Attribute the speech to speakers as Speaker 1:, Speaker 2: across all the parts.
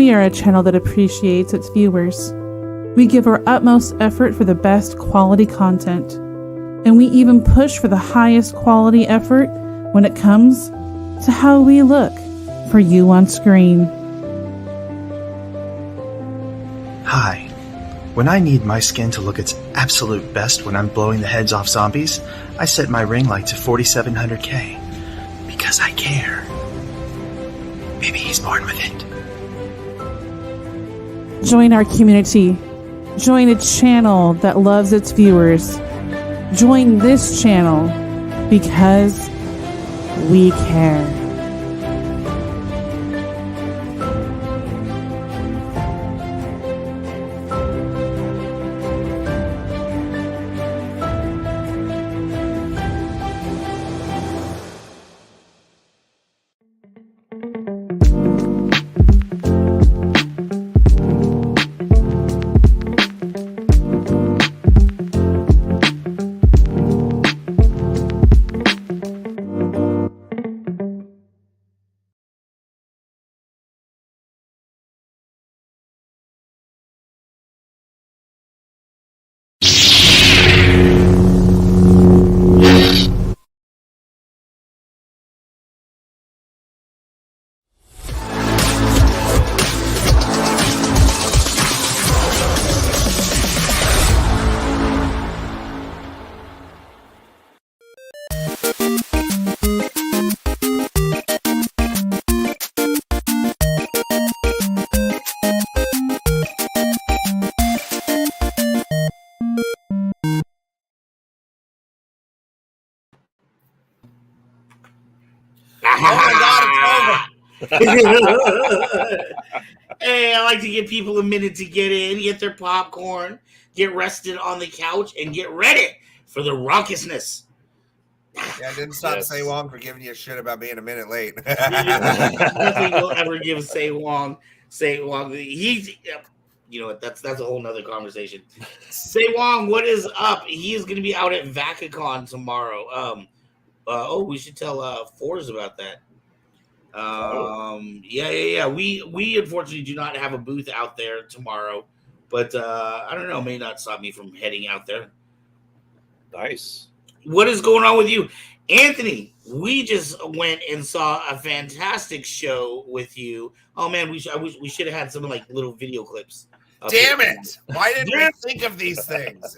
Speaker 1: We are a channel that appreciates its viewers. We give our utmost effort for the best quality content, and we even push for the highest quality effort when it comes to how we look for you on screen.
Speaker 2: Hi. When I need my skin to look its absolute best when I'm blowing the heads off zombies, I set my ring light to 4700K. Because I care. Maybe he's born with it.
Speaker 1: Join our community. Join a channel that loves its viewers. Join this channel because we care.
Speaker 3: Hey, I like to give people a minute to get in, get their popcorn, get rested on the couch, and get ready for the raucousness.
Speaker 4: Yeah, I didn't stop Say Wong for giving you a shit about being a minute late.
Speaker 3: Nothing will ever give Say Wong. He's, you know what? That's a whole nother conversation. Say Wong, what is up? He is going to be out at VacaCon tomorrow. We should tell Forrest about that. Yeah. We unfortunately do not have a booth out there tomorrow, but I don't know, may not stop me from heading out there.
Speaker 5: Nice.
Speaker 3: What is going on with you, Anthony? We just went and saw a fantastic show with you. Oh man, we should have had some like little video clips.
Speaker 4: Damn it! Why didn't we think of these things?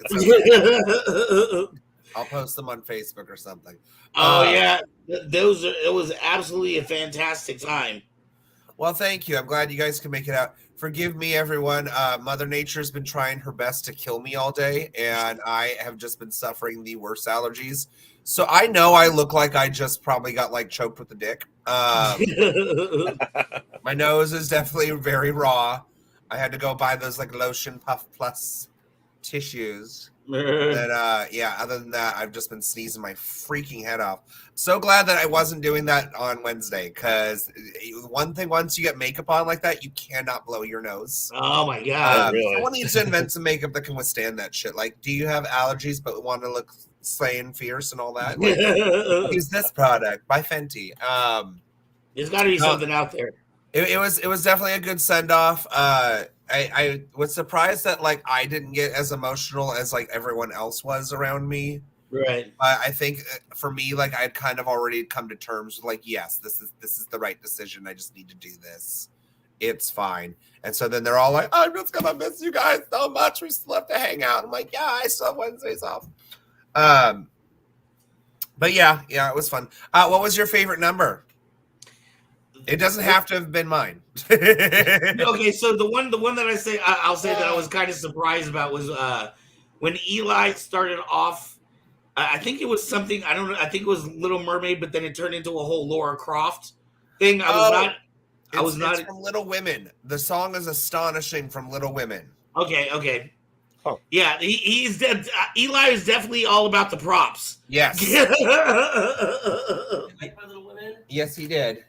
Speaker 4: I'll post them on Facebook or something.
Speaker 3: Oh yeah, it was absolutely a fantastic time.
Speaker 4: Well, thank you. I'm glad you guys can make it out. Forgive me, everyone. Mother Nature's been trying her best to kill me all day, and I have just been suffering the worst allergies. So I know I look like I just probably got like choked with a dick. My nose is definitely very raw. I had to go buy those like lotion puff plus tissues. And other than that, I've just been sneezing my freaking head off. So glad that I wasn't doing that on Wednesday, because one thing, once you get makeup on like that, you cannot blow your nose.
Speaker 3: Oh my god!
Speaker 5: Really?
Speaker 4: Someone needs to invent some makeup that can withstand that shit. Like, do you have allergies but want to look slay and fierce and all that? Like, use this product by Fenty.
Speaker 3: There's got to be something out there.
Speaker 4: It was definitely a good send off. I was surprised that like I didn't get as emotional as like everyone else was around me.
Speaker 3: Right.
Speaker 4: I think for me, like I'd kind of already come to terms with like, yes, this is the right decision. I just need to do this. It's fine. And so then they're all like, I'm just gonna miss you guys so much. We still have to hang out. I'm like, yeah, I still have Wednesdays off. But yeah, it was fun. What was your favorite number? It doesn't have to have been mine.
Speaker 3: Okay, so the one that I'll say that I was kind of surprised about was when Eli started off. I think it was something, I don't know. I think it was Little Mermaid, but then it turned into a whole Laura Croft thing. It's
Speaker 4: from Little Women. The song is Astonishing from Little Women.
Speaker 3: Okay.
Speaker 5: Oh.
Speaker 3: Yeah, he's Eli is definitely all about the props.
Speaker 4: Yes. Yes, he did.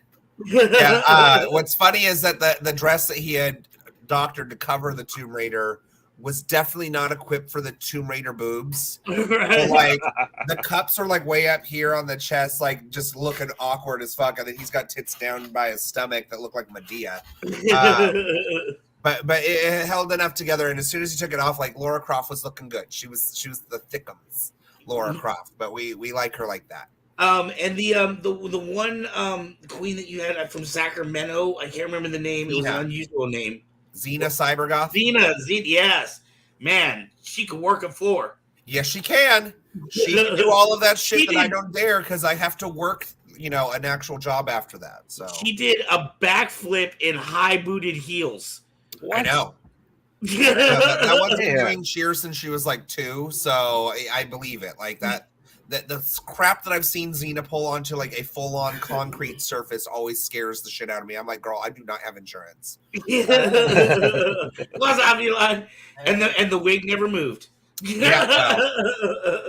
Speaker 4: Yeah. What's funny is that the dress that he had doctored to cover the Tomb Raider was definitely not equipped for the Tomb Raider boobs.
Speaker 3: Right.
Speaker 4: So, like the cups are like way up here on the chest, like just looking awkward as fuck, and then he's got tits down by his stomach that look like Medea. But it held enough together, and as soon as he took it off, like Laura Croft was looking good. She was the thickums, Laura Croft, but we like her like that.
Speaker 3: And the one queen that you had from Sacramento, I can't remember the name. It was an unusual name.
Speaker 4: Xena Cybergoth.
Speaker 3: Xena, yes, man, she could work a floor.
Speaker 4: Yes, she can. She can do all of that shit that I don't dare because I have to work, an actual job after that. So
Speaker 3: she did a backflip in high booted heels.
Speaker 4: What? I know. That wasn't doing cheers since she was like 2, so I believe it. Like that. The crap that I've seen Xena pull onto like a full-on concrete surface always scares the shit out of me. I'm like, girl, I do not have insurance.
Speaker 3: What's up, Elon? And the wig never moved.
Speaker 4: Yeah,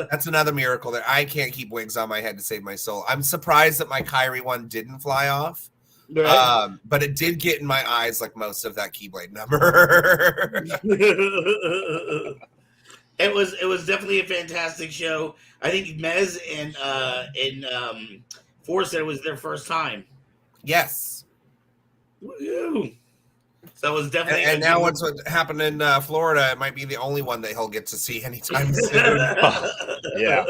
Speaker 4: that's another miracle that I can't keep wigs on my head to save my soul. I'm surprised that my Kyrie one didn't fly off. Right. But it did get in my eyes like most of that Keyblade number.
Speaker 3: It was definitely a fantastic show. I think Mez and Forrest said it was their first time.
Speaker 4: Yes.
Speaker 3: Woo. So it was definitely.
Speaker 4: And now what's what happened in Florida, it might be the only one that he'll get to see anytime soon.
Speaker 5: Yeah.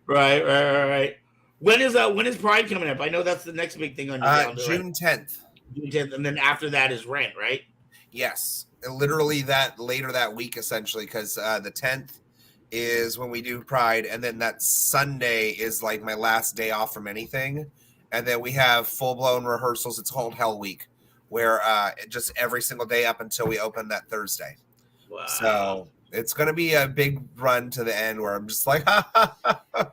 Speaker 3: Right. When is Pride coming up? I know that's the next big thing on your calendar.
Speaker 4: June 10th.
Speaker 3: June 10th, and then after that is Rent, right?
Speaker 4: Yes. Literally later that week, essentially, because the 10th is when we do Pride, and then that Sunday is like my last day off from anything, and then we have full-blown rehearsals. It's called Hell Week, where just every single day up until we open that Thursday.
Speaker 3: Wow.
Speaker 4: So it's going to be a big run to the end where I'm just like,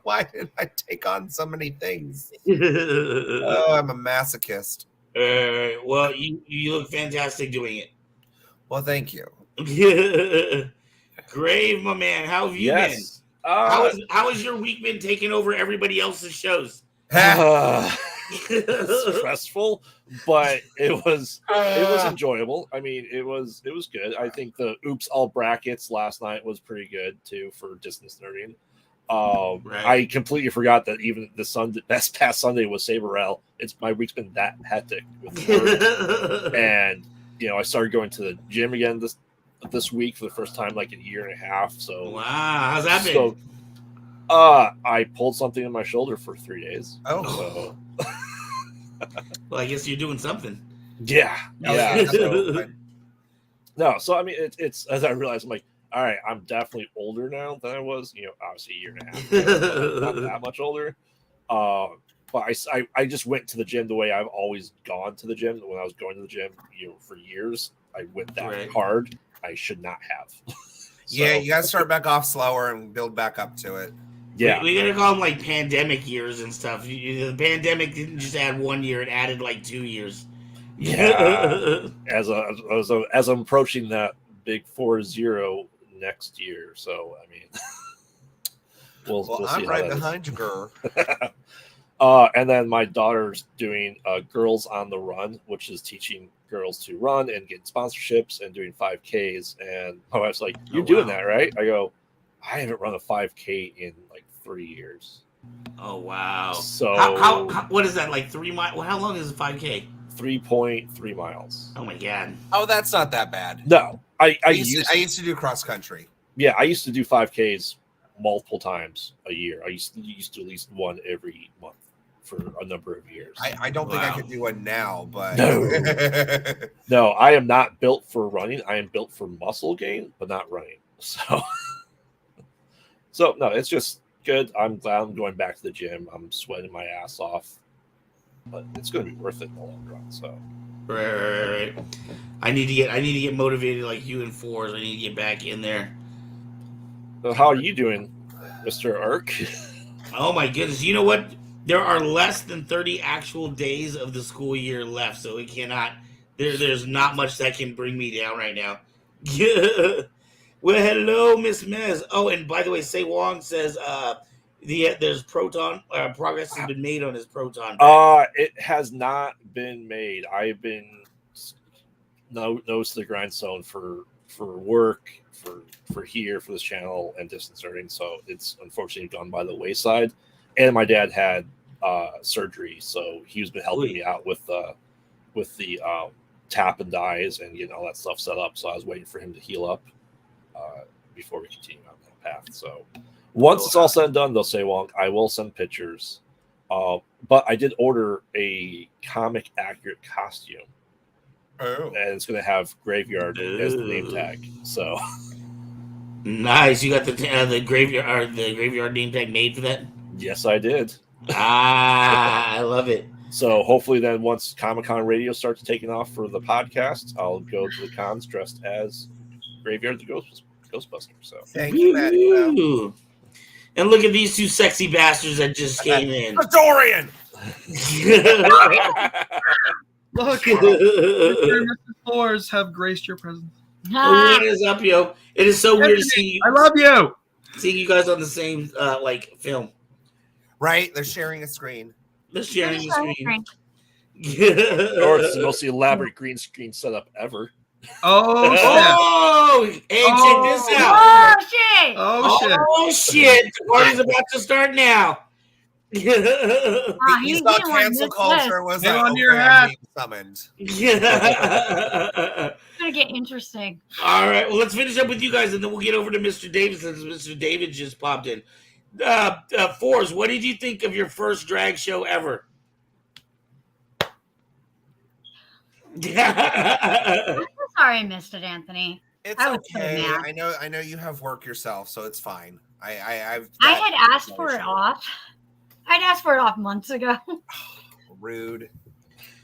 Speaker 4: why did I take on so many things? Oh, I'm a masochist.
Speaker 3: Well, you look fantastic doing it.
Speaker 4: Well, thank you.
Speaker 3: Grave, my man. How have you been? How has your week been taking over everybody else's shows?
Speaker 5: Stressful, but it was enjoyable. I mean, it was good. I think the Oops All Brackets last night was pretty good too for distance learning. Right. I completely forgot that even this past Sunday was Saber Rattle. My week's been that hectic with work. And I started going to the gym again this week for the first time like a year and a half. So
Speaker 3: wow, how's that been?
Speaker 5: I pulled something in my shoulder for 3 days.
Speaker 4: Oh,
Speaker 5: so.
Speaker 3: Well, I guess you're doing something.
Speaker 5: Yeah. So I mean, it's as I realized, I'm like, all right, I'm definitely older now than I was. Obviously a year and a half ago, not that much older. But I just went to the gym the way I've always gone to the gym. When I was going to the gym, for years, I went that hard. I should not have.
Speaker 4: Yeah, you got to start back off slower and build back up to it.
Speaker 5: Yeah,
Speaker 3: we gotta call them like pandemic years and stuff. The pandemic didn't just add 1 year; it added like 2 years.
Speaker 5: Yeah, as I'm approaching that big 4-0 next year, so I mean, we'll
Speaker 4: I'm
Speaker 5: see
Speaker 4: right behind you, girl.
Speaker 5: And then my daughter's doing Girls on the Run, which is teaching girls to run and get sponsorships and doing 5Ks. And my wife's like, "You're doing that, right?" I go, "I haven't run a 5K in like 3 years."
Speaker 3: Oh wow!
Speaker 5: So
Speaker 3: how what is that, like 3 miles? Well, how long is a 5K?
Speaker 5: 3.3 miles.
Speaker 3: Oh my god!
Speaker 4: Oh, that's not that bad.
Speaker 5: No, I
Speaker 4: used to do cross country.
Speaker 5: Yeah, I used to do 5Ks multiple times a year. I used to at least one every month for a number of years.
Speaker 4: I don't think I could do one now, but
Speaker 5: no, I am not built for running. I am built for muscle gain, but not running. So no, it's just good. I'm glad I'm going back to the gym. I'm sweating my ass off, but it's going to be worth it in the long run. So
Speaker 3: right. I need to get motivated like you and Fours. I need to get back in there.
Speaker 5: So how are you doing, Mr. Ark?
Speaker 3: Oh my goodness! You know what? There are less than 30 actual days of the school year left, so it cannot. There's not much that can bring me down right now. Well, hello, Miss Mez. Oh, and by the way, Say Wong says there's proton progress has been made on his proton.
Speaker 5: It has not been made. I've been nose to the grindstone for work, for here, for this channel, and distance learning. So it's unfortunately gone by the wayside. And my dad had surgery, so he's been helping me out with the tap and dies and getting all that stuff set up. So I was waiting for him to heal up before we continue on that path. So once it's all said and done, they'll say, well, I will send pictures. But I did order a comic accurate costume.
Speaker 4: Oh.
Speaker 5: And it's going to have Graveyard as the name tag. So
Speaker 3: nice. You got the graveyard name tag made for that?
Speaker 5: Yes, I did.
Speaker 3: I love it.
Speaker 5: So hopefully then once Comic-Con Radio starts taking off for the podcast, I'll go to the cons dressed as Graveyard the Ghostbuster. So
Speaker 4: Thank you, Matt.
Speaker 3: Ooh. And look at these two sexy bastards that just came in.
Speaker 4: Dorian!
Speaker 6: Look, Mr. Floors have graced your presence.
Speaker 3: What is up, yo? It is so weird to see you.
Speaker 6: I love you.
Speaker 3: Seeing you guys on the same film.
Speaker 4: Right? They're sharing a screen.
Speaker 3: They're sharing the screen.
Speaker 5: or it's the most elaborate green screen setup ever.
Speaker 6: Oh,
Speaker 3: oh, hey, check this out.
Speaker 6: Oh,
Speaker 3: shit. The party's about to start now.
Speaker 4: He thought cancel culture was
Speaker 6: on your hat.
Speaker 4: being summoned.
Speaker 7: It's gonna get interesting.
Speaker 3: All right, well, let's finish up with you guys, and then we'll get over to Mr. David since Mr. David just popped in. Forrest, what did you think of your first drag show ever?
Speaker 7: Sorry I missed it, Anthony.
Speaker 4: It's
Speaker 7: I was so
Speaker 4: okay.
Speaker 7: mad.
Speaker 4: I know you have work yourself, so it's fine. I
Speaker 7: had asked for it off. I'd asked for it off months ago.
Speaker 4: Rude.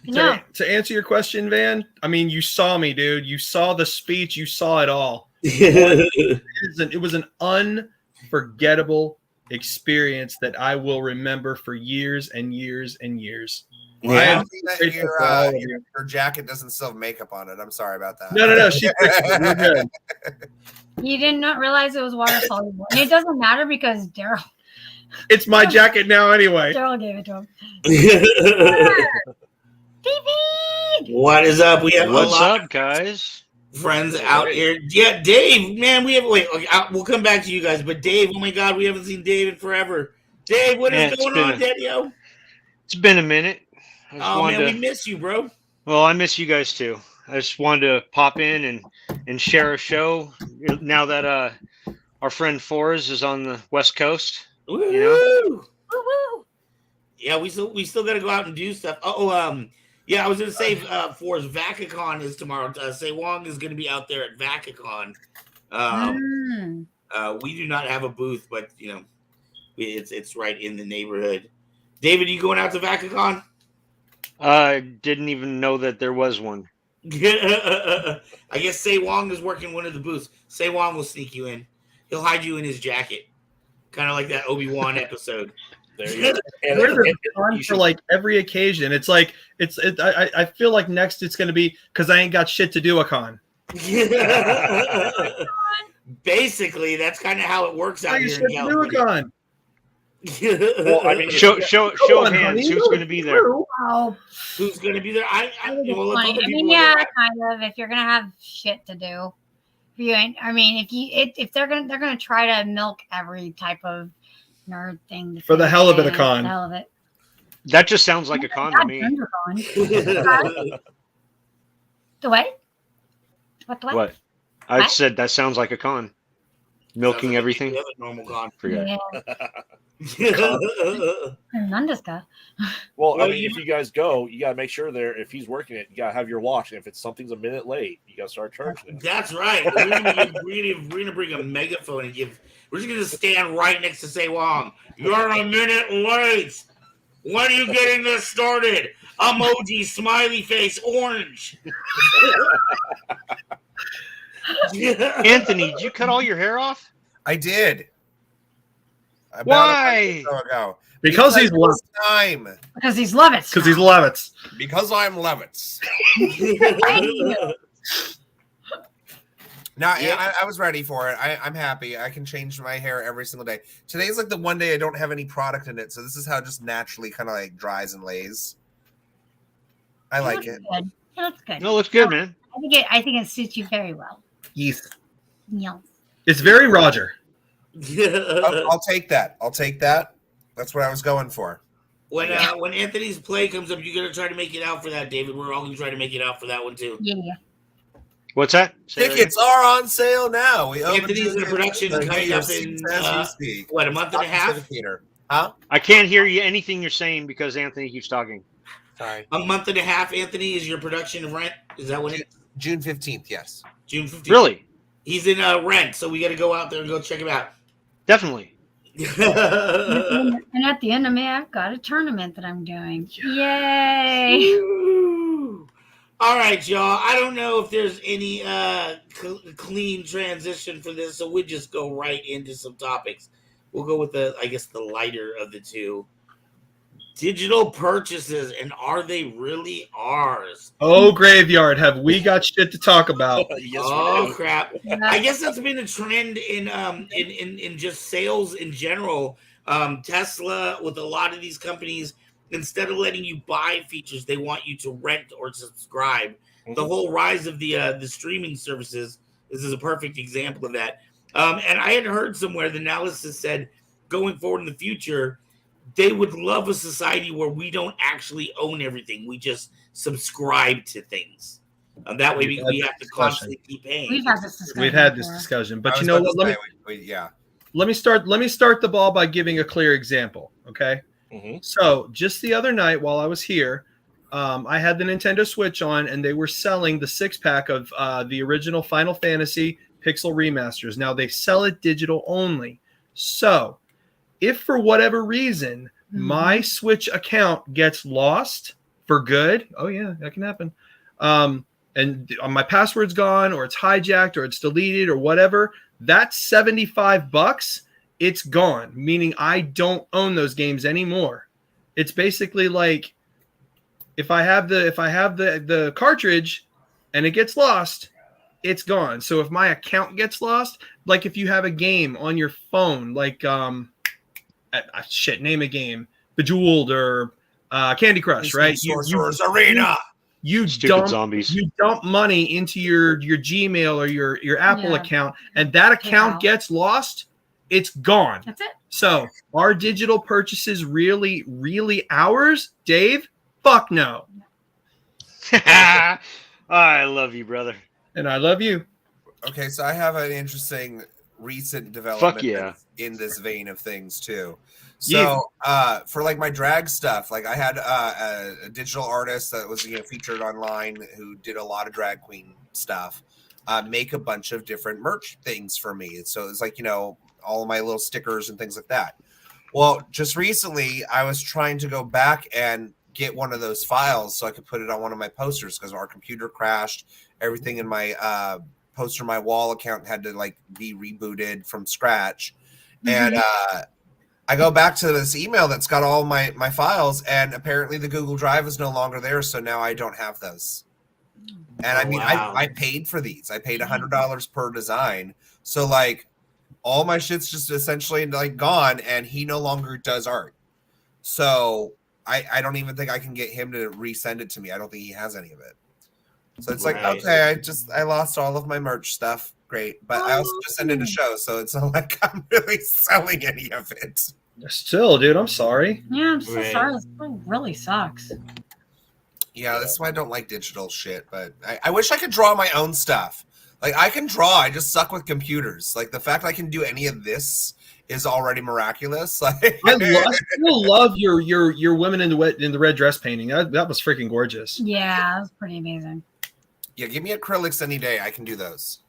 Speaker 7: No.
Speaker 6: To answer your question, Van, I mean, you saw me, dude. You saw the speech. You saw it all. It was an unforgettable experience that I will remember for years and years and years.
Speaker 3: Yeah.
Speaker 4: Your jacket doesn't still have makeup on it. I'm sorry about that.
Speaker 6: No. She fixed it. We're good.
Speaker 7: You did not realize it was water soluble. And it doesn't matter because Daryl.
Speaker 6: It's my jacket now anyway.
Speaker 7: Daryl gave it to him. David!
Speaker 3: What is up? We have
Speaker 8: What's up, guys?
Speaker 3: Friends out here. Yeah, Dave, man, we'll come back to you guys, but Dave, oh my God, we haven't seen Dave in forever. Dave, what is going on, Daddy-o?
Speaker 8: It's been a minute.
Speaker 3: Oh, man, we miss you, bro.
Speaker 8: Well, I miss you guys too. I just wanted to pop in and share a show now that our friend Forrest is on the West Coast.
Speaker 3: Woo!
Speaker 8: You know?
Speaker 7: Woo-woo!
Speaker 3: Yeah, we still got to go out and do stuff. Yeah, I was going to say Forrest, VacaCon is tomorrow. Say Wong is going to be out there at VacaCon. We do not have a booth, but you know, it's right in the neighborhood. David, you going out to VacaCon?
Speaker 8: I didn't even know that there was one.
Speaker 3: I guess Say Wong is working one of the booths. Say Wong will sneak you in. He'll hide you in his jacket, kind of like that Obi-Wan episode.
Speaker 5: There you go.
Speaker 6: There's fun for like every occasion. It's like I feel like next it's gonna be because I ain't got shit to do a con.
Speaker 3: Basically, that's kind of how it works out here in
Speaker 6: California.
Speaker 5: Well, I mean,
Speaker 8: show of hands. Who's going to be there?
Speaker 7: Oh,
Speaker 3: who's going to be there?
Speaker 7: yeah, kind of. If you're gonna have shit to do, if they're gonna try to milk every type of nerd thing
Speaker 6: for the hell of it, a con.
Speaker 7: The hell of it.
Speaker 8: That just sounds like a con to me.
Speaker 7: The what?
Speaker 8: What? I said that sounds like a con. Milking like everything.
Speaker 3: The other normal con.
Speaker 8: Forget.
Speaker 5: Well, I mean, if you guys go, you gotta make sure if he's working it, you gotta have your watch. And if something's a minute late, you gotta start charging it.
Speaker 3: That's right. We're gonna bring a megaphone and we're just gonna stand right next to Say Wong. You're a minute late. When are you getting this started? Emoji, smiley face, orange.
Speaker 8: Anthony, did you cut all your hair off?
Speaker 4: I did.
Speaker 8: Why?
Speaker 6: Because he's Levitz.
Speaker 7: Because he's Levitz.
Speaker 6: Because he's Levitz.
Speaker 4: Because I'm Levitz. No, yeah. I was ready for it. I'm happy. I can change my hair every single day. Today's like the one day I don't have any product in it, so this is how it just naturally kind of like dries and lays. I like it.
Speaker 7: Good. It looks good.
Speaker 8: No, it looks good, man.
Speaker 7: I think it suits you very well.
Speaker 6: Heath.
Speaker 7: Yeah.
Speaker 6: It's very Roger.
Speaker 4: I'll take that. I'll take that. That's what I was going for.
Speaker 3: When Anthony's play comes up, you're gonna try to make it out for that, David. We're all gonna try to make it out for that one too.
Speaker 7: Yeah.
Speaker 8: What's that? Say that
Speaker 4: Tickets are on sale now. We
Speaker 3: Anthony's in a production coming up in
Speaker 4: as we speak.
Speaker 3: what, a month and a half?
Speaker 4: Theater. Huh?
Speaker 8: I can't hear you anything you're saying because Anthony keeps talking.
Speaker 4: Sorry.
Speaker 3: A month and a half, Anthony, is your production of Rent. Is that when it?
Speaker 4: June 15th, yes.
Speaker 3: June 15th.
Speaker 8: Really?
Speaker 3: He's in Rent, so we got to go out there and go check him out.
Speaker 8: Definitely.
Speaker 7: And at the end of May, I've got a tournament that I'm doing. Yay!
Speaker 3: All right, y'all. I don't know if there's any clean transition for this, so we'll just go right into some topics. We'll go with the lighter of the two. Digital purchases, and are they really ours?
Speaker 6: Oh, Graveyard, have we got shit to talk about?
Speaker 5: Yes,
Speaker 3: Oh
Speaker 5: we do.
Speaker 3: crap! I guess that's been a trend in just sales in general. Tesla, with a lot of these companies, instead of letting you buy features, they want you to rent or subscribe. The whole rise of the streaming services, this is a perfect example of that. And I had heard somewhere the analysis said going forward in the future, they would love a society where we don't actually own everything. We just subscribe to things. That way we have to constantly keep paying.
Speaker 7: We've had this discussion.
Speaker 6: We've had this discussion, but
Speaker 4: I
Speaker 6: you know
Speaker 4: was
Speaker 6: what?
Speaker 4: about to say,
Speaker 6: Let me start the ball by giving a clear example. Okay.
Speaker 5: Mm-hmm.
Speaker 6: So just the other night while I was here, I had the Nintendo Switch on, and they were selling the 6-pack of the original Final Fantasy Pixel remasters. Now they sell it digital only. So if for whatever reason my Switch account gets lost for good, oh yeah, that can happen. And my password's gone, or it's hijacked, or it's deleted, or whatever. That's $75. It's gone, meaning I don't own those games anymore. It's basically like if I have the cartridge and it gets lost, it's gone. So if my account gets lost, like if you have a game on your phone, like name a game, Bejeweled or Candy Crush, right?
Speaker 4: Sorcerer's Arena.
Speaker 6: You
Speaker 8: Stupid zombies.
Speaker 6: You dump money into your Gmail or your Apple account, and that account gets lost. It's gone.
Speaker 7: That's it.
Speaker 6: So are digital purchases really ours, Dave? Fuck no.
Speaker 8: I love you, brother.
Speaker 6: And I love you.
Speaker 4: Okay, so I have an interesting recent development
Speaker 8: Fuck yeah.
Speaker 4: in this vein of things too. So for like my drag stuff, like I had a digital artist that was featured online who did a lot of drag queen stuff, make a bunch of different merch things for me. So it's like, all of my little stickers and things like that. Well, just recently I was trying to go back and get one of those files so I could put it on one of my posters because our computer crashed. Everything in my poster my wall account had to like be rebooted from scratch. And I go back to this email that's got all my files, and apparently the Google Drive is no longer there, so now I don't have those. And I mean, I paid for these. I paid $100 per design. So like all my shit's just essentially like gone, and he no longer does art. So I don't even think I can get him to resend it to me. I don't think he has any of it. So it's like, okay, I lost all of my merch stuff. Great. But I also just ended a show, so it's not like I'm really selling any of it.
Speaker 6: Still, dude, I'm sorry.
Speaker 7: Yeah, I'm so sorry. This really sucks.
Speaker 4: Yeah, that's why I don't like digital shit. But I wish I could draw my own stuff. Like, I can draw. I just suck with computers. Like, the fact I can do any of this is already miraculous. Like,
Speaker 6: I still love your women in the red dress painting. That was freaking gorgeous.
Speaker 7: Yeah, that was pretty amazing.
Speaker 4: Yeah, give me acrylics any day. I can do those.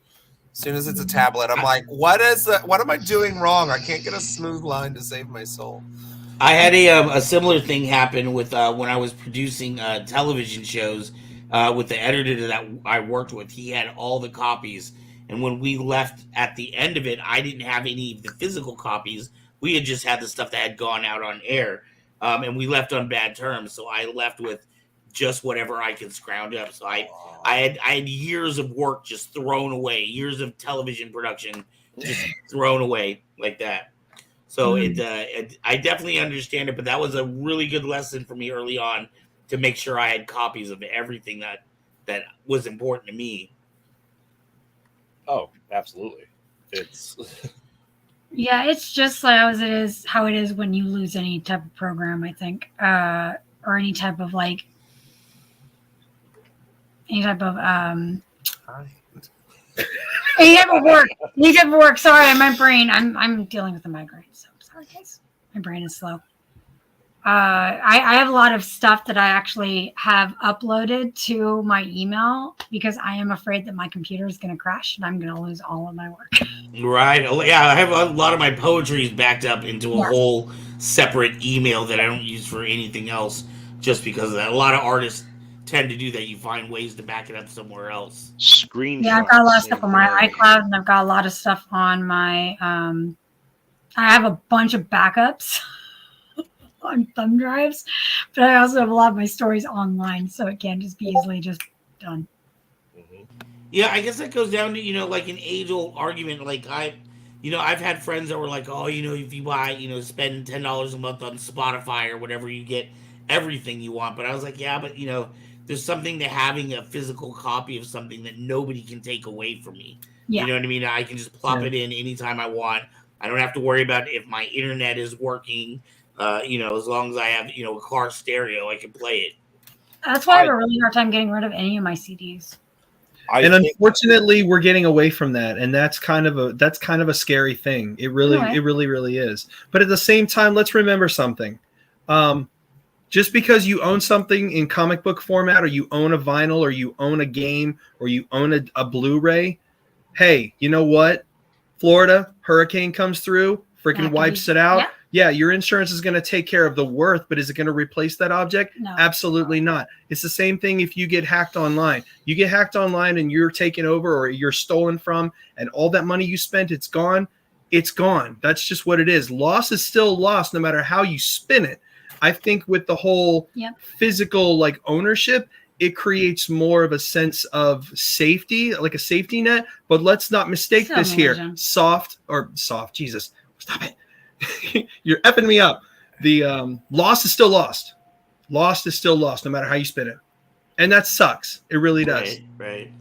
Speaker 4: As soon as it's a tablet, I'm like, what am I doing wrong? I can't get a smooth line to save my soul.
Speaker 3: I had a similar thing happen with when I was producing television shows with the editor that I worked with. He had all the copies, and when we left at the end of it, I didn't have any of the physical copies. We had just had the stuff that had gone out on air, and we left on bad terms. So I left with just whatever I could scrounge up. So I had years of work just thrown away, years of television production just thrown away like that. So I definitely understand it, but that was a really good lesson for me early on to make sure I had copies of everything that was important to me.
Speaker 5: Oh, absolutely. It's
Speaker 7: Yeah, it's just like how it is when you lose any type of program, I think, or any type of any type of work. Any type of work. Sorry, my brain. I'm dealing with a migraine, so I'm sorry, guys. My brain is slow. I have a lot of stuff that I actually have uploaded to my email because I am afraid that my computer is going to crash and I'm going to lose all of my work.
Speaker 3: Right. Yeah, I have a lot of my poetry is backed up into a
Speaker 7: Yeah.
Speaker 3: whole separate email that I don't use for anything else just because of that. A lot of artists tend to do that. You find ways to back it up somewhere else.
Speaker 8: Screenshots.
Speaker 7: Yeah, I've got a lot of stuff on my
Speaker 8: and,
Speaker 7: iCloud and I've got a lot of stuff on my I have a bunch of backups on thumb drives, but I also have a lot of my stories online, so it can't just be easily just done.
Speaker 3: Yeah, I guess that goes down to, like an age-old argument. Like I've had friends that were like, oh, if you buy, spend $10 a month on Spotify or whatever, you get everything you want. But I was like, yeah, but there's something to having a physical copy of something that nobody can take away from me.
Speaker 7: Yeah.
Speaker 3: You know what I mean? I can just plop it in anytime I want. I don't have to worry about if my internet is working. As long as I have, a car stereo, I can play it.
Speaker 7: That's why I have a really hard time getting rid of any of my CDs.
Speaker 6: Unfortunately, we're getting away from that, and that's kind of a scary thing. It really is. But at the same time, let's remember something. Just because you own something in comic book format, or you own a vinyl, or you own a game, or you own a Blu-ray, hey, you know what? Florida hurricane comes through, freaking wipes it out. Yeah, your insurance is going to take care of the worth, but is it going to replace that object?
Speaker 7: No.
Speaker 6: Absolutely not. It's the same thing if you get hacked online. You get hacked online and you're taken over or you're stolen from, and all that money you spent, it's gone. It's gone. That's just what it is. Loss is still loss no matter how you spin it. I think with the whole physical ownership, it creates more of a sense of safety, like a safety net. But let's not mistake this here. Soft, Jesus, stop it. You're effing me up. The loss is still lost. Lost is still lost, no matter how you spin it. And that sucks. It really does.
Speaker 3: Right.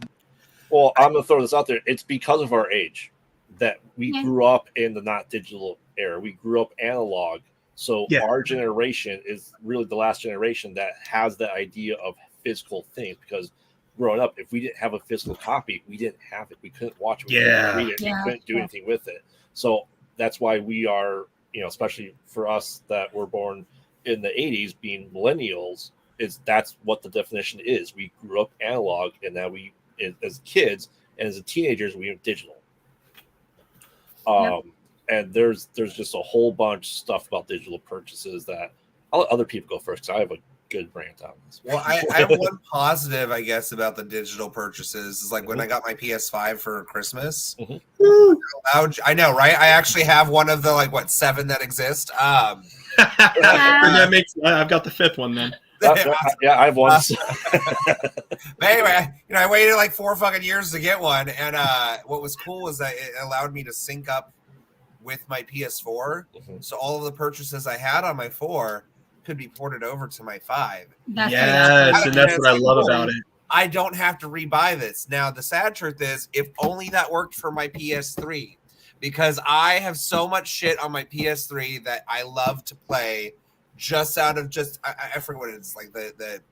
Speaker 5: Well, I'm going to throw this out there. It's because of our age that we grew up in the not digital era. We grew up analog. So our generation is really the last generation that has the idea of physical things, because growing up, if we didn't have a physical copy, we didn't have it. We couldn't watch it. We couldn't read it. We couldn't do anything with it. So that's why we are, especially for us that were born in the 80s, being millennials, that's what the definition is. We grew up analog, and now as kids and as teenagers, we went digital. And there's just a whole bunch of stuff about digital purchases that I'll let other people go first, because I have a good rant on this.
Speaker 4: Well, I have one positive, I guess, about the digital purchases is when I got my PS5 for Christmas. I know, right? I actually have one of the 7 that exist.
Speaker 6: That makes. I've got the 5th one then.
Speaker 5: I have one.
Speaker 4: But anyway, I waited 4 fucking years to get one, and what was cool is that it allowed me to sync up with my PS4, so all of the purchases I had on my 4 could be ported over to my 5.
Speaker 6: And that's what I love about it.
Speaker 4: I don't have to rebuy this. Now, the sad truth is, if only that worked for my PS3, because I have so much shit on my PS3 that I love to play just out of I forget what it is, the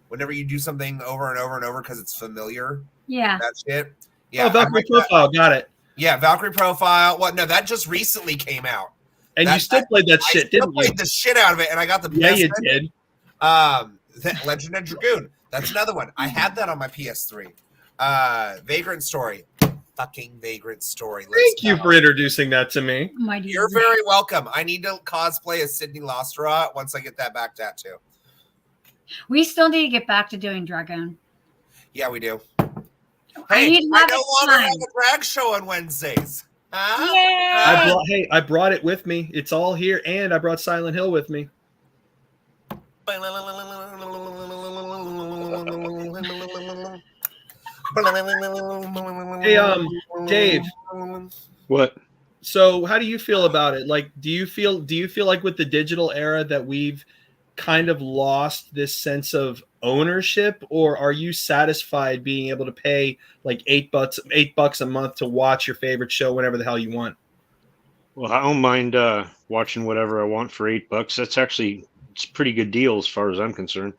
Speaker 4: whenever you do something over and over and over because it's familiar.
Speaker 7: Yeah.
Speaker 4: That shit. Yeah.
Speaker 6: Valkyrie Profile, got it.
Speaker 4: Yeah, Valkyrie Profile. Well, no, that just recently came out.
Speaker 6: And you still played that shit, didn't you?
Speaker 4: I played the shit out of it, and I got the
Speaker 6: PS3. Yeah, you
Speaker 4: did. Legend of Dragoon. That's another one. I had that on my PS3. Vagrant Story. Fucking Vagrant Story.
Speaker 6: Thank you for introducing that to me.
Speaker 4: You're very welcome. I need to cosplay as Sydney Lostra once I get that back tattoo.
Speaker 7: We still need to get back to doing Dragon.
Speaker 4: Yeah, we do.
Speaker 7: Hey,
Speaker 4: I no longer have a drag show on Wednesdays. Huh?
Speaker 6: I brought it with me. It's all here, and I brought Silent Hill with me. Hey, Dave.
Speaker 8: What?
Speaker 6: So, how do you feel about it? Do you feel like with the digital era that we've kind of lost this sense of ownership, or are you satisfied being able to pay like $8 a month to watch your favorite show whenever the hell you want?
Speaker 8: Well, I don't mind watching whatever I want for $8. It's a pretty good deal as far as I'm concerned.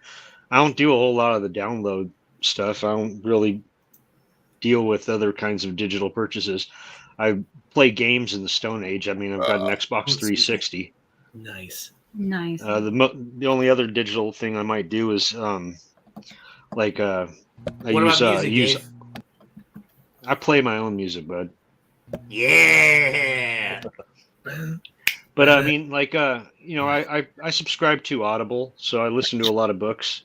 Speaker 8: I don't do a whole lot of the download stuff. I don't really deal with other kinds of digital purchases. I play games in the Stone Age. I mean, I've got an Xbox 360.
Speaker 6: Nice.
Speaker 8: The only other digital thing I might do is I play my own music, bud.
Speaker 3: Yeah.
Speaker 8: But I mean, I subscribe to Audible, so I listen to a lot of books.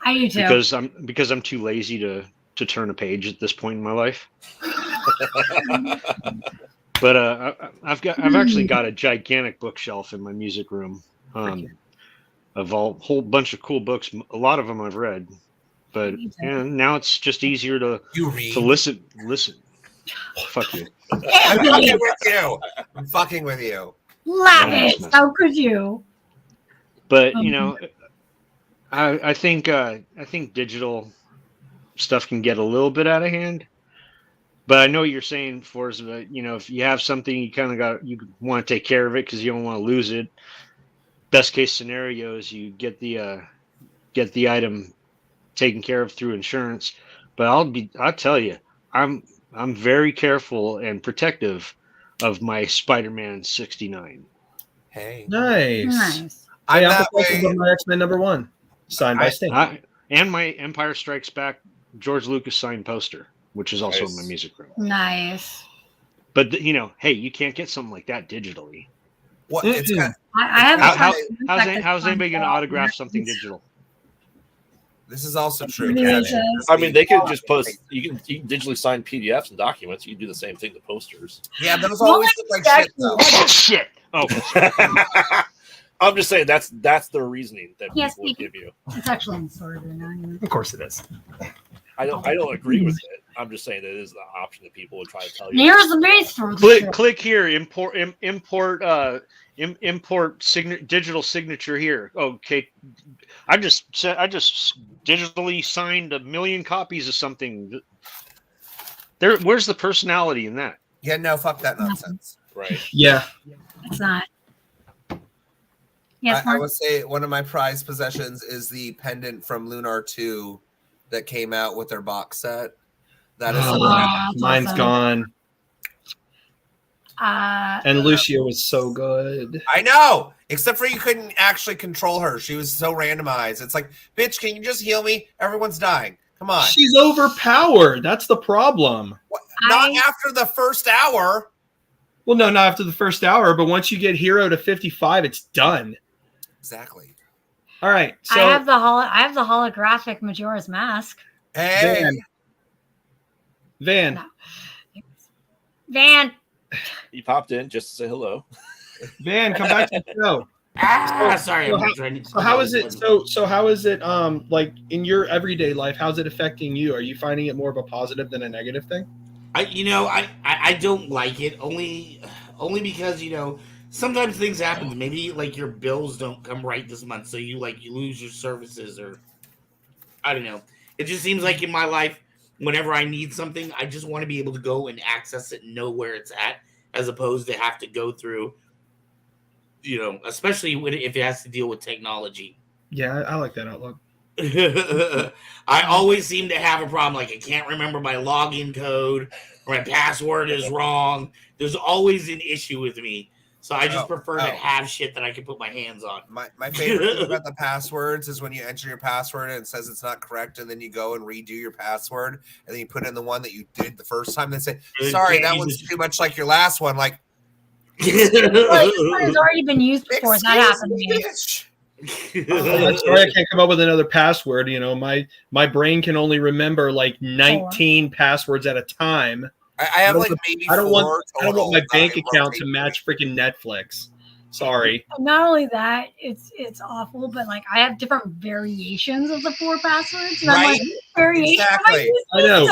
Speaker 7: I do too.
Speaker 8: Because I'm too lazy to turn a page at this point in my life. But I've actually got a gigantic bookshelf in my music room of a whole bunch of cool books. A lot of them I've read, but now it's just easier to listen. Fuck you.
Speaker 4: I'm fucking with you. I'm fucking with you.
Speaker 7: Lavish. How could you?
Speaker 8: But I think digital stuff can get a little bit out of hand. But I know what you're saying, Forza. If you have something, you want to take care of it because you don't want to lose it. Best case scenario is you get the item taken care of through insurance. But I'll tell you, I'm very careful and protective of my Spider-Man 69.
Speaker 4: Hey,
Speaker 6: nice. I'm that way. My X-Men #1 signed by Sting,
Speaker 8: and my Empire Strikes Back George Lucas signed poster, which is also in my music room.
Speaker 7: Nice.
Speaker 8: But hey, you can't get something like that digitally.
Speaker 4: What? It's got,
Speaker 8: how's anybody going to autograph something digital?
Speaker 4: This is also true.
Speaker 5: I mean, they could just post. You can digitally sign PDFs and documents. You can do the same thing to posters.
Speaker 4: Yeah, those always look like shit, though.
Speaker 8: Oh shit! Oh,
Speaker 5: I'm just saying that's the reasoning that people would give you.
Speaker 7: It's actually in Sword now.
Speaker 6: Of course it is.
Speaker 5: I don't agree with it. I'm just saying that it is the option that people would try to tell you.
Speaker 7: Here's the base for
Speaker 8: click here. Import digital signature here. Okay, I just digitally signed 1 million copies of something. Where's the personality in that?
Speaker 4: Yeah, no, fuck that nonsense.
Speaker 5: Right.
Speaker 6: Yeah.
Speaker 7: It's not. Yes,
Speaker 4: I would say one of my prized possessions is the pendant from Lunar 2 that came out with their box set. That is
Speaker 6: mine's
Speaker 7: awesome.
Speaker 6: gone. And Lucia was so good.
Speaker 4: I know, except for you couldn't actually control her. She was so randomized. It's like, bitch, can you just heal me? Everyone's dying. Come on.
Speaker 6: She's overpowered. That's the problem.
Speaker 4: Not after the first hour.
Speaker 6: Well, no, not after the first hour, but once you get hero to 55, it's done.
Speaker 4: Exactly.
Speaker 6: All right. So
Speaker 7: I have the holographic Majora's Mask.
Speaker 4: Hey.
Speaker 6: Van.
Speaker 5: He popped in just to say hello.
Speaker 6: Van, come back to the show.
Speaker 3: Sorry.
Speaker 6: So how is it? So how is it? Like in your everyday life, how's it affecting you? Are you finding it more of a positive than a negative thing?
Speaker 3: I don't like it only because sometimes things happen. Maybe like your bills don't come right this month, so you lose your services, or I don't know. It just seems like in my life, whenever I need something, I just want to be able to go and access it and know where it's at, as opposed to have to go through, especially if it has to deal with technology.
Speaker 6: Yeah, I like that outlook.
Speaker 3: I always seem to have a problem. Like I can't remember my login code, or my password is wrong. There's always an issue with me. So I just prefer to have shit that I can put my hands on.
Speaker 4: My favorite thing about the passwords is when you enter your password and it says it's not correct, and then you go and redo your password, and then you put in the one that you did the first time. They say, sorry, that one's too much like your last one. Like,
Speaker 7: this one has already been used before. That happened to me.
Speaker 6: I'm sorry, I can't come up with another password. My brain can only remember like 19 passwords at a time.
Speaker 4: I have like maybe
Speaker 6: I don't want my bank
Speaker 4: total
Speaker 6: account to match freaking Netflix. Sorry.
Speaker 7: Not only that, it's awful, but like I have different variations of the 4 passwords. And I'm like, variation.
Speaker 4: Exactly.
Speaker 6: I know.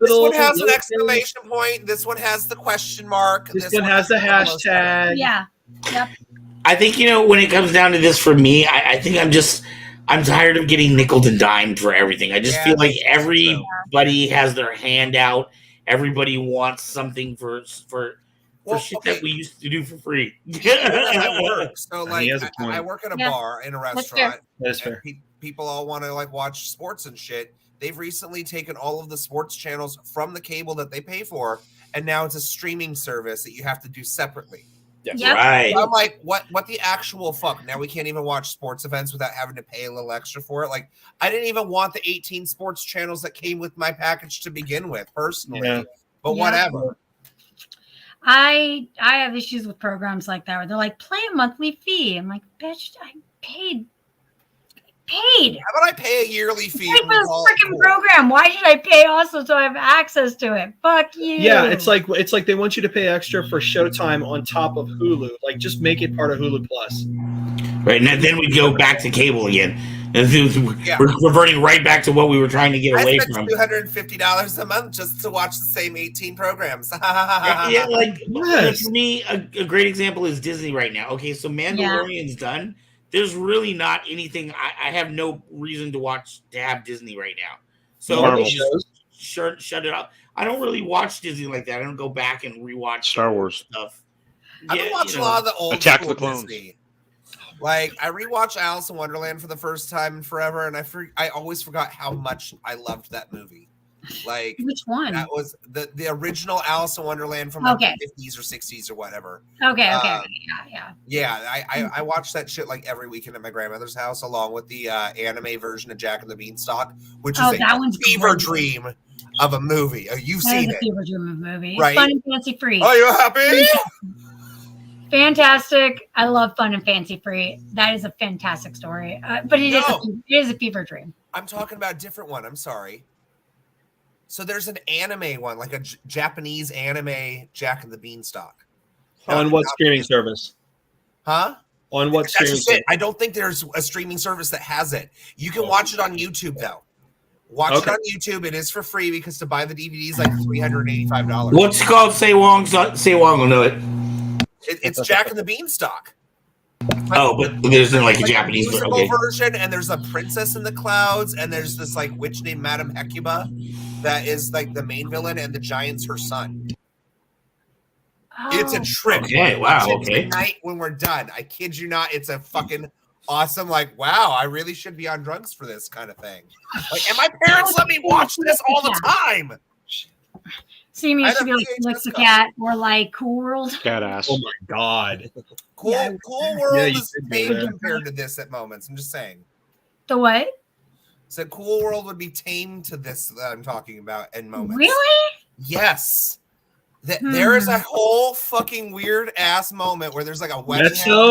Speaker 4: This one has an exclamation point. This one has the question mark.
Speaker 6: This one has the hashtag.
Speaker 7: Yeah. Yep.
Speaker 3: I think when it comes down to this for me, I think I'm tired of getting nickel and dimed for everything. I just feel like
Speaker 4: that's
Speaker 3: everybody has their hand out. Everybody wants something for shit that we used to do for free.
Speaker 4: I work, so
Speaker 6: He
Speaker 4: like
Speaker 6: has a point.
Speaker 4: I work in a
Speaker 7: Yeah.
Speaker 4: bar in a
Speaker 7: That's fair.
Speaker 4: restaurant.
Speaker 6: That's
Speaker 4: and
Speaker 6: fair.
Speaker 4: People all want to like watch sports and shit. They've recently taken all of the sports channels from the cable that they pay for, and now it's a streaming service that you have to do separately.
Speaker 5: Yes.
Speaker 7: Yep.
Speaker 3: Right.
Speaker 4: So I'm like, what the actual fuck? Now we can't even watch sports events without having to pay a little extra for it. Like, I didn't even want the 18 sports channels that came with my package to begin with, personally.
Speaker 6: Yeah.
Speaker 4: But
Speaker 7: Yeah.
Speaker 4: whatever.
Speaker 7: I have issues with programs like that where they're like, play a monthly fee. I'm like, bitch, I paid.
Speaker 4: How about I pay a yearly fee?
Speaker 7: Pay for this freaking program. Why should I pay also so I have access to it? Fuck you.
Speaker 6: Yeah, it's like they want you to pay extra for Showtime on top of Hulu. Like, just make it part of Hulu Plus.
Speaker 3: Right, and then we go back to cable again.
Speaker 4: Yeah.
Speaker 3: We're reverting right back to what we were trying to get away
Speaker 4: I spent
Speaker 3: from.
Speaker 4: $250 a month just to watch the same 18 programs.
Speaker 3: Yeah, like
Speaker 6: Yes.
Speaker 3: for me, a great example is Disney right now. Okay, so Mandalorian's done. There's really not anything. I have no reason to have Disney right now. So
Speaker 5: Marvel
Speaker 3: just shut it up. I don't really watch Disney like that. I don't go back and rewatch
Speaker 8: Star Wars
Speaker 3: stuff.
Speaker 4: I've been watching a lot of the old
Speaker 8: Attack
Speaker 4: school
Speaker 8: the Clones.
Speaker 4: Disney. Like, I rewatched Alice in Wonderland for the first time in forever, and I always forgot how much I loved that movie. Like,
Speaker 7: which one?
Speaker 4: that was the original Alice in Wonderland from like the 50s or 60s or whatever.
Speaker 7: Okay.
Speaker 4: Yeah, I watched that shit like every weekend at my grandmother's house, along with the anime version of Jack and the Beanstalk, which is
Speaker 7: that one's
Speaker 4: a fever
Speaker 7: great.
Speaker 4: dream of a movie. You've
Speaker 7: That
Speaker 4: seen
Speaker 7: is a
Speaker 4: it,
Speaker 7: fever dream of a movie.
Speaker 4: Right?
Speaker 7: It's fun and fancy free.
Speaker 4: Are you happy?
Speaker 7: Fantastic. I love fun and fancy free. That is a fantastic story. But it is a fever dream.
Speaker 4: I'm talking about a different one. I'm sorry. So there's an anime one, like a Japanese anime Jack and the Beanstalk.
Speaker 6: On what streaming service?
Speaker 4: Huh?
Speaker 6: On what
Speaker 4: That's
Speaker 6: streaming
Speaker 4: just it.
Speaker 6: service?
Speaker 4: I don't think there's a streaming service that has it. You can watch it on YouTube though. Watch it on YouTube. It is for free because to buy the DVD is like $385.
Speaker 3: What's it called? Say Wong will know it.
Speaker 4: It's Jack and the Beanstalk.
Speaker 3: Oh, but there's like a Japanese
Speaker 4: musical version, and there's a princess in the clouds, and there's this like witch named Madame Hecuba that is like the main villain, and the giant's her son. It's a trip.
Speaker 3: Okay, wow,
Speaker 4: Watch it
Speaker 3: okay.
Speaker 4: tonight when we're done. I kid you not. It's a fucking awesome. Like, wow, I really should be on drugs for this kind of thing. Like, and my parents let me watch this all the time.
Speaker 7: See me should be like Flick the Cat or like Cool World.
Speaker 8: Badass.
Speaker 6: Oh my god.
Speaker 4: Cool World
Speaker 6: Yeah, you
Speaker 4: is
Speaker 6: did
Speaker 4: tame
Speaker 6: that.
Speaker 4: compared to this at moments. I'm just saying.
Speaker 7: The what?
Speaker 4: So Cool World would be tame to this that I'm talking about in moments.
Speaker 7: Really?
Speaker 4: Yes. There is a whole fucking weird ass moment where there's like a wedding
Speaker 6: That's so.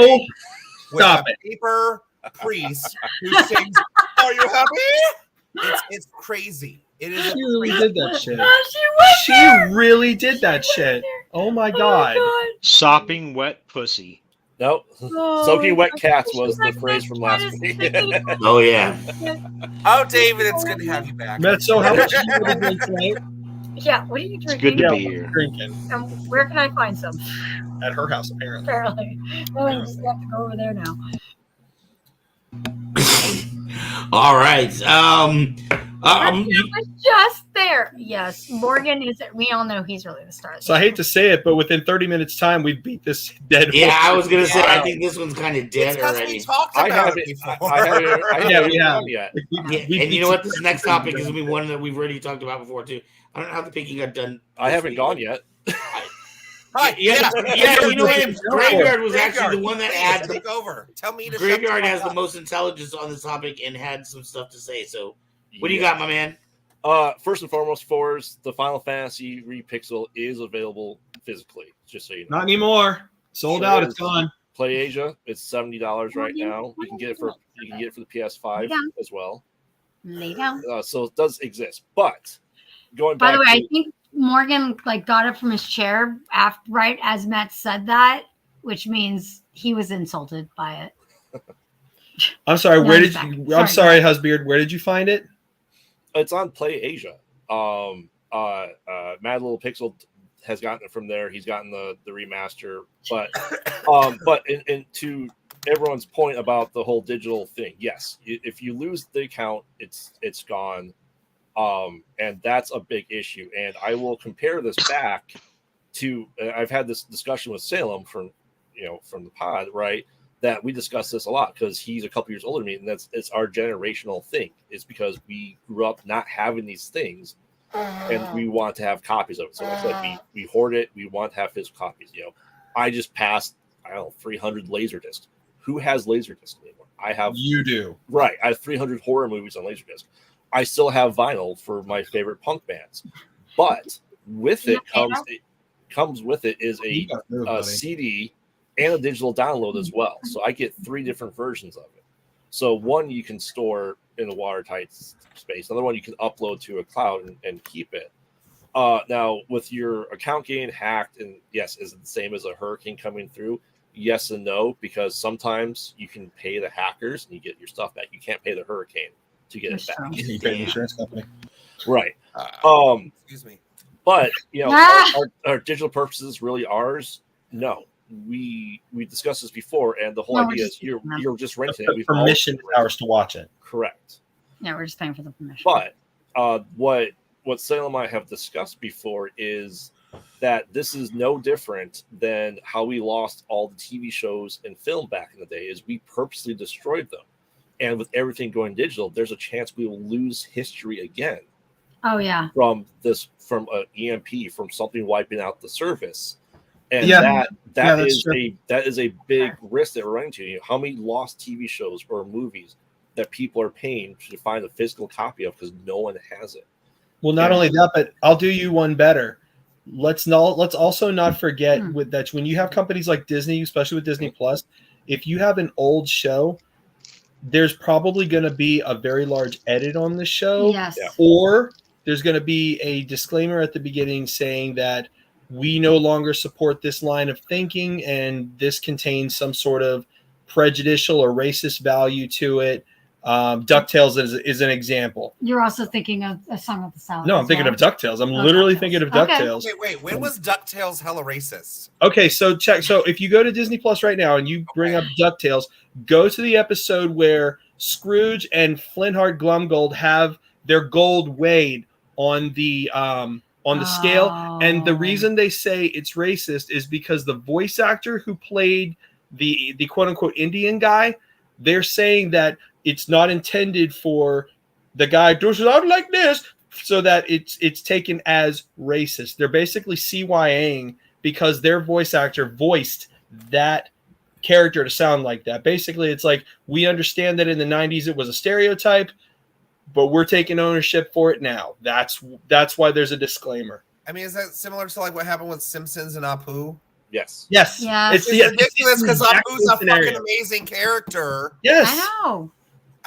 Speaker 4: with
Speaker 6: Stop
Speaker 4: a
Speaker 6: it.
Speaker 4: paper priest who sings, "Are you happy?" It's crazy. It is.
Speaker 6: She really did that shit.
Speaker 7: Oh,
Speaker 6: She really did that shit. Oh my god.
Speaker 8: Sopping wet pussy.
Speaker 5: Nope. Soaking wet cats was the phrase from last week.
Speaker 3: Oh yeah.
Speaker 4: Oh, David, it's good to have you back.
Speaker 6: So how much did you drink tonight?
Speaker 7: Yeah, what are you
Speaker 8: It's
Speaker 7: drinking?
Speaker 8: good to
Speaker 6: Yeah,
Speaker 8: be
Speaker 6: what
Speaker 8: here.
Speaker 6: are you drinking
Speaker 7: Where can I find some?
Speaker 6: at her house apparently.
Speaker 7: Apparently. Well, I just have to go over there now.
Speaker 3: All right.
Speaker 7: I was just there. Yes, Morgan is. We all know he's really the star. Of the
Speaker 6: So I
Speaker 7: show.
Speaker 6: hate to say it, but within 30 minutes time, we beat this dead horse.
Speaker 3: Yeah, I was gonna say I think this one's kind of dead
Speaker 4: It's because we
Speaker 3: already.
Speaker 4: talked
Speaker 5: I
Speaker 4: about
Speaker 5: haven't.
Speaker 4: it before.
Speaker 5: I haven't
Speaker 6: Yeah, we have.
Speaker 5: done yet.
Speaker 3: Yeah,
Speaker 6: We
Speaker 3: and
Speaker 6: beat
Speaker 3: you know what?
Speaker 6: this
Speaker 3: This next topic is gonna be one that we've already talked about before too. I don't know how the picking got done.
Speaker 5: I haven't gone yet.
Speaker 4: Hi,
Speaker 3: Yeah, you know what? Graveyard was actually the one that had
Speaker 4: take over. Tell me to
Speaker 3: Graveyard
Speaker 4: shut
Speaker 3: has
Speaker 4: the
Speaker 3: the
Speaker 4: fuck
Speaker 3: most intelligence on this topic and had some stuff to say. So, what do you got, my man?
Speaker 5: First and foremost, Forrest, the Final Fantasy Repixel is available physically. Just so you know.
Speaker 6: Not anymore. Sold
Speaker 5: Sure
Speaker 6: out.
Speaker 5: is.
Speaker 6: It's gone.
Speaker 5: Play Asia, it's $70 right now. You can get it for the PS5
Speaker 7: Yeah.
Speaker 5: as well.
Speaker 7: Lay down.
Speaker 5: So it does exist. But going
Speaker 7: By
Speaker 5: back
Speaker 7: the way, I
Speaker 5: to
Speaker 7: think Morgan like got up from his chair after right as Matt said that, which means he was insulted by it.
Speaker 6: I'm sorry.
Speaker 7: No,
Speaker 6: Where
Speaker 7: he's
Speaker 6: did
Speaker 7: back.
Speaker 6: you? I'm sorry, Husbeard. Where did you find it?
Speaker 5: it's on Play Asia. Mad Little Pixel has gotten it from there. He's gotten the remaster, but and to everyone's point about the whole digital thing, yes, if you lose the account, it's gone, and that's a big issue. And I will compare this back to I've had this discussion with Salem from the pod, right? That we discuss this a lot because he's a couple years older than me, and it's our generational thing. It's because we grew up not having these things, and we want to have copies of it. So it's like we hoard it. We want to have physical copies. I just passed 300 Laserdisc. Who has Laserdisc anymore? I have. You do. Right. I have 300 horror movies on Laserdisc. I still have vinyl for my favorite punk bands, but with it comes with it is a CD and a digital download as well. So I get 3 different versions of it. So one you can store in a watertight space. Another one you can upload to a cloud and keep it. Now, with your account getting hacked, and yes, is it the same as a hurricane coming through? Yes and no, because sometimes you can pay the hackers and you get your stuff back. You can't pay the hurricane to get it back.
Speaker 6: You pay the insurance company.
Speaker 5: Right.
Speaker 4: Excuse me.
Speaker 5: But, our digital purposes really ours? No. We discussed this before, and the whole idea is you're just renting it.
Speaker 6: The permission is ours to watch it.
Speaker 5: Correct.
Speaker 7: Yeah, we're just paying for the permission.
Speaker 5: But what Salem and I have discussed before is that this is no different than how we lost all the TV shows and film back in the day. Is we purposely destroyed them, and with everything going digital, there's a chance we will lose history again.
Speaker 7: Oh yeah.
Speaker 5: From an EMP, from something wiping out the service. And that is a big risk that we're running to. How many lost TV shows or movies that people are paying to find a physical copy of because no one has it?
Speaker 6: Well, not only that, but I'll do you one better. Let's also not forget with that when you have companies like Disney, especially with Disney Plus, if you have an old show, there's probably going to be a very large edit on the show, or there's going to be a disclaimer at the beginning saying that we no longer support this line of thinking, and this contains some sort of prejudicial or racist value to it. DuckTales is an example.
Speaker 7: You're also thinking of A Song of the South.
Speaker 6: No, I'm thinking of DuckTales. I'm literally thinking of DuckTales.
Speaker 4: Wait. When was DuckTales hella racist?
Speaker 6: Okay, so check. So if you go to Disney Plus right now and you bring up DuckTales, go to the episode where Scrooge and Flintheart Glumgold have their gold weighed on the scale, and the reason they say it's racist is because the voice actor who played the quote unquote Indian guy, they're saying that it's not intended for the guy to sound like this, so that it's taken as racist. They're basically CYAing because their voice actor voiced that character to sound like that. Basically, it's like, we understand that in the 90s it was a stereotype, but we're taking ownership for it now. That's why there's a disclaimer.
Speaker 4: I mean, is that similar to like what happened with Simpsons and Apu?
Speaker 5: Yes.
Speaker 6: Yes.
Speaker 4: It's ridiculous because Apu's a fucking amazing character.
Speaker 6: Yes.
Speaker 7: I know.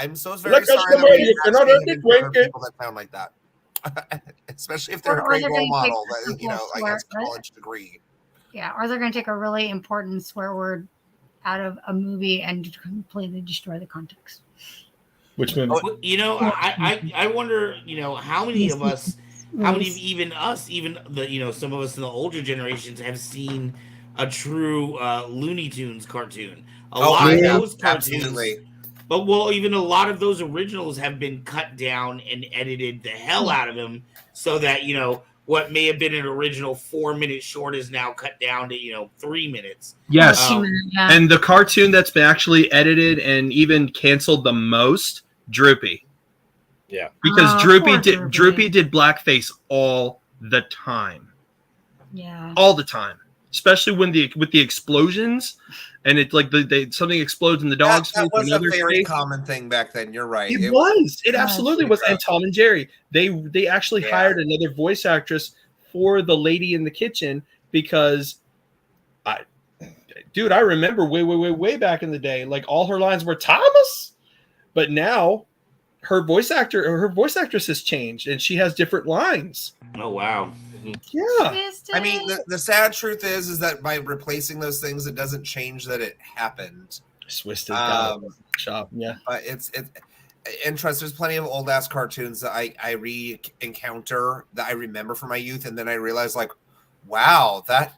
Speaker 4: I'm so very sorry that people that sound like that, especially if they're a great role model. Like has a college degree.
Speaker 7: Yeah, or they're going to take a really important swear word out of a movie and completely destroy the context.
Speaker 6: Which movie?
Speaker 3: I wonder, how many of us, even the, some of us in the older generations have seen a true Looney Tunes cartoon. A lot of those cartoons. Absolutely. But even a lot of those originals have been cut down and edited the hell out of them so that, what may have been an original 4-minute short is now cut down to, 3 minutes.
Speaker 6: Yes. And the cartoon that's been actually edited and even canceled the most, Droopy.
Speaker 5: Yeah.
Speaker 6: Because Droopy did blackface all the time.
Speaker 7: Yeah.
Speaker 6: All the time. Especially with the explosions, and it's like something explodes in the dog's
Speaker 4: that was a very common thing back then. You're right.
Speaker 6: It was. It absolutely was. And Tom and Jerry, they actually hired another voice actress for the lady in the kitchen because, I remember way back in the day, like all her lines were Thomas, but now her voice actress has changed and she has different lines.
Speaker 3: Oh wow.
Speaker 6: Yeah.
Speaker 4: I mean, the sad truth is that by replacing those things, it doesn't change that it happened.
Speaker 6: Twisted shop, yeah.
Speaker 4: But it's and trust, there's plenty of old ass cartoons that I re-encounter that I remember from my youth, and then I realize, like, wow, that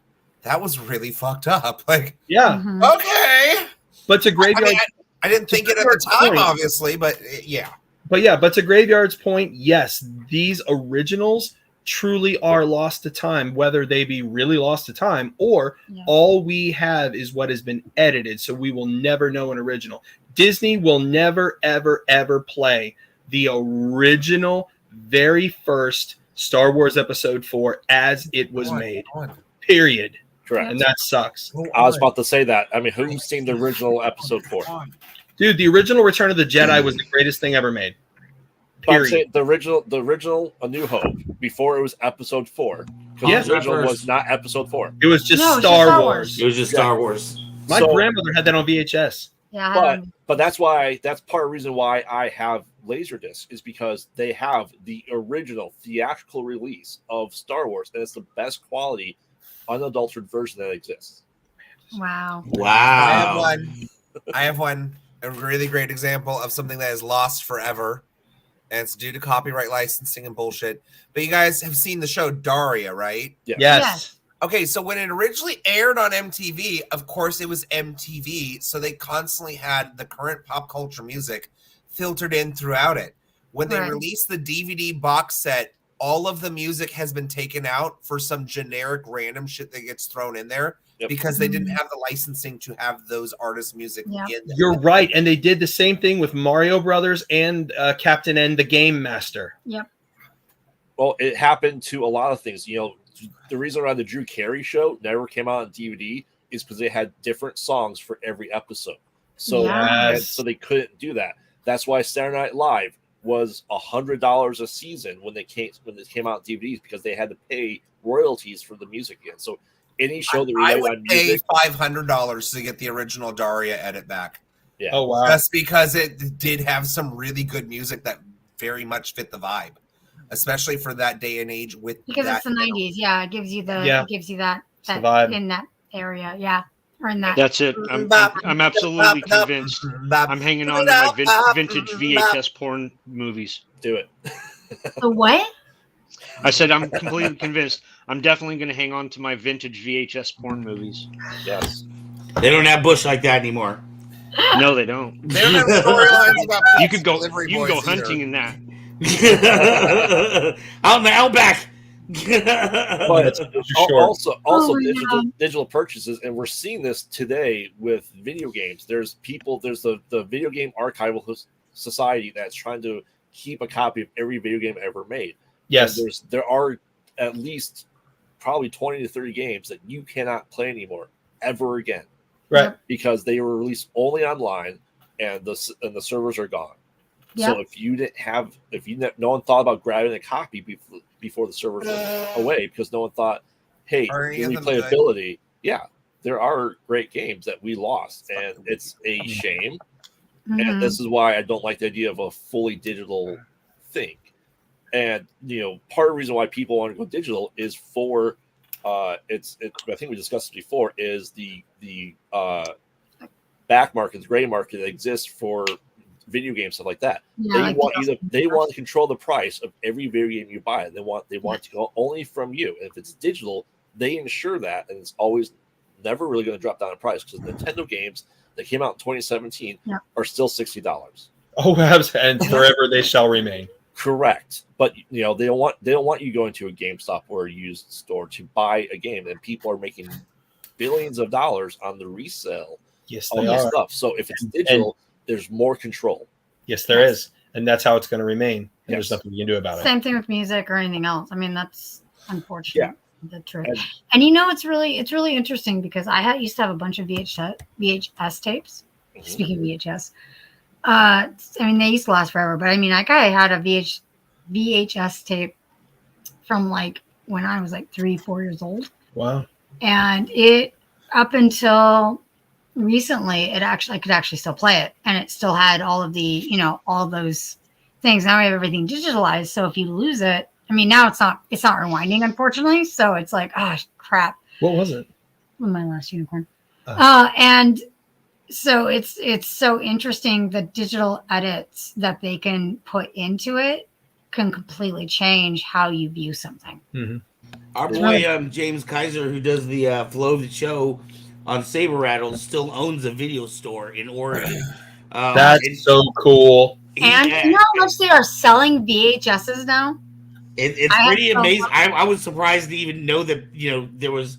Speaker 4: was really fucked up. Like,
Speaker 6: Yeah,
Speaker 7: Mhm.
Speaker 4: okay.
Speaker 6: but to graveyard.
Speaker 4: I didn't think it at the time, obviously, but yeah.
Speaker 6: But to Graveyard's point, yes, these originals truly are lost to time, whether they be really lost to time or all we have is what has been edited. So we will never know an original. Disney will never, ever, ever play the original, very first Star Wars Episode 4 as it was made. Period.
Speaker 5: Correct.
Speaker 6: And that sucks.
Speaker 5: I was about to say that. I mean, who's seen the original Episode 4?
Speaker 6: Dude, the original Return of the Jedi was the greatest thing ever made. Period.
Speaker 5: The original A New Hope before it was Episode 4.
Speaker 6: Yes,
Speaker 5: the original was not Episode 4.
Speaker 6: It was just Star Wars.
Speaker 3: It was just Star Wars.
Speaker 6: My grandmother had that on VHS.
Speaker 7: Yeah,
Speaker 5: but that's part of the reason why I have Laserdisc is because they have the original theatrical release of Star Wars, and it's the best quality unadulterated version that exists.
Speaker 7: Wow.
Speaker 4: I have one. A really great example of something that is lost forever, and it's due to copyright licensing and bullshit. But you guys have seen the show Daria, right?
Speaker 6: Yes.
Speaker 4: Okay, so when it originally aired on MTV, of course it was MTV, so they constantly had the current pop culture music filtered in throughout it. When they released the DVD box set, all of the music has been taken out for some generic random shit that gets thrown in there because they didn't have the licensing to have those artists' music in there.
Speaker 6: You're right, and they did the same thing with Mario Brothers and Captain N, the Game Master.
Speaker 7: Yep.
Speaker 5: Well, it happened to a lot of things. You know, the reason why the Drew Carey show never came out on DVD is because they had different songs for every episode. So, so they couldn't do that. That's why Saturday Night Live was $100 a season when they came out on DVDs because they had to pay royalties for the music again. So any show that
Speaker 4: I
Speaker 5: relied
Speaker 4: would
Speaker 5: on
Speaker 4: pay
Speaker 5: music,
Speaker 4: $500 to get the original Daria edit back.
Speaker 5: Yeah.
Speaker 6: Oh wow.
Speaker 4: Just because it did have some really good music that very much fit the vibe, especially for that day and age.
Speaker 7: Because it's the 90s. Yeah, it gives you that
Speaker 6: vibe
Speaker 7: in that area. Yeah. Or in that.
Speaker 8: That's it. I'm absolutely convinced. I'm hanging on to my vintage VHS porn movies.
Speaker 5: Do it.
Speaker 7: The what?
Speaker 8: I said I'm completely convinced. I'm definitely going to hang on to my vintage VHS porn movies.
Speaker 5: Yes.
Speaker 3: They don't have Bush like that anymore.
Speaker 8: No, they don't.
Speaker 4: They don't have storylines about
Speaker 8: You could go
Speaker 4: boys
Speaker 8: hunting in that.
Speaker 3: Out in the Outback.
Speaker 5: But also
Speaker 7: no.
Speaker 5: digital purchases, and we're seeing this today with video games. There's the Video Game Archival Society that's trying to keep a copy of every video game ever made.
Speaker 6: Yes.
Speaker 5: And there are at least probably 20 to 30 games that you cannot play anymore ever again.
Speaker 6: Right.
Speaker 5: Because they were released only online and the servers are gone.
Speaker 7: Yep.
Speaker 5: So no one thought about grabbing a copy before the servers went away because no one thought, hey, replayability. Yeah, there are great games that we lost, and it's a shame.
Speaker 7: Mm-hmm.
Speaker 5: And this is why I don't like the idea of a fully digital thing. And part of the reason why people want to go digital is for I think we discussed it before, is the back market, the gray market that exists for video games, stuff like that.
Speaker 7: Yeah,
Speaker 5: they want to control the price of every video game you buy. They want to go only from you. And if it's digital, they ensure that, and it's always never really going to drop down in price because Nintendo games that came out in 2017 are still $60.
Speaker 6: Oh, and forever they shall remain.
Speaker 5: Correct, but they don't want you going to a GameStop or a used store to buy a game, and people are making billions of dollars on the resale.
Speaker 6: Yes,
Speaker 5: of
Speaker 6: they
Speaker 5: this
Speaker 6: are.
Speaker 5: stuff. So if it's digital, there's more control.
Speaker 6: Yes, there is, and that's how it's going to remain. And there's nothing you can do about it.
Speaker 7: Same thing with music or anything else. I mean, that's unfortunate.
Speaker 5: Yeah.
Speaker 7: The truth. And it's really interesting because I used to have a bunch of VHS tapes.
Speaker 5: Mm-hmm.
Speaker 7: Speaking of VHS, I mean, they used to last forever, but I mean, I had a VHS tape from like when I was like 3-4 years old.
Speaker 6: Wow.
Speaker 7: And it up until recently, I could actually still play it, and it still had all of the, all those things. Now we have everything digitalized. So if you lose it, I mean, now it's not rewinding, unfortunately. So it's like, oh crap.
Speaker 6: What was it?
Speaker 7: My last unicorn. And so it's so interesting. The digital edits that they can put into it can completely change how you view something.
Speaker 6: Mm-hmm.
Speaker 3: Our boy James Kaiser, who does the flow of the show on Saber Rattle, still owns a video store in Oregon.
Speaker 6: That's so cool.
Speaker 7: And you know how much they are selling VHSs now?
Speaker 3: It's pretty amazing. I was surprised to even know that there was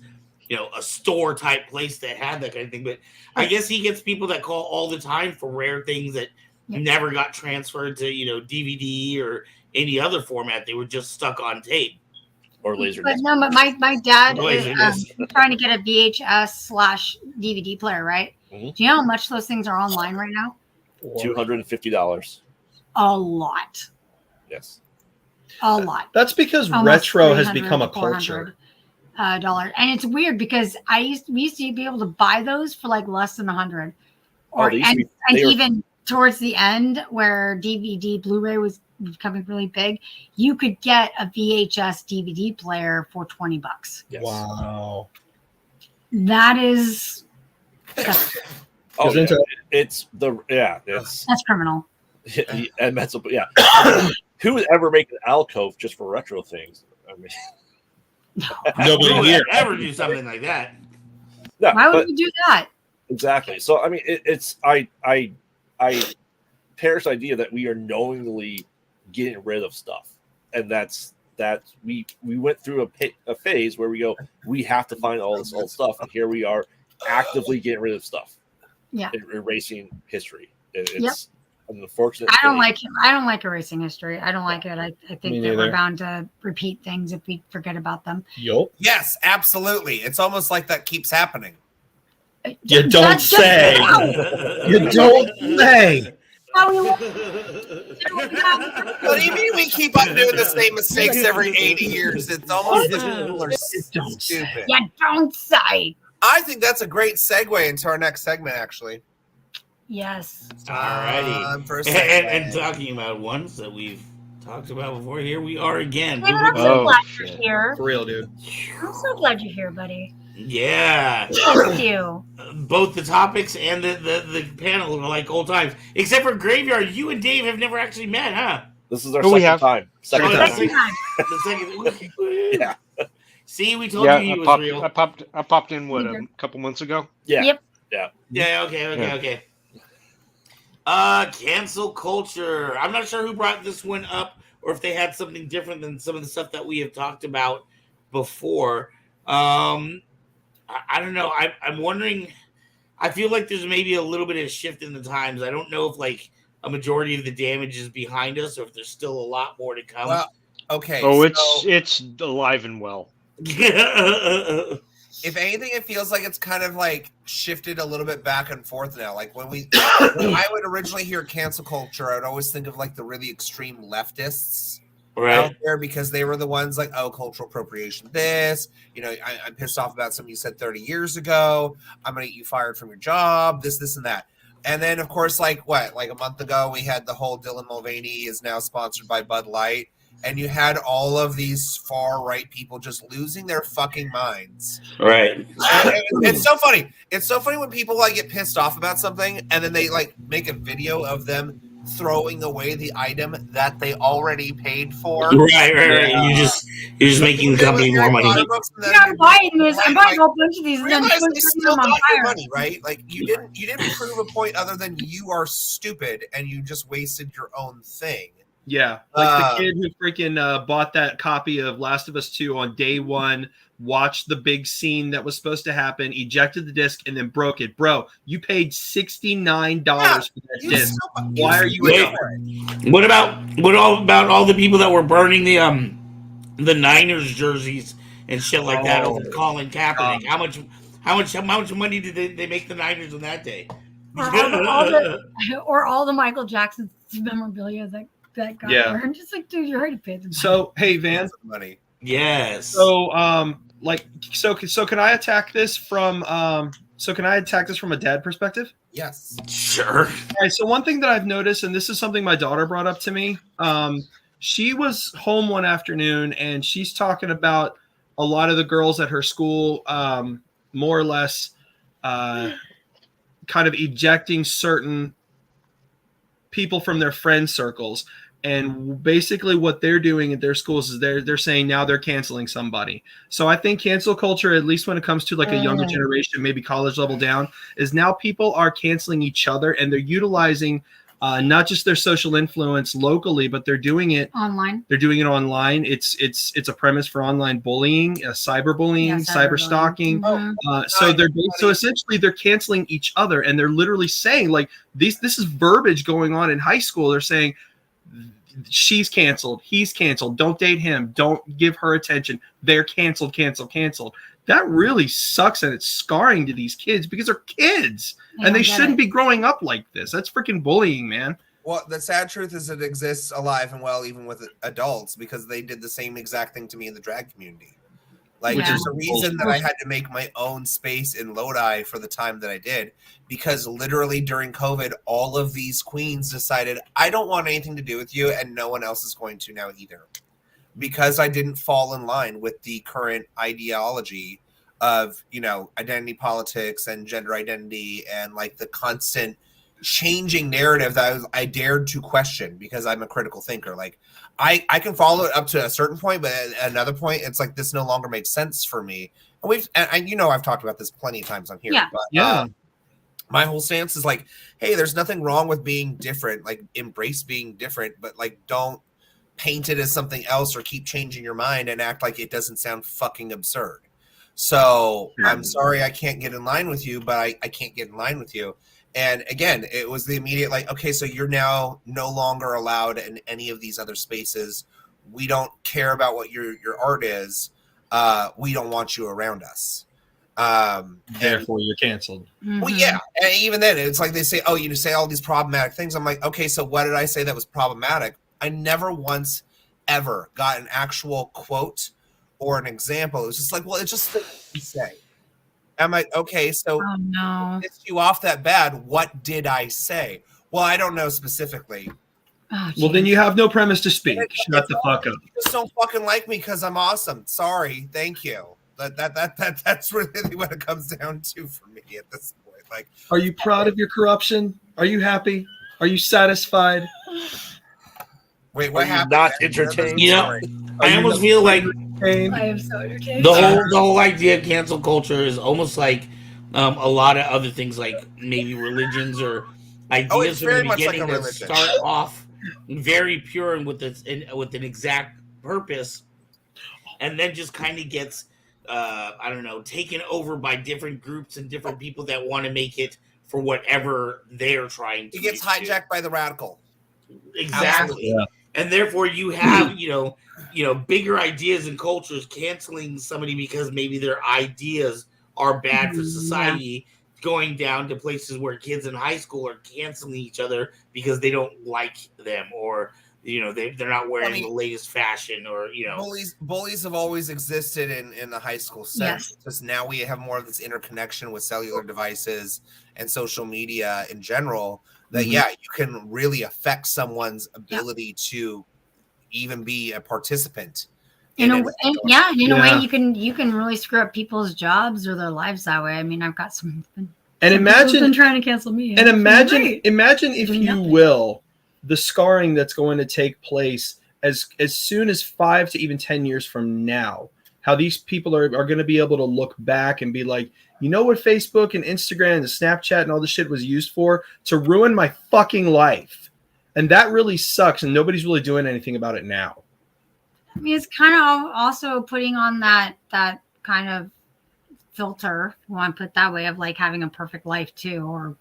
Speaker 3: a store type place that had that kind of thing. But I guess he gets people that call all the time for rare things that never got transferred to DVD or any other format. They were just stuck on tape
Speaker 5: or laser.
Speaker 7: But no, my dad is trying to get a VHS/DVD player, right? Mm-hmm. Do you know how much those things are online right now?
Speaker 5: $250.
Speaker 7: A lot.
Speaker 5: Yes.
Speaker 7: A lot.
Speaker 6: That's because retro has become a culture.
Speaker 7: $400, and it's weird because we used to be able to buy those for like less than $100, and even towards the end where DVD Blu-ray was becoming really big, you could get a VHS DVD player for $20.
Speaker 5: Yes.
Speaker 6: Wow.
Speaker 7: That is.
Speaker 5: It's
Speaker 7: that's criminal.
Speaker 5: And that's who would ever make an alcove just for retro things? I mean,
Speaker 3: nobody would ever do something like that.
Speaker 5: No,
Speaker 7: why would you do that?
Speaker 5: Exactly. So I mean, I perish the idea that we are knowingly getting rid of stuff, and that's we went through a phase where we have to find all this old stuff, and here we are actively getting rid of stuff.
Speaker 7: Yeah,
Speaker 5: erasing history. It's an unfortunate.
Speaker 7: I don't like erasing history. I don't like it. I think that we're bound to repeat things if we forget about them.
Speaker 6: Yup.
Speaker 4: Yes, absolutely. It's almost like that keeps happening.
Speaker 6: You don't say. You don't say.
Speaker 4: What do you mean we keep on doing the same mistakes every 80 years? It's almost as people are stupid.
Speaker 7: You don't say.
Speaker 4: I think that's a great segue into our next segment, actually.
Speaker 7: Yes.
Speaker 3: Alrighty. And talking about ones that we've talked about before, here we are again.
Speaker 7: I'm so glad you're here.
Speaker 6: For real, dude.
Speaker 7: I'm so glad you're here, buddy.
Speaker 3: Yeah.
Speaker 7: Thank you.
Speaker 3: Both the topics and the panel are like old times. Except for Graveyard, you and Dave have never actually met, huh?
Speaker 5: This is our second time.
Speaker 3: Second time. The second. Yeah. See, we told you he was real.
Speaker 8: I popped in a couple months ago.
Speaker 5: Yeah.
Speaker 7: Yep.
Speaker 5: Yeah.
Speaker 3: Okay. Cancel culture. I'm not sure who brought this one up or if they had something different than some of the stuff that we have talked about before. I don't know. I'm wondering. I feel like there's maybe a little bit of shift in the times. I don't know if like a majority of the damage is behind us or if there's still a lot more to come.
Speaker 4: Well, okay.
Speaker 8: Oh, it's alive and well.
Speaker 4: If anything, it feels like it's kind of like shifted a little bit back and forth now. Like when I would originally hear cancel culture, I would always think of like the really extreme leftists out there because they were the ones like, oh, cultural appropriation. I'm pissed off about something you said 30 years ago. I'm gonna get you fired from your job. This, and that. And then, of course, like a month ago, we had the whole Dylan Mulvaney is now sponsored by Bud Light. And you had all of these far right people just losing their fucking minds.
Speaker 3: Right.
Speaker 4: It's so funny. It's so funny when people like get pissed off about something and then they like make a video of them throwing away the item that they already paid for.
Speaker 3: Right. You're just making the company more money.
Speaker 7: I'm buying this. I'm buying a whole bunch of these.
Speaker 4: Realize they still got your money, right? Like you didn't prove a point other than you are stupid and you just wasted your own thing.
Speaker 6: Yeah, like the kid who freaking bought that copy of Last of Us 2 on day one, watched the big scene that was supposed to happen, ejected the disc, and then broke it. Bro, you paid $69 for that disc. Why are you
Speaker 3: What about all the people that were burning the Niners jerseys and shit like that over Colin Kaepernick? How much money did they make the Niners on that day?
Speaker 7: Or all the Michael Jackson memorabilia that got burned. Just like, dude, you already paid them.
Speaker 6: So, hey, Van.
Speaker 4: Money.
Speaker 3: Yes.
Speaker 6: So, so can I attack this from a dad perspective?
Speaker 4: Yes.
Speaker 3: Sure.
Speaker 6: All right. So one thing that I've noticed, and this is something my daughter brought up to me, she was home one afternoon and she's talking about a lot of the girls at her school, more or less, kind of ejecting certain people from their friend circles And basically what they're doing at their schools is they're saying now they're canceling somebody. So I think cancel culture, at least when it comes to like a younger generation, maybe college level down, is now people are canceling each other, and they're utilizing not just their social influence locally, but they're doing it
Speaker 7: online.
Speaker 6: They're doing it online. It's a premise for online bullying, cyberbullying, cyber stalking. So essentially they're canceling each other, and they're literally saying like this is verbiage going on in high school. They're saying she's canceled, he's canceled, don't date him, don't give her attention, they're canceled. That really sucks, and it's scarring to these kids because they're kids and they shouldn't be growing up like this. That's freaking bullying, man.
Speaker 4: Well, the sad truth is it exists alive and well even with adults, because they did the same exact thing to me in the drag community. Like, there's a reason that I had to make my own space in Lodi for the time that I did, because literally during COVID, all of these queens decided, I don't want anything to do with you, and no one else is going to now either. Because I didn't fall in line with the current ideology of, you know, identity politics and gender identity and like the constant changing narrative that I dared to question, because I'm a critical thinker. Like, I can follow it up to a certain point, but at another point, it's like this no longer makes sense for me. And you know, I've talked about this plenty of times on here.
Speaker 7: Yeah.
Speaker 4: But, my whole stance is like, hey, there's nothing wrong with being different. Like, embrace being different, but like, don't paint it as something else or keep changing your mind and act like it doesn't sound fucking absurd. So I'm sorry I can't get in line with you, but I can't get in line with you. And again, it was the immediate like, okay, so you're now no longer allowed in any of these other spaces. We don't care about what your art is. We don't want you around us.
Speaker 6: Therefore, you're canceled.
Speaker 4: Well, yeah. And even then, it's like they say, oh, you say all these problematic things. I'm like, okay, so what did I say that was problematic? I never once ever got an actual quote or an example. It was just like, well, it's just what you say. I'm like, okay, so pissed you off that bad. What did I say? Well, I don't know specifically.
Speaker 6: Well, then you have no premise to speak. Shut the fuck up.
Speaker 4: You just don't fucking like me because I'm awesome. Sorry, thank you. That's really what it comes down to for me at this point. Like,
Speaker 6: are you proud of your corruption? Are you happy? Are you satisfied?
Speaker 4: Wait, what happened?
Speaker 5: Not entertained.
Speaker 3: You know, I almost feel like
Speaker 7: I am so entertained.
Speaker 3: the whole idea of cancel culture is almost like a lot of other things, like maybe religions or ideas from the beginning that start off very pure and with an exact purpose, and then just kind of gets I don't know, taken over by different groups and different people that want to make it for whatever they're trying to.
Speaker 4: It gets hijacked by the radical.
Speaker 3: Exactly. Yeah. And therefore you have, you know, bigger ideas and cultures canceling somebody because maybe their ideas are bad for society, going down to places where kids in high school are canceling each other because they don't like them, or you know, they're not wearing the latest fashion, or you know,
Speaker 4: bullies have always existed in the high school sense. Just now we have more of this interconnection with cellular devices and social media in general. That you can really affect someone's ability to even be a participant.
Speaker 7: In a way, you can really screw up people's jobs or their lives that way. I mean, I've got some.
Speaker 6: And imagine
Speaker 7: been trying to cancel me.
Speaker 6: And imagine if you will, the scarring that's going to take place as soon as 5 to even 10 years from now. How these people are going to be able to look back and be like, you know what Facebook and Instagram and the Snapchat and all this shit was used for? To ruin my fucking life. And that really sucks, and nobody's really doing anything about it now.
Speaker 7: I mean, it's kind of also putting on that kind of filter, if you want to put it that way, of like having a perfect life too,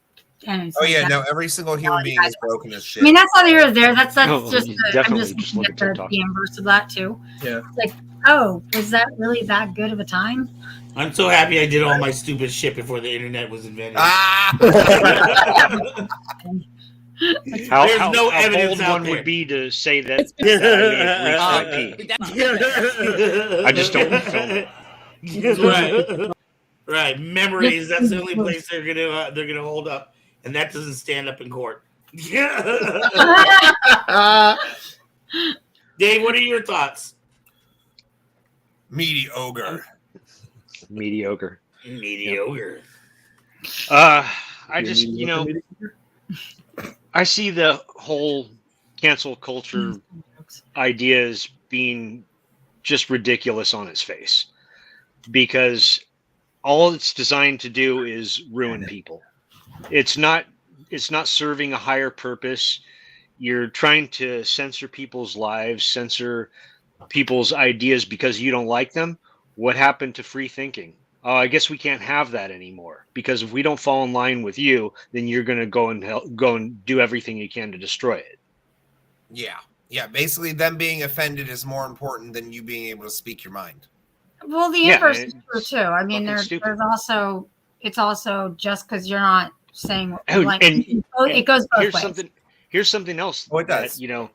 Speaker 4: no, every single human being is broken as shit.
Speaker 7: I mean, that's all there is there. That's I'm
Speaker 8: definitely
Speaker 7: just
Speaker 8: look
Speaker 7: at
Speaker 8: at
Speaker 7: the inverse of that too.
Speaker 6: Yeah.
Speaker 7: It's like, oh, was that really that good of a time?
Speaker 3: I'm so happy I did all my stupid shit before the internet was invented.
Speaker 8: How
Speaker 3: no evidence
Speaker 8: bold
Speaker 3: out
Speaker 8: one
Speaker 3: there.
Speaker 8: would be to say that I may have reached my peak. I just don't film it.
Speaker 3: Right. Memories. That's the only place they're gonna hold up, and that doesn't stand up in court. Dave, what are your thoughts?
Speaker 4: Mediocre.
Speaker 8: I just, I see the whole cancel culture idea is being just ridiculous on its face, because all it's designed to do is ruin people. It's not serving a higher purpose. You're trying to censor people's lives, censor people's ideas because you don't like them. What happened to free thinking? Oh, I guess we can't have that anymore, because if we don't fall in line with you, then you're going to go and do everything you can to destroy it.
Speaker 4: Yeah. Basically, them being offended is more important than you being able to speak your mind.
Speaker 7: Well, the inverse is true too. I mean, there's also, it's also just because you're not saying like, it goes both ways.
Speaker 8: Here's something else.
Speaker 4: Oh, it does.
Speaker 8: That,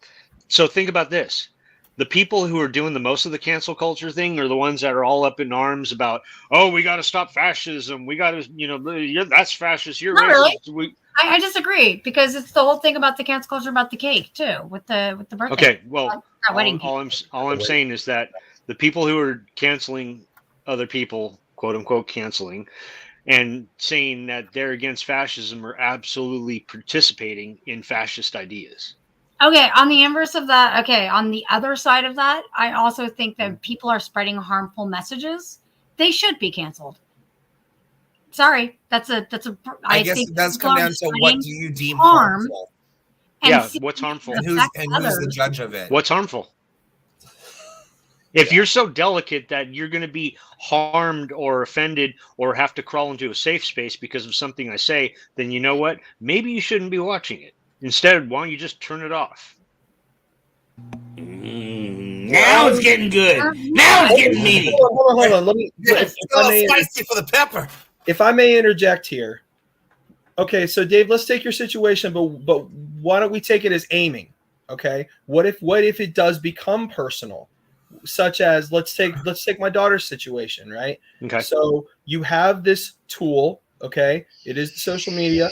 Speaker 8: so think about this. The people who are doing the most of the cancel culture thing are the ones that are all up in arms about, oh, we got to stop fascism. We got to, that's fascist. You're racist.
Speaker 7: Really? I disagree, because it's the whole thing about the cancel culture about the cake too, with the birthday.
Speaker 8: Okay, well, all I'm saying is that the people who are canceling other people, quote unquote, canceling, and saying that they're against fascism are absolutely participating in fascist ideas.
Speaker 7: Okay, on the inverse of that, on the other side of that, I also think that people are spreading harmful messages. They should be canceled. Sorry,
Speaker 4: I guess it does come down to what do you deem harmful?
Speaker 8: Yeah, what's harmful?
Speaker 4: And who's the judge of it?
Speaker 8: What's harmful? If you're so delicate that you're going to be harmed or offended or have to crawl into a safe space because of something I say, then you know what? Maybe you shouldn't be watching it. Instead, why don't you just turn it off?
Speaker 3: Now it's getting good. Now it's getting meaty.
Speaker 6: Hold on. Let me.
Speaker 4: Spicy for the pepper.
Speaker 6: If I may interject here. Okay, so Dave, let's take your situation, but why don't we take it as aiming? Okay, what if it does become personal, such as let's take my daughter's situation, right?
Speaker 8: Okay.
Speaker 6: So you have this tool. Okay, it is the social media.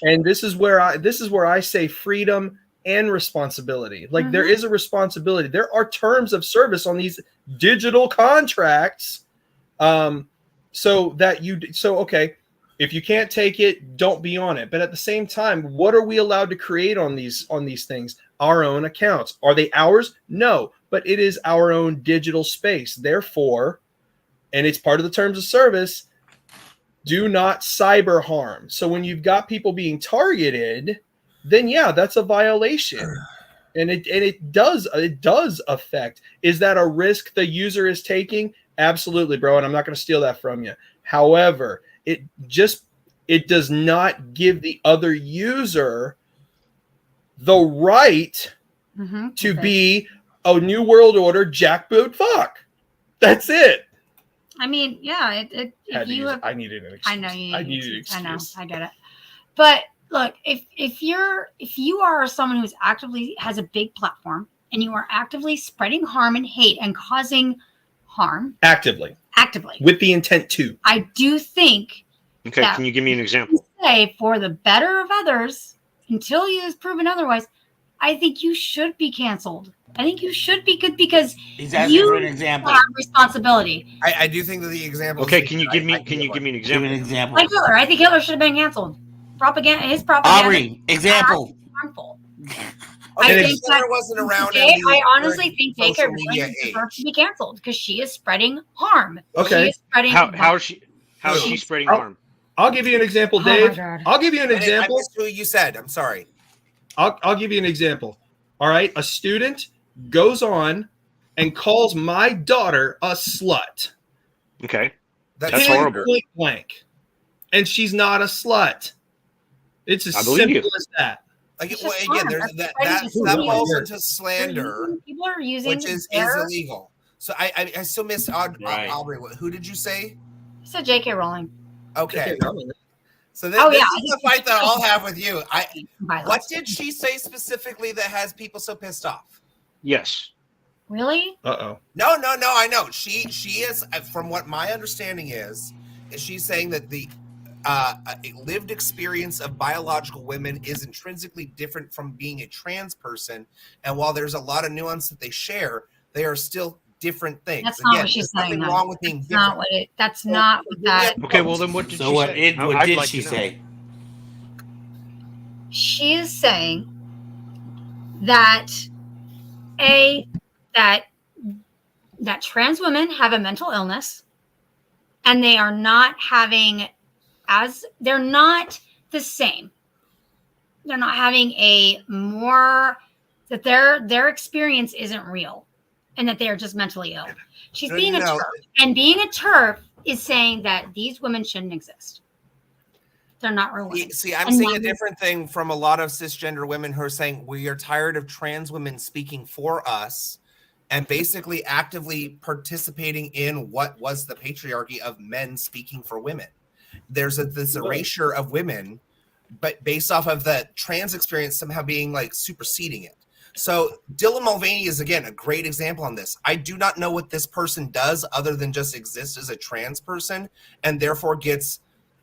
Speaker 6: And this is where I say freedom and responsibility. Like there is a responsibility. There are terms of service on these digital contracts. Okay, if you can't take it, don't be on it. But at the same time, what are we allowed to create on these things? Our own accounts. Are they ours? No, but it is our own digital space. Therefore, and it's part of the terms of service, do not cyber harm. So when you've got people being targeted, then yeah, that's a violation. And it does affect. Is that a risk the user is taking? Absolutely, bro. And I'm not going to steal that from you. However, it does not give the other user the right to be a new world order jackboot fuck. That's it.
Speaker 7: I mean, yeah,
Speaker 6: I needed an excuse.
Speaker 7: I know you
Speaker 6: needed an excuse.
Speaker 7: I know, I get it. But look, if you are someone who's has a big platform and you are actively spreading harm and hate and causing harm actively
Speaker 6: with the intent to,
Speaker 7: I do think.
Speaker 8: Okay, can you give me an example?
Speaker 7: Say for the better of others, until you is proven otherwise, I think you should be canceled. I think you should be good because you
Speaker 3: an example.
Speaker 7: have responsibility.
Speaker 4: I do think that the example.
Speaker 8: Okay, can you give me an example?
Speaker 3: Give me an example.
Speaker 7: Like Hitler, I think Hitler should have been canceled. His propaganda.
Speaker 3: Aubrey, example.
Speaker 7: Harmful.
Speaker 4: Okay, I think Hitler wasn't around.
Speaker 7: I honestly think J.K. Rowling deserves to be canceled because she is spreading harm.
Speaker 6: Okay,
Speaker 7: she is spreading
Speaker 8: how is she spreading harm?
Speaker 6: I'll give you an example, Dave. I'll give you an example.
Speaker 4: I missed who you said. I'm sorry.
Speaker 6: I'll give you an example. All right, a student goes on and calls my daughter a slut.
Speaker 8: Okay, that's horrible.
Speaker 6: Point blank, and she's not a slut. It's as simple as that.
Speaker 4: Like, well, again, there's that falls into slander,
Speaker 7: people are using
Speaker 4: which is illegal. So I still miss Aubrey. Who did you say?
Speaker 7: You said J.K. Rowling.
Speaker 4: Okay. So this is the fight that I'll have with you. What did she say specifically that has people so pissed off?
Speaker 8: Yes.
Speaker 7: Really?
Speaker 6: Uh-oh.
Speaker 4: No, I know. She is, from what my understanding is she's saying that the lived experience of biological women is intrinsically different from being a trans person. And while there's a lot of nuance that they share, they are still different things.
Speaker 7: That's not what she's saying.
Speaker 4: Nothing wrong with being different.
Speaker 7: That's not what that.
Speaker 8: Okay, well then what did she say?
Speaker 3: What did she say?
Speaker 7: She is saying that that trans women have a mental illness, and they are not having they're not the same. They're not having that their experience isn't real, and that they're just mentally ill. She's being a TERF, and being a TERF is saying that these women shouldn't exist. They're not real women.
Speaker 4: See, I'm seeing a different thing from a lot of cisgender women who are saying we are tired of trans women speaking for us and basically actively participating in what was the patriarchy of men speaking for women. There's this erasure of women, but based off of the trans experience somehow being like superseding it. So Dylan Mulvaney is, again, a great example on this. I do not know what this person does other than just exist as a trans person and therefore gets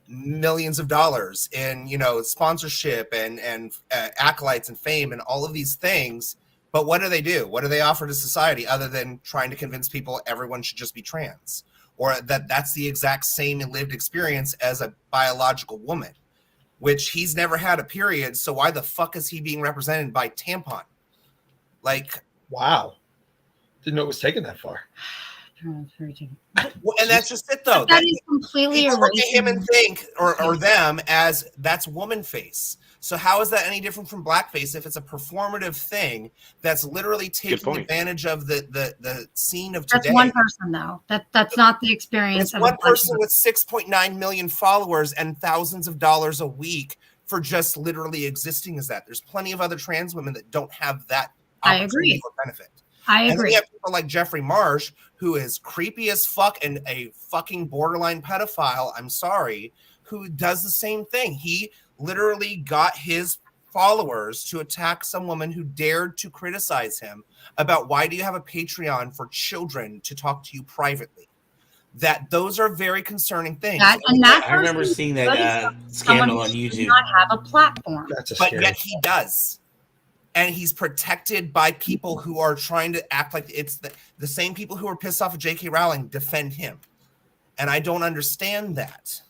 Speaker 4: millions of dollars in, sponsorship and acolytes and fame and all of these things. But what do? What do they offer to society other than trying to convince people everyone should just be trans, or that's the exact same lived experience as a biological woman, which he's never had a period. So why the fuck is he being represented by tampon? Like,
Speaker 6: wow. Didn't know it was taken that far.
Speaker 4: Well, and that's just it, though.
Speaker 7: That is completely
Speaker 4: people look at him and think, or them, as that's woman face. So how is that any different from blackface if it's a performative thing that's literally taking advantage of the scene of today?
Speaker 7: That's one person, though. That's not the experience.
Speaker 4: It's one person with 6.9 million followers and thousands of dollars a week for just literally existing as that. There's plenty of other trans women that don't have that opportunity for benefit.
Speaker 7: I agree.
Speaker 4: And then we have people like Jeffrey Marsh, who is creepy as fuck and a fucking borderline pedophile, I'm sorry, who does the same thing. He literally got his followers to attack some woman who dared to criticize him about why do you have a Patreon for children to talk to you privately. Those are very concerning things.
Speaker 3: I remember seeing that scandal on YouTube.
Speaker 7: Does not have a platform.
Speaker 4: But yet he does. And he's protected by people who are trying to act like it's the same people who are pissed off at J.K. Rowling defend him. And I don't understand that.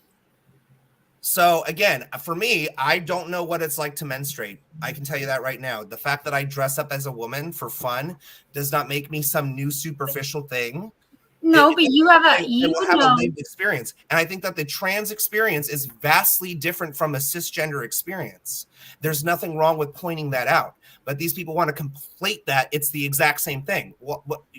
Speaker 4: So again, for me, I don't know what it's like to menstruate. I can tell you that right now. The fact that I dress up as a woman for fun does not make me some new superficial thing.
Speaker 7: No, but you have a
Speaker 4: lived experience. And I think that the trans experience is vastly different from a cisgender experience. There's nothing wrong with pointing that out. But these people want to conflate that it's the exact same thing.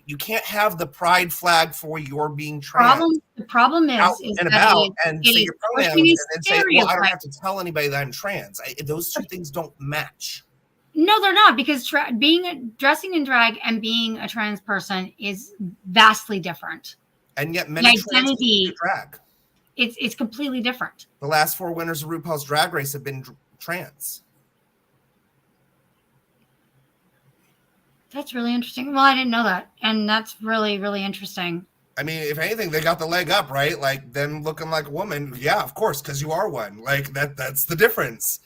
Speaker 4: You can't have the pride flag for your being trans.
Speaker 7: The problem is
Speaker 4: and about and say your pronouns and then say, well, I don't have to tell anybody that I'm trans. Those two things don't match.
Speaker 7: No, they're not, because dressing in drag and being a trans person is vastly different.
Speaker 4: And yet many trans people do drag.
Speaker 7: It's completely different.
Speaker 4: The last 4 winners of RuPaul's Drag Race have been trans.
Speaker 7: That's really interesting. Well, I didn't know that. And that's really, really interesting.
Speaker 4: I mean, if anything, they got the leg up, right? Like them looking like a woman. Yeah, of course, because you are one. Like that's the difference.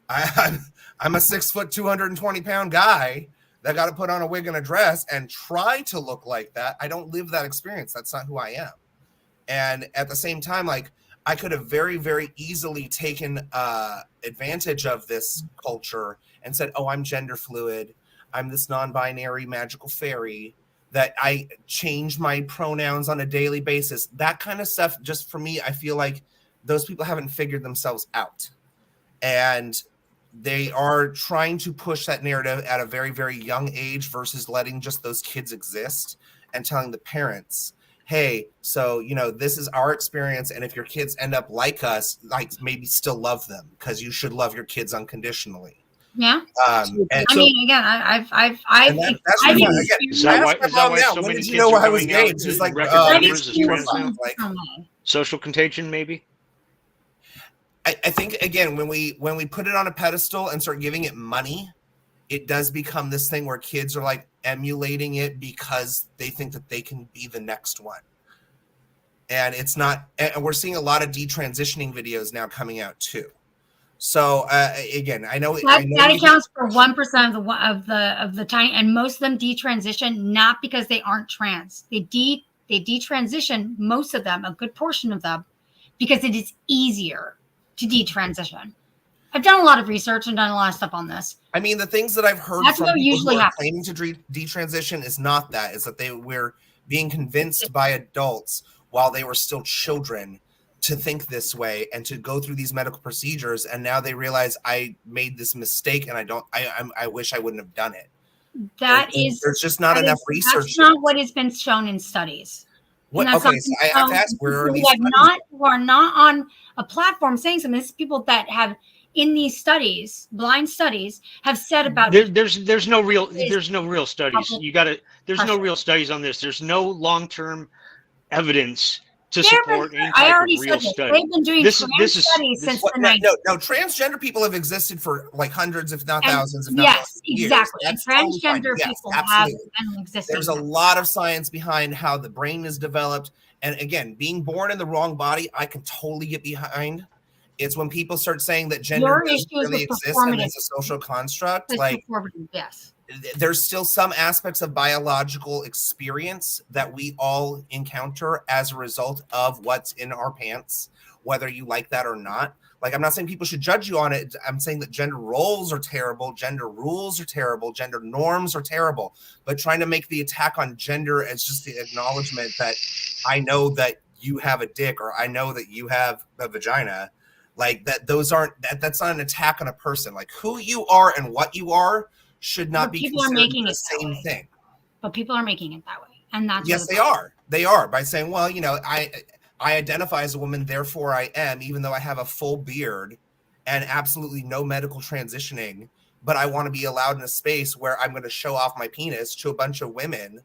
Speaker 4: I'm a 6 foot, 220 pound guy that got to put on a wig and a dress and try to look like that. I don't live that experience. That's not who I am. And at the same time, like I could have very, very easily taken advantage of this culture and said, oh, I'm gender fluid. I'm this non-binary magical fairy that I change my pronouns on a daily basis. That kind of stuff, just for me, I feel like those people haven't figured themselves out. And they are trying to push that narrative at a very, very young age versus letting just those kids exist and telling the parents, hey, so, this is our experience. And if your kids end up like us, like maybe still love them because you should love your kids unconditionally.
Speaker 7: Yeah.
Speaker 4: I
Speaker 7: mean, again, I've
Speaker 8: is that why so many kids are going out to
Speaker 4: like
Speaker 8: social contagion, maybe?
Speaker 4: I think again, when we put it on a pedestal and start giving it money, it does become this thing where kids are like emulating it because they think that they can be the next one. And it's not, and we're seeing a lot of detransitioning videos now coming out too. So again, I know
Speaker 7: that accounts for 1% of the tiny, and most of them detransition not because they aren't trans. They detransition, most of them, a good portion of them, because it is easier to detransition. I've done a lot of research and done a lot of stuff on this.
Speaker 4: I mean, the things that I've heard
Speaker 7: That's
Speaker 4: from
Speaker 7: what
Speaker 4: people
Speaker 7: usually
Speaker 4: who are
Speaker 7: happens.
Speaker 4: claiming to detransition is not that. Is that we're being convinced by adults while they were still children to think this way and to go through these medical procedures, and now they realize I made this mistake and I wish I wouldn't have done it. There's just not enough research.
Speaker 7: That's not what has been shown in studies.
Speaker 4: What? Okay, so I have to ask, where are these studies?
Speaker 7: Who are not on a platform saying something. This is people that have in these studies, blind studies, have said about
Speaker 8: there's no real studies. There's no real studies on this. There's no long-term evidence to support any type of real study.
Speaker 7: They've been doing studies since the 90s.
Speaker 4: No, transgender people have existed for like hundreds, if not thousands, if not
Speaker 7: yes,
Speaker 4: years.
Speaker 7: exactly.
Speaker 4: That's
Speaker 7: Transgender people have been existing.
Speaker 4: There's a lot of science behind how the brain is developed, and again, being born in the wrong body, I can totally get behind. It's when people start saying that gender doesn't really exist and it's a social construct. Like,
Speaker 7: yes.
Speaker 4: There's still some aspects of biological experience that we all encounter as a result of what's in our pants, whether you like that or not. Like, I'm not saying people should judge you on it. I'm saying that gender roles are terrible, gender rules are terrible, gender norms are terrible. But trying to make the attack on gender as just the acknowledgement that I know that you have a dick or I know that you have a vagina, like that, that's not an attack on a person. Like, who you are and what you are should not be considered the same thing.
Speaker 7: But people are making it that way. And that's
Speaker 4: yes, they are. They are, by saying, well, you know, I identify as a woman, therefore I am, even though I have a full beard and absolutely no medical transitioning, but I want to be allowed in a space where I'm going to show off my penis to a bunch of women.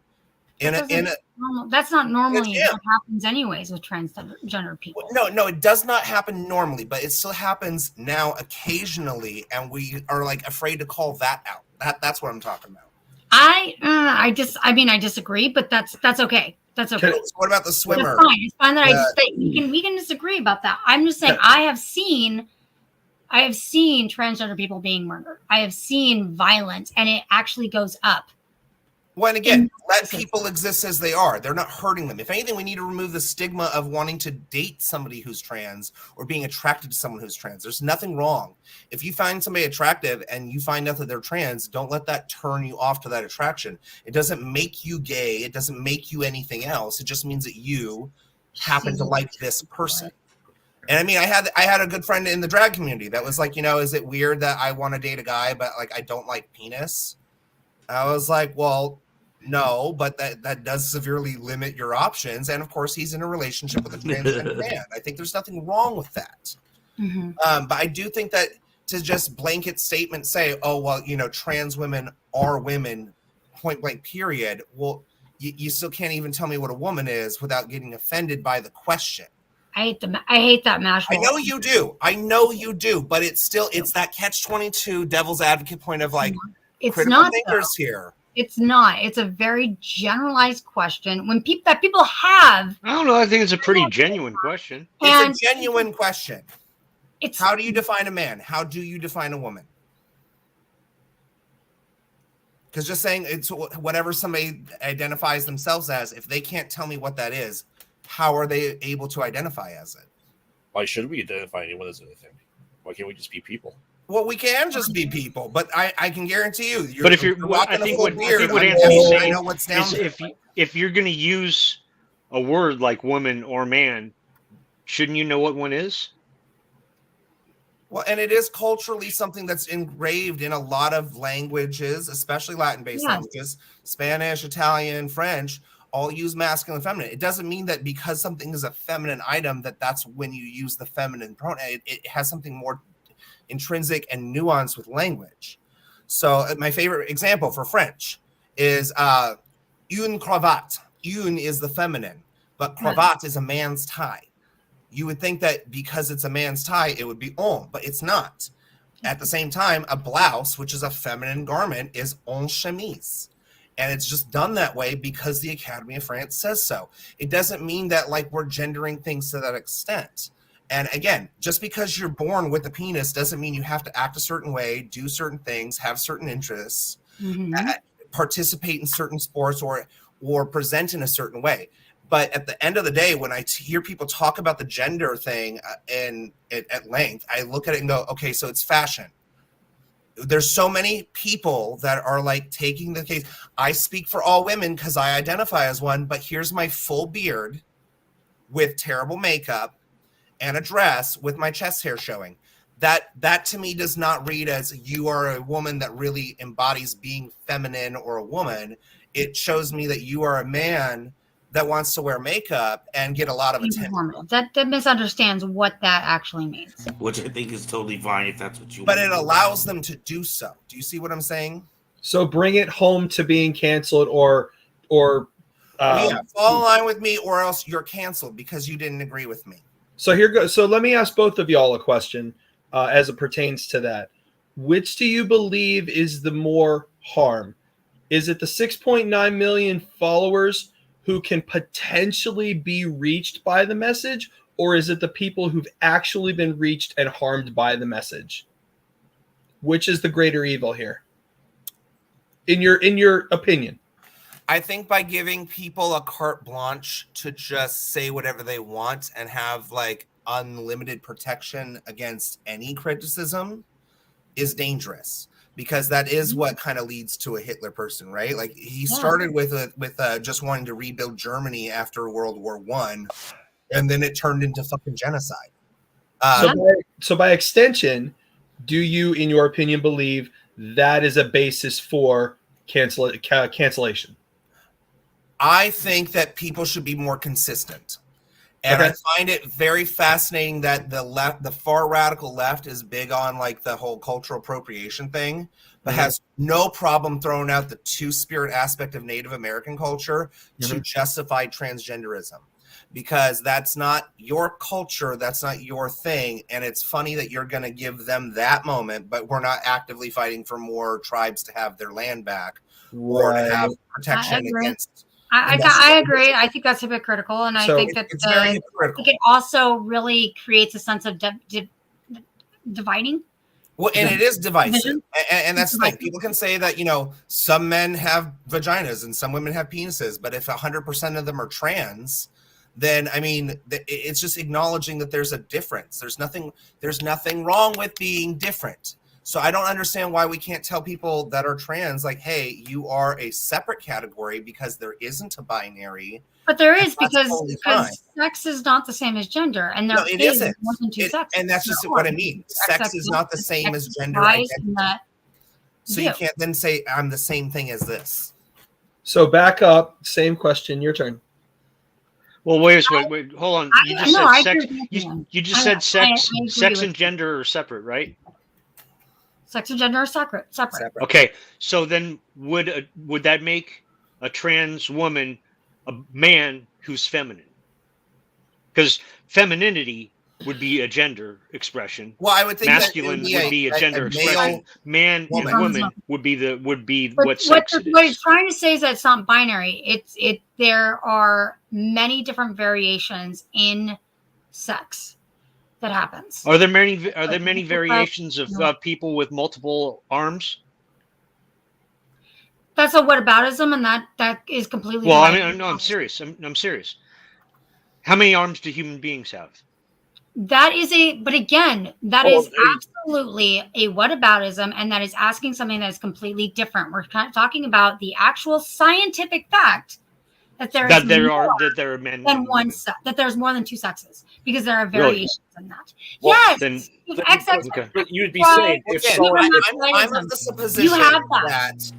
Speaker 7: That's not normally what happens anyways with transgender people.
Speaker 4: No, it does not happen normally, but it still happens now occasionally, and we are like afraid to call that out. That's what I'm talking about.
Speaker 7: I disagree, but that's okay. That's okay.
Speaker 4: So what about the swimmer?
Speaker 7: It's fine. It's fine that we can disagree about that. I'm just saying I have seen transgender people being murdered. I have seen violence, and it actually goes up.
Speaker 4: Well, and again, let people exist as they are. They're not hurting them. If anything, we need to remove the stigma of wanting to date somebody who's trans or being attracted to someone who's trans. There's nothing wrong. If you find somebody attractive and you find out that they're trans, don't let that turn you off to that attraction. It doesn't make you gay. It doesn't make you anything else. It just means that you happen to like this person. And I mean, I had a good friend in the drag community that was like, you know, is it weird that I want to date a guy, but like I don't like penis? I was like, well, no, but that does severely limit your options. And of course, he's in a relationship with a transgender man. I think there's nothing wrong with that.
Speaker 7: Mm-hmm.
Speaker 4: But I do think that to just blanket statement say, oh, well, you know, trans women are women, point blank, period. Well, you still can't even tell me what a woman is without getting offended by the question.
Speaker 7: I hate that mash.
Speaker 4: I know you do, but it's that catch-22 devil's advocate point of like,
Speaker 7: it's
Speaker 4: critical
Speaker 7: not
Speaker 4: thinkers here.
Speaker 7: It's not. It's a very generalized question. When people have,
Speaker 8: I don't know. I think it's a pretty genuine question.
Speaker 4: It's a genuine question. How do you define a man? How do you define a woman? Because just saying it's whatever somebody identifies themselves as, if they can't tell me what that is, how are they able to identify as it?
Speaker 5: Why should we identify anyone as anything? Why can't we just be people?
Speaker 4: Well, we can just be people, but I can guarantee you.
Speaker 8: But if you're
Speaker 4: walking
Speaker 8: I think
Speaker 4: a full
Speaker 8: what
Speaker 4: beard,
Speaker 8: Anthony's saying
Speaker 4: I know what's down there.
Speaker 8: If you're going to use a word like woman or man, shouldn't you know what one is?
Speaker 4: Well, and it is culturally something that's engraved in a lot of languages, especially Latin-based languages, Spanish, Italian, French, all use masculine and feminine. It doesn't mean that because something is a feminine item, that's when you use the feminine pronoun. It has something more intrinsic and nuanced with language. So my favorite example for French is une cravate. Une is the feminine, but cravate is a man's tie. You would think that because it's a man's tie, it would be on, but it's not. At the same time, a blouse, which is a feminine garment, is en chemise. And it's just done that way because the Academy of France says so. It doesn't mean that like we're gendering things to that extent. And again, just because you're born with a penis doesn't mean you have to act a certain way, do certain things, have certain interests, participate in certain sports, or present in a certain way. But at the end of the day, when I hear people talk about the gender thing at length, I look at it and go, okay, so it's fashion. There's so many people that are like taking the case. I speak for all women because I identify as one, but here's my full beard with terrible makeup and a dress with my chest hair showing. That to me does not read as you are a woman that really embodies being feminine or a woman. It shows me that you are a man that wants to wear makeup and get a lot of attention.
Speaker 7: That misunderstands what that actually means.
Speaker 3: Which I think is totally fine if that's what you
Speaker 4: But
Speaker 3: want.
Speaker 4: it allows them to do so. Do you see what I'm saying?
Speaker 6: So bring it home to being canceled or
Speaker 4: yeah, fall in line with me or else you're canceled because you didn't agree with me.
Speaker 6: So here goes. So let me ask both of y'all a question as it pertains to that. Which do you believe is the more harm? Is it the 6.9 million followers who can potentially be reached by the message, or is it the people who've actually been reached and harmed by the message? Which is the greater evil here? In your opinion?
Speaker 4: I think by giving people a carte blanche to just say whatever they want and have like unlimited protection against any criticism is dangerous, because that is what kind of leads to a Hitler person, right? Like he started with just wanting to rebuild Germany after World War I, and then it turned into fucking genocide.
Speaker 6: So by extension, do you, in your opinion, believe that is a basis for cancellation?
Speaker 4: I think that people should be more consistent. And I find it very fascinating that the far radical left is big on like the whole cultural appropriation thing, but has no problem throwing out the two-spirit aspect of Native American culture to justify transgenderism, because that's not your culture, that's not your thing. And it's funny that you're going to give them that moment, but we're not actively fighting for more tribes to have their land back or to have protection against.
Speaker 7: I agree. I think that's hypocritical, and I think that
Speaker 4: it's very hypocritical.
Speaker 7: I think it also really creates a sense of dividing.
Speaker 4: Well, and it is divisive, and that's the thing. People can say that, you know, some men have vaginas and some women have penises, but if 100% of them are trans, then I mean, it's just acknowledging that there's a difference. There's nothing wrong with being different. So I don't understand why we can't tell people that are trans, like, hey, you are a separate category, because there isn't a binary.
Speaker 7: But there is, because sex is not the same as gender, and there is more than two sexes.
Speaker 4: And that's just what I mean. Sex is not the same as gender identity. So you can't then say I'm the same thing as this.
Speaker 6: So back up. Same question. Your turn.
Speaker 8: Well, wait, hold on. You just said sex. You just said sex and gender are separate, right?
Speaker 7: Sex and gender are separate.
Speaker 8: Okay, so then would that make a trans woman a man who's feminine? Because femininity would be a gender expression.
Speaker 4: Well, I would think
Speaker 8: masculine would be a gender expression. Man and woman would be what sex it is.
Speaker 7: What it's trying to say is that it's not binary. There are many different variations in sex that happens.
Speaker 8: Are there many variations of people with multiple arms?
Speaker 7: That's a whataboutism, and that is completely.
Speaker 8: Well, I mean, no, I'm serious. I'm serious. How many arms do human beings have?
Speaker 7: But again, that is absolutely a whataboutism, and that is asking something that is completely different. We're talking about the actual scientific fact that there are men than one sex, that there's more than two sexes, because there are variations in that.
Speaker 8: Well,
Speaker 7: yes,
Speaker 8: then
Speaker 5: but you'd be saying if
Speaker 4: I'm of the supposition that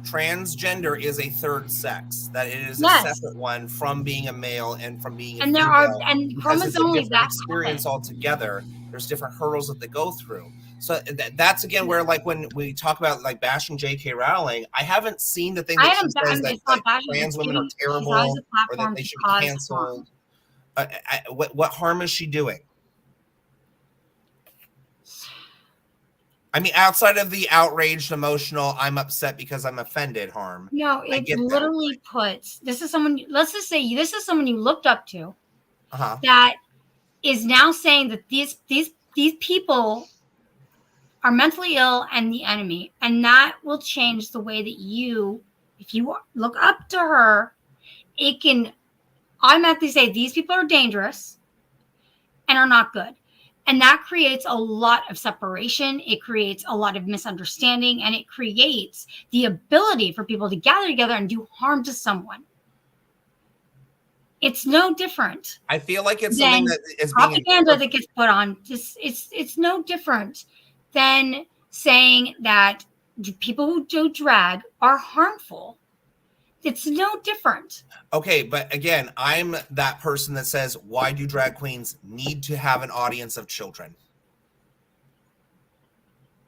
Speaker 4: transgender is a third sex, that it is a separate one from being a male and from being a female, and chromosomally that experience altogether. There's different hurdles that they go through. So that's again where, like, when we talk about like bashing J.K. Rowling, I haven't seen the thing that she says that like, trans women are terrible or that they should be canceled. What harm is she doing? I mean, outside of the outraged, emotional, I'm upset because I'm offended harm.
Speaker 7: No, it literally puts, this is someone, let's just say this is someone you looked up to that is now saying that these people are mentally ill and the enemy. And that will change the way that if you look up to her, it can automatically say these people are dangerous and are not good. And that creates a lot of separation. It creates a lot of misunderstanding, and it creates the ability for people to gather together and do harm to someone. It's no different.
Speaker 4: I feel like it's something that is
Speaker 7: propaganda that gets put on. It's no different than saying that people who do drag are harmful. It's no different.
Speaker 4: Okay, but again, I'm that person that says, why do drag queens need to have an audience of children?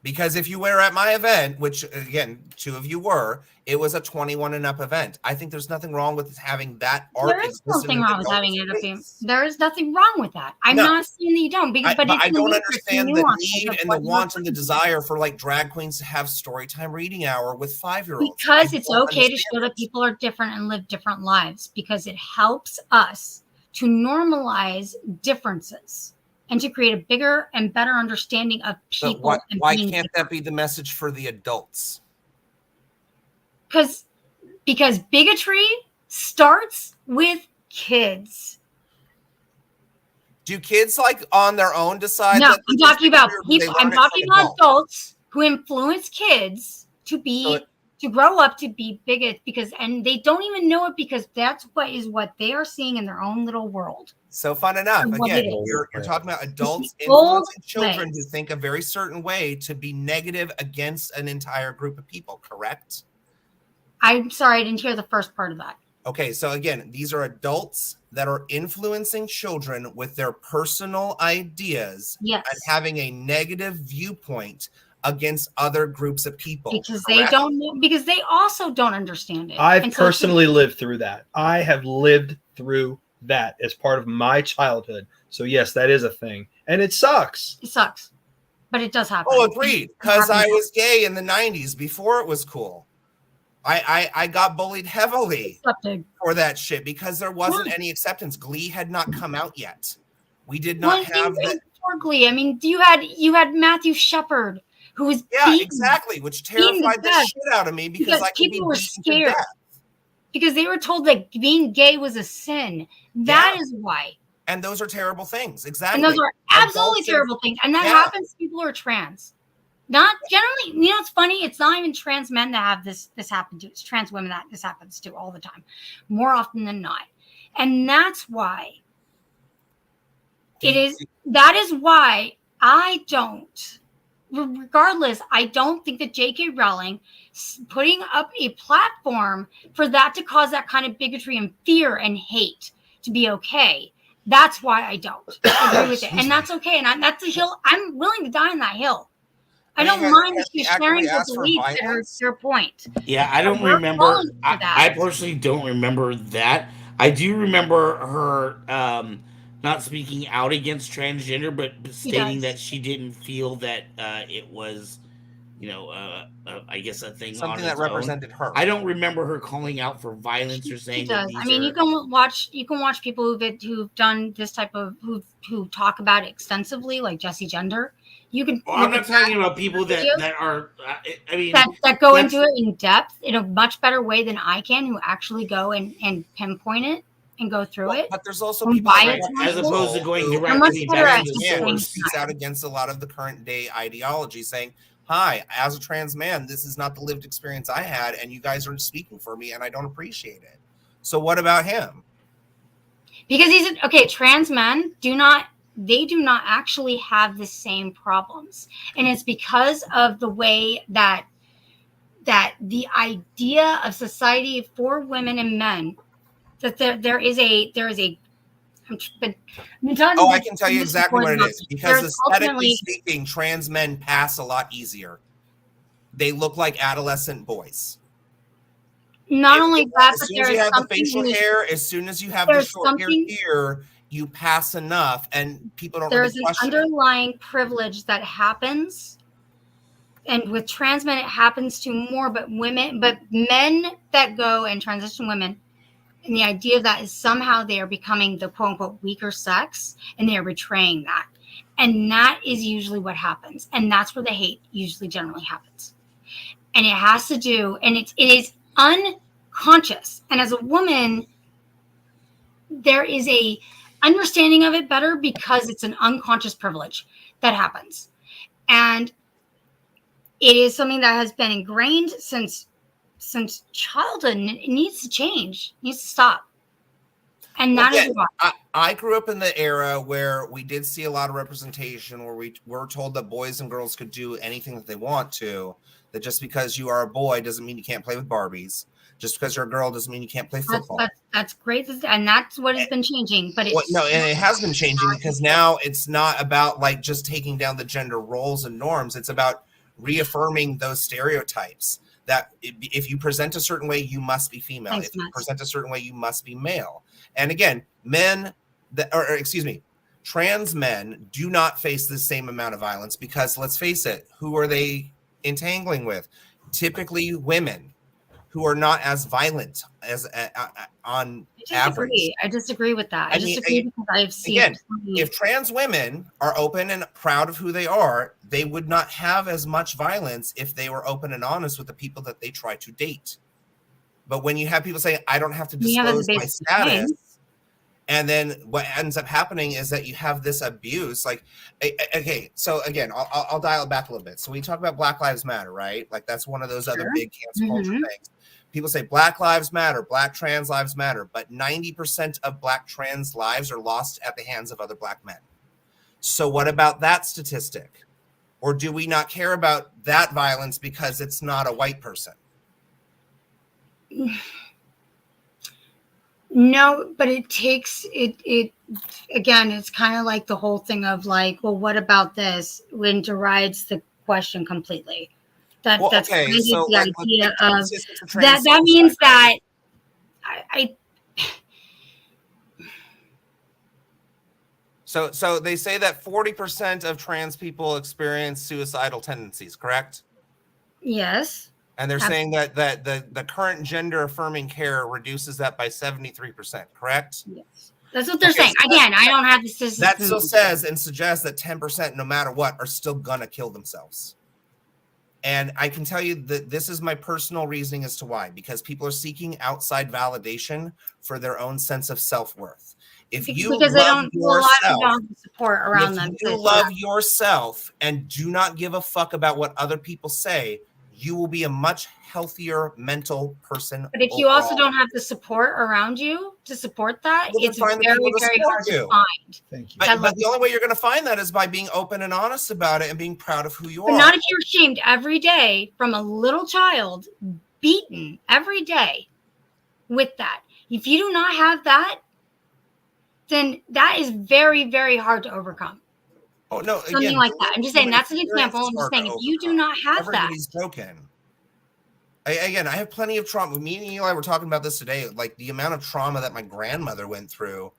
Speaker 4: Because if you were at my event, which again, 2 of you were, it was a 21 and up event. I think there's nothing wrong with having that art.
Speaker 7: There is nothing wrong with having it. There is nothing wrong with that. I'm not saying that you don't.
Speaker 4: But I don't understand the need and the want and the desire for like drag queens to have storytime reading hour with 5-year-olds.
Speaker 7: Because it's okay to show that people are different and live different lives, because it helps us to normalize differences and to create a bigger and better understanding of people.
Speaker 4: Why can't that be the message for the adults?
Speaker 7: Because bigotry starts with kids.
Speaker 4: Do kids like on their own decide?
Speaker 7: No, I'm talking about people. I'm talking about adults who influence kids to grow up to be bigots, and they don't even know it, because that's what they are seeing in their own little world.
Speaker 4: So fun enough. Again, you're talking about adults influencing children who think a very certain way to be negative against an entire group of people, correct?
Speaker 7: I'm sorry, I didn't hear the first part of that.
Speaker 4: Okay, so again, these are adults that are influencing children with their personal ideas and having a negative viewpoint against other groups of people.
Speaker 7: Because they don't know, because they also don't understand it.
Speaker 6: I've personally lived through that. I have lived through that as part of my childhood. So yes, that is a thing. And it sucks.
Speaker 7: It sucks. But it does happen.
Speaker 4: Oh, agreed. Because I was gay in the 90s before it was cool. I got bullied heavily for that shit because there wasn't any acceptance. Glee had not come out yet. We did not have that.
Speaker 7: Before Glee, I mean, you had Matthew Shepard, who was
Speaker 4: exactly, which terrified the shit out of me because
Speaker 7: people were scared because they were told that being gay was a sin. That is why.
Speaker 4: And those are terrible things. Exactly.
Speaker 7: And those are absolutely terrible things. And that happens to people who are trans. Not generally, you know, it's funny. It's not even trans men that have this happen to. It's trans women that this happens to all the time, more often than not. And that's why that is why I don't, regardless, I don't think that J.K. Rowling putting up a platform for that to cause that kind of bigotry and fear and hate to be okay. That's why I don't agree with it. And that's okay. And that's a hill. I'm willing to die on that hill. I don't mind that she's sharing the beliefs at her point.
Speaker 3: Yeah, I don't remember. I personally don't remember that. I do remember her not speaking out against transgender, but stating that she didn't feel that it was, you know, I guess a thing,
Speaker 4: something that represented her.
Speaker 3: I don't remember her calling out for violence or saying.
Speaker 7: She does. I mean, you can watch people who've done this type of who talk about it extensively, like Jessie Gender. You can.
Speaker 3: Well, I'm not talking about people that are. I mean,
Speaker 7: that go into it in depth in a much better way than I can, who actually go and pinpoint it and go through it.
Speaker 4: But there's also people
Speaker 3: as opposed to going directly
Speaker 4: speaks out against a lot of the current day ideology, saying, "Hi, as a trans man, this is not the lived experience I had, and you guys aren't speaking for me, and I don't appreciate it." So what about him?
Speaker 7: Because trans men do not actually have the same problems. And it's because of the way that the idea of society for women and men, that there is a
Speaker 4: I can tell you exactly what it is. Because aesthetically speaking, trans men pass a lot easier. They look like adolescent boys.
Speaker 7: Not only that, but
Speaker 4: there is something. As soon as you have the facial hair, as soon as you have the short hair here, you pass enough, and people don't.
Speaker 7: There's an underlying privilege that happens, and with trans men, it happens to more. But men that go and transition women, and the idea of that is somehow they are becoming the quote unquote weaker sex, and they are betraying that, and that is usually what happens, and that's where the hate usually generally happens, and it has to do, and it is unconscious, and as a woman, there is a understanding of it better because it's an unconscious privilege that happens. And it is something that has been ingrained since childhood. And it needs to change. It needs to stop. And
Speaker 4: Well,
Speaker 7: that is why.
Speaker 4: I grew up in the era where we did see a lot of representation, where we were told that boys and girls could do anything that they want to, that just because you are a boy doesn't mean you can't play with Barbies. Just because you're a girl doesn't mean you can't play football.
Speaker 7: That's great. And that's what has been changing. But it's
Speaker 4: no, and it has been changing because now it's not about like just taking down the gender roles and norms. It's about reaffirming those stereotypes that if you present a certain way, you must be female.
Speaker 7: Thanks,
Speaker 4: if you
Speaker 7: Matt.
Speaker 4: present a certain way, you must be male. And again, trans men do not face the same amount of violence because let's face it, who are they entangling with? Typically women who are not as violent as on average.
Speaker 7: I disagree with that. I disagree because I've seen
Speaker 4: again, if trans women are open and proud of who they are, they would not have as much violence if they were open and honest with the people that they try to date. But when you have people saying, I don't have to disclose my status, and then what ends up happening is that you have this abuse. Like, okay, so again, I'll dial it back a little bit. So we talk about Black Lives Matter, right? Like that's one of those other big cancel culture things. People say Black Lives Matter, Black trans lives matter, but 90% of Black trans lives are lost at the hands of other Black men. So what about that statistic? Or do we not care about that violence because it's not a white person?
Speaker 7: No, but it takes it again, it's kind of like the whole thing of like, well, what about this, when derides the question completely. That's
Speaker 4: okay, so
Speaker 7: the
Speaker 4: like,
Speaker 7: idea of that means that I
Speaker 4: So they say that 40% of trans people experience suicidal tendencies, correct?
Speaker 7: Yes.
Speaker 4: And they're saying that the current gender affirming care reduces that by 73%, correct?
Speaker 7: Yes. That's what they're saying. Again, I don't have the statistics.
Speaker 4: That still says and suggests that 10%, no matter what, are still gonna kill themselves. And I can tell you that this is my personal reasoning as to why, because people are seeking outside validation for their own sense of self-worth. If you love yourself,
Speaker 7: support around them.
Speaker 4: If you love yourself and do not give a fuck about what other people say, you will be a much healthier mental person.
Speaker 7: But if you also don't have the support around you to support that, it's very, very hard to find.
Speaker 6: Thank you.
Speaker 4: But the only way you're going to find that is by being open and honest about it and being proud of who you are.
Speaker 7: But not if you're shamed every day from a little child, beaten every day with that. If you do not have that, then that is very, very hard to overcome.
Speaker 4: Oh no!
Speaker 7: Something like that. I'm just saying that's an example. I'm just saying if you do not have
Speaker 4: everybody's broken. I have plenty of trauma. Me and Eli were talking about this today. Like the amount of trauma that my grandmother went through,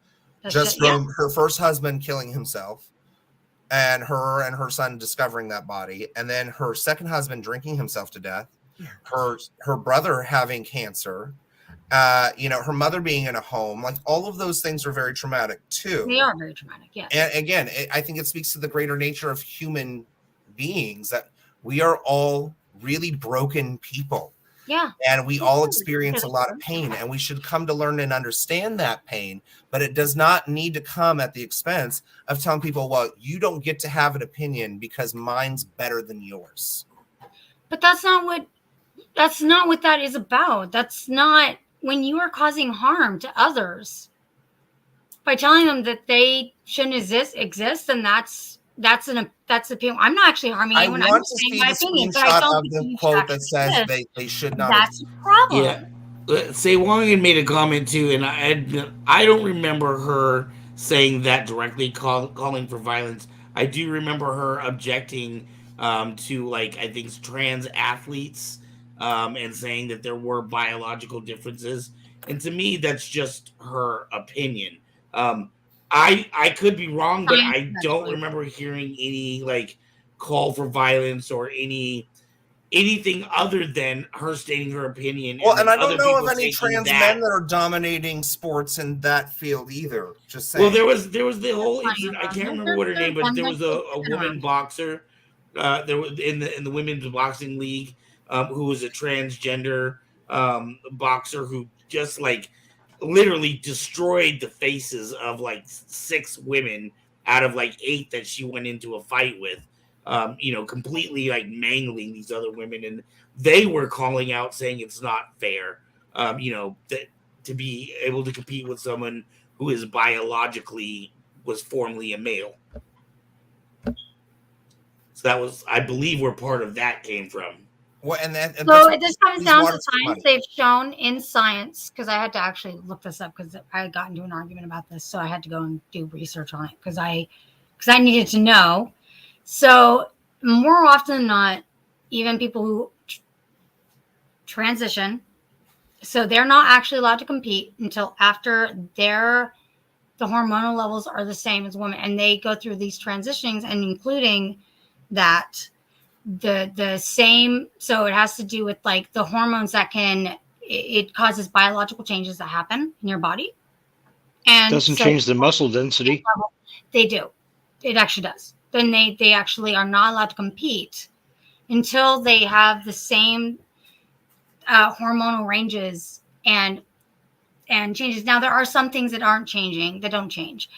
Speaker 4: from her first husband killing himself, and her son discovering that body, and then her second husband drinking himself to death, her brother having cancer. Her mother being in a home, like all of those things are very traumatic too.
Speaker 7: They are very traumatic, yes.
Speaker 4: And again, I think it speaks to the greater nature of human beings that we are all really broken people.
Speaker 7: Yeah.
Speaker 4: And we all experience a lot of pain, and we should come to learn and understand that pain, but it does not need to come at the expense of telling people, well, you don't get to have an opinion because mine's better than yours.
Speaker 7: But that's not what that is about. That's not when you are causing harm to others by telling them that they shouldn't exist, and that's the opinion. I'm not actually harming anyone. I'm just saying my opinion, but I don't think
Speaker 4: the quote that says they should not.
Speaker 7: That's a problem.
Speaker 3: Yeah. Say Wong had made a comment too, and I don't remember her saying that directly, calling for violence. I do remember her objecting to, like, I think trans athletes. And saying that there were biological differences. And to me, that's just her opinion. I could be wrong, but I don't remember hearing any like call for violence or anything other than her stating her opinion.
Speaker 4: Well, and I don't know of any trans men that are dominating sports in that field either. Just saying.
Speaker 3: Well, there was the whole incident. I can't remember what her name, but there was a woman boxer. There was in the women's boxing league. Who was a transgender boxer who just like literally destroyed the faces of like 6 women out of like 8 that she went into a fight with. Completely like mangling these other women, and they were calling out saying it's not fair. That to be able to compete with someone who is biologically was formerly a male. So that was, I believe, where part of that came from.
Speaker 4: Well, and
Speaker 7: this comes down to science. They've shown in science, because I had to actually look this up because I had gotten into an argument about this, so I had to go and do research on it because I needed to know. So more often than not, even people who transition, so they're not actually allowed to compete until after the hormonal levels are the same as women, and they go through these transitions, and including that the same. So it has to do with like the hormones that it causes biological changes that happen in your body, and
Speaker 8: doesn't change the muscle density.
Speaker 7: They do. It actually does. Then they actually are not allowed to compete until they have the same hormonal ranges and changes. Now there are some things that aren't changing, that don't change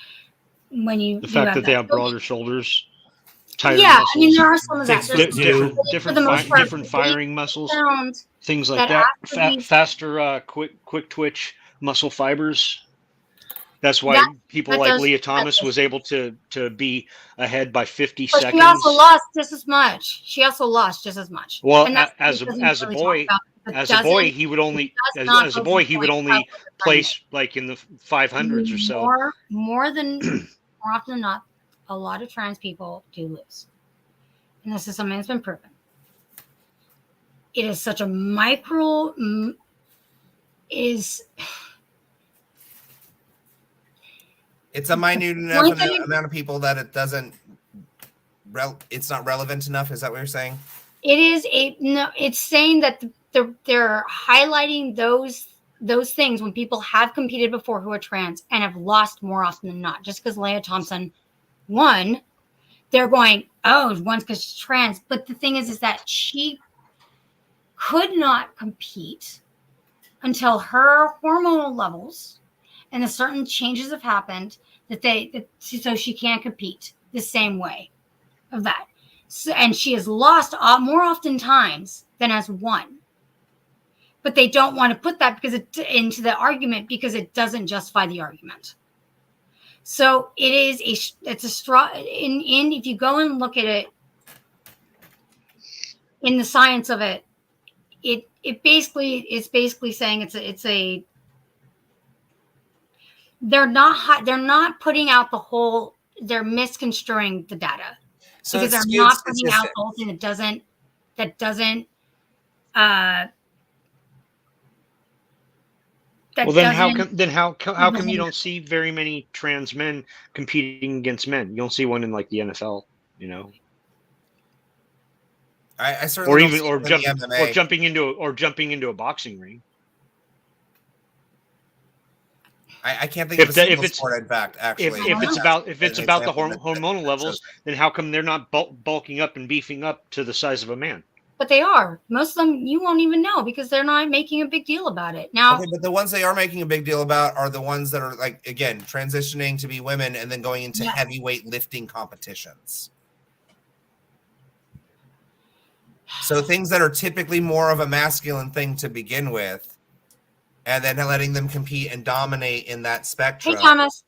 Speaker 7: when you
Speaker 8: the fact that they have broader shoulders, tighter
Speaker 7: yeah
Speaker 8: muscles,
Speaker 7: I mean there are some of that.
Speaker 8: different firing muscles, things like that. Faster quick twitch muscle fibers. That's why people like Leah Thomas was able to be ahead by 50 seconds.
Speaker 7: She also lost just as much.
Speaker 8: Well, as a boy, he would only place like in the 500s or so.
Speaker 7: More often than not, a lot of trans people do lose, and this is something that's been proven. It is such a
Speaker 4: it's a minute enough amount of people that it doesn't. It's not relevant enough. Is that what you're saying?
Speaker 7: It is It's saying that they're highlighting those things when people have competed before who are trans and have lost more often than not. Just because Leah Thompson won, they're going, oh, one's because she's trans. But the thing is that she could not compete until her hormonal levels and the certain changes have happened so she can't compete the same way of that. So, and she has lost more often times than has won. But they don't want to put that into the argument because it doesn't justify the argument. So it's a straw. If you go and look at it in the science of it, it's basically saying they're not putting out the whole. They're misconstruing the data because they're not putting out the whole thing that doesn't.
Speaker 8: How come you don't see very many trans men competing against men? You don't see one in like the NFL, you know.
Speaker 4: I certainly
Speaker 8: or jumping into a boxing ring.
Speaker 4: I can't think of a single sport. In fact, actually,
Speaker 8: if it's about the hormonal levels, then how come they're not bulking up and beefing up to the size of a man?
Speaker 7: But they are. Most of them you won't even know because they're not making a big deal about it. Now,
Speaker 4: okay, but the ones they are making a big deal about are the ones that are like, again, transitioning to be women and then going into heavyweight lifting competitions. So things that are typically more of a masculine thing to begin with, and then letting them compete and dominate in that spectrum.
Speaker 7: Hey, Thomas.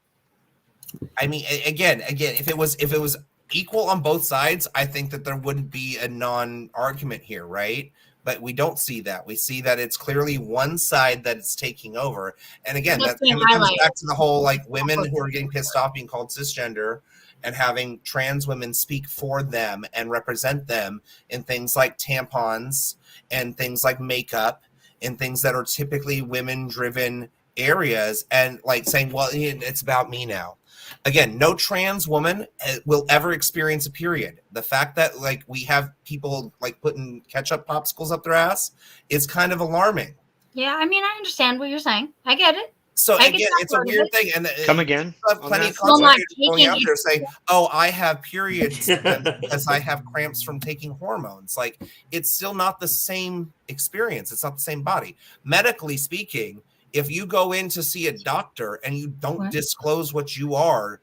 Speaker 4: I mean, again, if it was equal on both sides, I think that there wouldn't be a non-argument here, right? But we don't see that. We see that it's clearly one side that is taking over. And again, that kind of comes back to the whole like women who are getting pissed off being called cisgender and having trans women speak for them and represent them in things like tampons and things like makeup and things that are typically women-driven areas, and like saying, well, it's about me now. Again, no trans woman will ever experience a period. The fact that like we have people like putting ketchup popsicles up their ass is kind of alarming.
Speaker 7: Yeah, I mean, I understand what you're saying. I get it.
Speaker 4: So again, it's a weird thing. And
Speaker 8: come again.
Speaker 4: Plenty of content going out there saying, "Oh, I have periods because I have cramps from taking hormones." Like, it's still not the same experience. It's not the same body. Medically speaking, if you go in to see a doctor and you don't
Speaker 7: What?
Speaker 4: disclose what you are,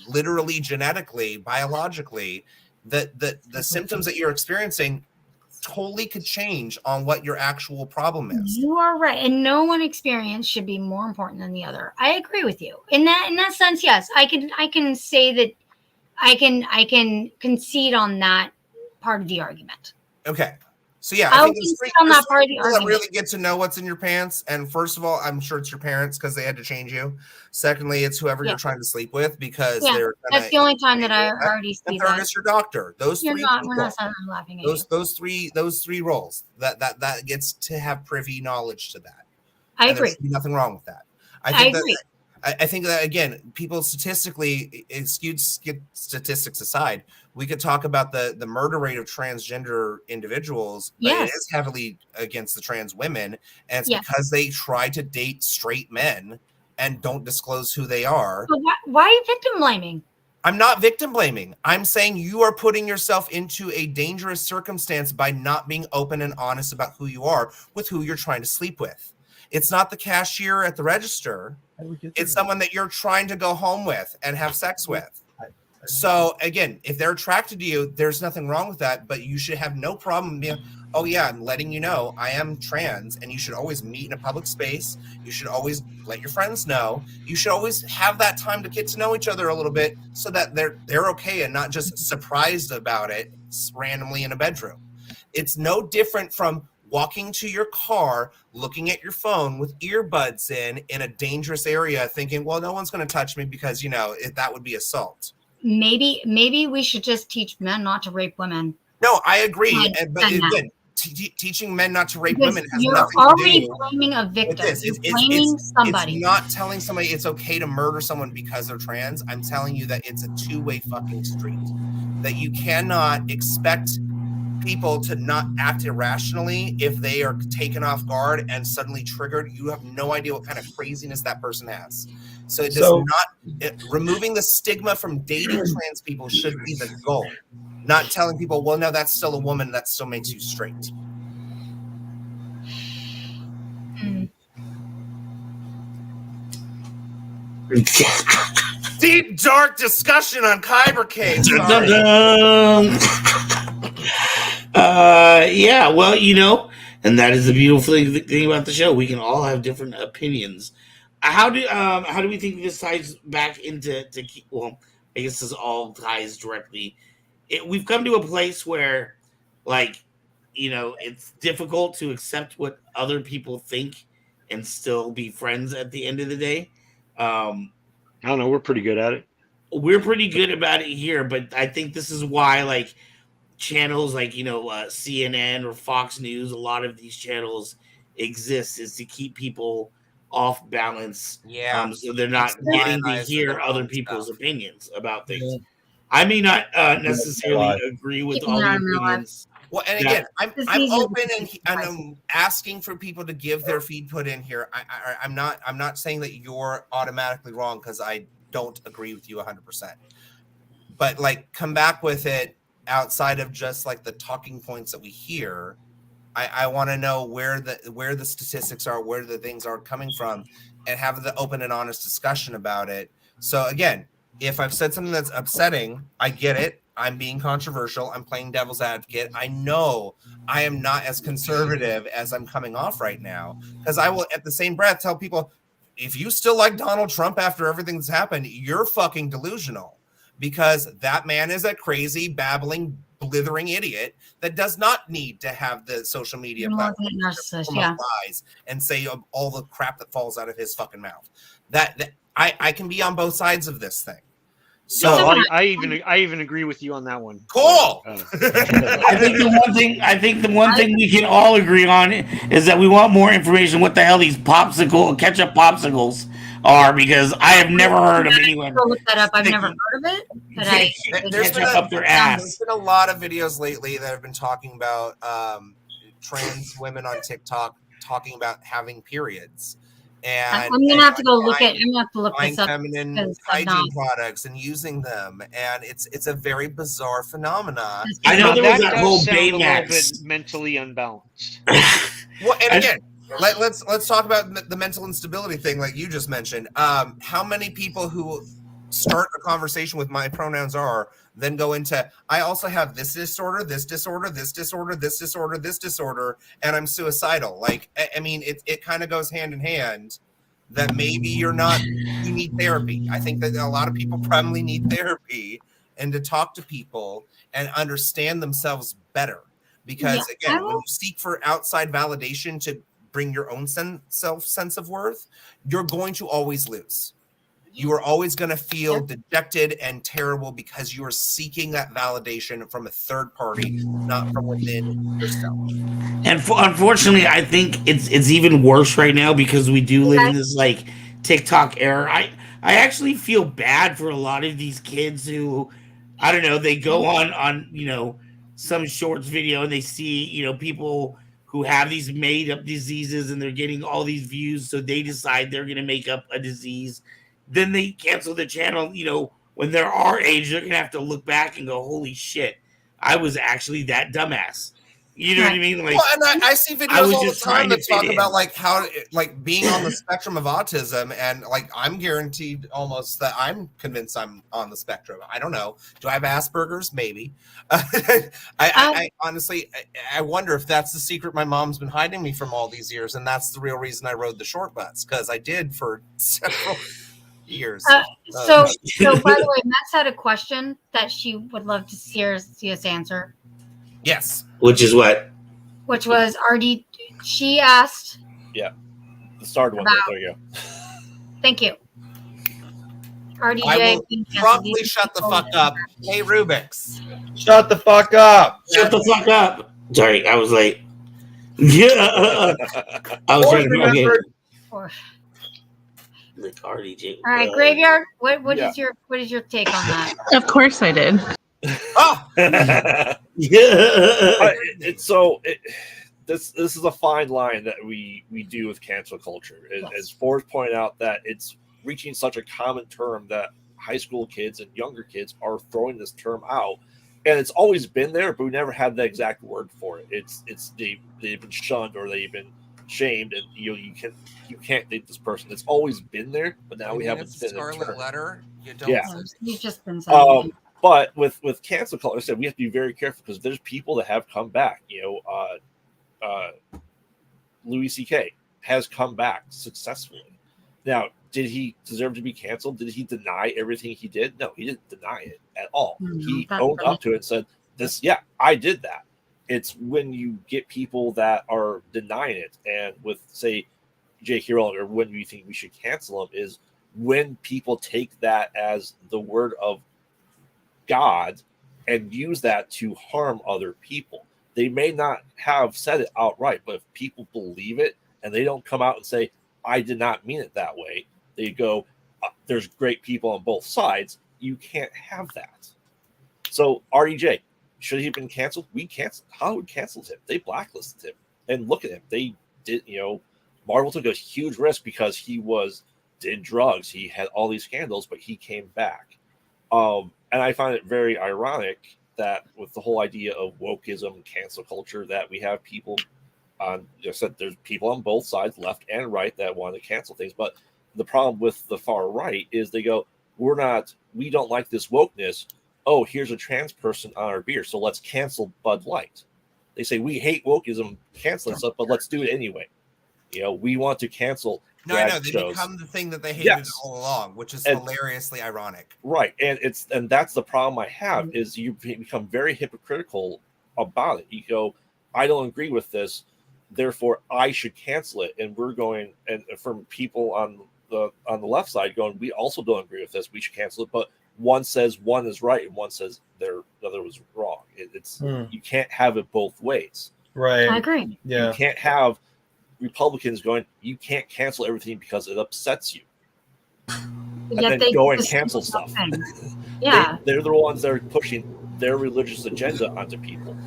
Speaker 4: literally, genetically, biologically, the symptoms that you're experiencing totally could change on what your actual problem is.
Speaker 7: You are right, and no one experience should be more important than the other. I agree with you in that sense. Yes, I can say that I can concede on that part of the argument.
Speaker 4: Okay. So yeah,
Speaker 7: I'll
Speaker 4: I think there's
Speaker 7: concede
Speaker 4: three,
Speaker 7: on
Speaker 4: there's
Speaker 7: that part of
Speaker 4: three
Speaker 7: the
Speaker 4: people that
Speaker 7: argument.
Speaker 4: really get to know what's in your pants. And first of all, I'm sure it's your parents because they had to change you. Secondly, it's whoever
Speaker 7: Yeah.
Speaker 4: you're trying to sleep with because
Speaker 7: Yeah,
Speaker 4: they're
Speaker 7: that's the only time that I already
Speaker 4: And
Speaker 7: see
Speaker 4: third
Speaker 7: that.
Speaker 4: is your doctor. Those
Speaker 7: You're
Speaker 4: three
Speaker 7: not.
Speaker 4: people,
Speaker 7: We're not sitting there laughing at you.
Speaker 4: those three roles that gets to have privy knowledge to that.
Speaker 7: I
Speaker 4: And there
Speaker 7: agree.
Speaker 4: should be nothing wrong with that.
Speaker 7: I agree.
Speaker 4: I think that, again, people statistically, skewed statistics aside, we could talk about the murder rate of transgender individuals, but
Speaker 7: Yes.
Speaker 4: it is heavily against the trans women, and it's
Speaker 7: Yes.
Speaker 4: because they try to date straight men and don't disclose who they are.
Speaker 7: But why are you victim blaming?
Speaker 4: I'm not victim blaming. I'm saying you are putting yourself into a dangerous circumstance by not being open and honest about who you are with who you're trying to sleep with. It's not the cashier at the register. It's someone that you're trying to go home with and have sex with. So again, if they're attracted to you, there's nothing wrong with that, but you should have no problem being, oh yeah, I'm letting you know I am trans, and you should always meet in a public space. You should always let your friends know. You should always have that time to get to know each other a little bit so that they're okay and not just surprised about it randomly in a bedroom. It's no different from walking to your car, looking at your phone with earbuds in a dangerous area, thinking, well, no one's going to touch me because, that would be assault.
Speaker 7: Maybe we should just teach men not to rape women.
Speaker 4: No, I agree. But again, teaching men not to rape women has
Speaker 7: you're
Speaker 4: nothing
Speaker 7: already
Speaker 4: to do
Speaker 7: blaming a victim.
Speaker 4: with this.
Speaker 7: You're blaming somebody.
Speaker 4: It's not telling somebody it's okay to murder someone because they're trans. I'm telling you that it's a two-way fucking street. That you cannot expect people to not act irrationally if they are taken off guard and suddenly triggered. You have no idea what kind of craziness that person has. So it does not, removing the stigma from dating trans people should be the goal. Not telling people, well, no, that's still a woman, that still makes you straight. Deep, dark discussion on Kyber Cave.
Speaker 3: Yeah, well, and that is the beautiful thing about the show. We can all have different opinions. How do we think this ties back into well, I guess this all ties directly. We've come to a place where, it's difficult to accept what other people think and still be friends at the end of the day.
Speaker 8: I don't know. We're pretty good at it.
Speaker 3: We're pretty good about it here, but I think this is why, channels like CNN or Fox News, a lot of these channels exist is to keep people off balance.
Speaker 4: Yeah.
Speaker 3: So they're not getting to hear other people's opinions about things. Yeah. I may not necessarily agree with all the opinions.
Speaker 4: Well, and again, I'm open and I'm asking for people to give their feedback in here. I'm not saying that you're automatically wrong because I don't agree with you 100%. But come back with it outside of just the talking points that we hear. I want to know where the statistics are, where the things are coming from, and have the open and honest discussion about it. So again, if I've said something that's upsetting, I get it. I'm being controversial. I'm playing devil's advocate. I know I am not as conservative as I'm coming off right now, because I will at the same breath tell people, if you still like Donald Trump after everything that's happened, you're fucking delusional, because that man is a crazy, babbling, blithering idiot that does not need to have the social media platform lies and say all the crap that falls out of his fucking mouth. That I can be on both sides of this thing. So
Speaker 8: I even agree with you on that one.
Speaker 4: Cool.
Speaker 3: I think the one thing we can all agree on is that we want more information. What the hell these ketchup popsicles are? Because I have never heard of anyone.
Speaker 7: Look that up. I've never heard of it. But
Speaker 4: there's been a lot of videos lately that have been talking about trans women on TikTok talking about having periods. And
Speaker 7: I'm gonna have to go look at. I'm gonna have to look
Speaker 4: buying
Speaker 7: this up.
Speaker 4: feminine hygiene products and using them, and it's a very bizarre phenomenon.
Speaker 3: I know there was that whole
Speaker 8: Baymax
Speaker 3: bit
Speaker 8: mentally unbalanced.
Speaker 4: Well, and again, Let's talk about the mental instability thing, like you just mentioned. How many people who start a conversation with my pronouns are, then go into, I also have this disorder, this disorder, this disorder, this disorder, this disorder, and I'm suicidal. Like, I mean, it kind of goes hand in hand. That maybe you need therapy. I think that a lot of people probably need therapy and to talk to people and understand themselves better. Because again, when you seek for outside validation to bring your own sense of worth, you're going to always lose. You are always going to feel dejected and terrible because you are seeking that validation from a third party, not from within yourself.
Speaker 3: And unfortunately, I think it's even worse right now because we do live in this like TikTok era. I actually feel bad for a lot of these kids who, I don't know, they go on some shorts video and they see people who have these made up diseases and they're getting all these views, so they decide they're gonna make up a disease. Then they cancel the channel. When they're our age, they're gonna have to look back and go, "Holy shit, I was actually that dumbass." You know what I mean? Like,
Speaker 4: well, and I see videos all the time that talk about like how like being on the spectrum of autism, and like I'm guaranteed almost that I'm convinced I'm on the spectrum. I don't know. Do I have Asperger's? Maybe. I honestly I wonder if that's the secret my mom's been hiding me from all these years, and that's the real reason I rode the short butts, because I did for several years.
Speaker 7: So by the way, Matt's had a question that she would love to see us answer.
Speaker 4: Yes.
Speaker 3: Which is what?
Speaker 7: Which was RD. She asked.
Speaker 5: Yeah. The starred one. There you go.
Speaker 7: Thank you. RDJ.
Speaker 4: I will probably shut the fuck up. Hey, Rubik's.
Speaker 6: Shut the fuck up.
Speaker 3: Shut the fuck up. Sorry, I was late. Yeah. I was trying to remember. Like RDJ.
Speaker 7: All right, Graveyard. What is your take on that?
Speaker 1: Of course I did.
Speaker 4: Oh.
Speaker 5: Yeah. This is a fine line that we do with cancel culture. As Forrest pointed out, that it's reaching such a common term that high school kids and younger kids are throwing this term out, and it's always been there, but we never had the exact word for it. They've been shunned or they've been shamed, and you can't date this person. It's always been there, but now we have a
Speaker 4: scarlet letter. You don't.
Speaker 5: Yeah.
Speaker 7: You've just been saying.
Speaker 5: But with cancel culture, I said we have to be very careful because there's people that have come back. Louis C.K. has come back successfully. Now, did he deserve to be canceled? Did he deny everything he did? No, he didn't deny it at all. He owned up to it and said, I did that. It's when you get people that are denying it, and with, say, J.K. Rowling, or when you think we should cancel him, is when people take that as the word of God and use that to harm other people. They may not have said it outright, but if people believe it and they don't come out and say, I did not mean it that way, they go, there's great people on both sides. You can't have that. So RDJ, should he have been canceled? We canceled. Hollywood canceled him. They blacklisted him. And look at him. They did, Marvel took a huge risk because he did drugs. He had all these scandals, but he came back. And I find it very ironic that with the whole idea of wokeism and cancel culture, that we have people there's people on both sides, left and right, that want to cancel things. But the problem with the far right is they go, we don't like this wokeness. Oh, here's a trans person on our beer, so let's cancel Bud Light. They say we hate wokeism, canceling stuff, but let's do it anyway. We want to cancel.
Speaker 4: No, they become the thing that they hated all along, which is hilariously ironic.
Speaker 5: Right, and that's the problem I have, is you become very hypocritical about it. You go, I don't agree with this, therefore I should cancel it. And we're going, and from people on the left side going, we also don't agree with this, we should cancel it. But one says one is right and one says the other was wrong. You can't have it both ways.
Speaker 6: Right.
Speaker 7: I agree.
Speaker 6: Yeah.
Speaker 5: You can't have Republicans going, you can't cancel everything because it upsets you. And then go and cancel stuff.
Speaker 7: Yeah.
Speaker 5: They're the ones that are pushing their religious agenda onto people.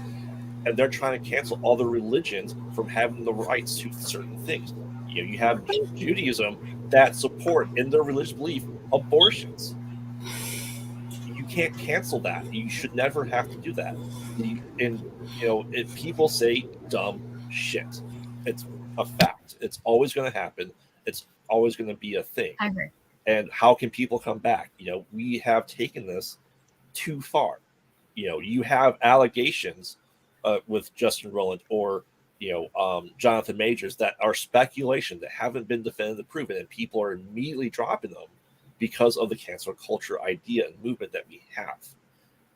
Speaker 5: And they're trying to cancel other religions from having the rights to certain things. You have Judaism that support, in their religious belief, abortions. You can't cancel that. You should never have to do that. If people say dumb shit, it's a fact. It's always going to happen. It's always going to be a thing.
Speaker 7: I agree.
Speaker 5: And how can people come back? We have taken this too far. You have allegations with Justin Rowland or Jonathan Majors that are speculation that haven't been definitively proven, and people are immediately dropping them because of the cancel culture idea and movement that we have.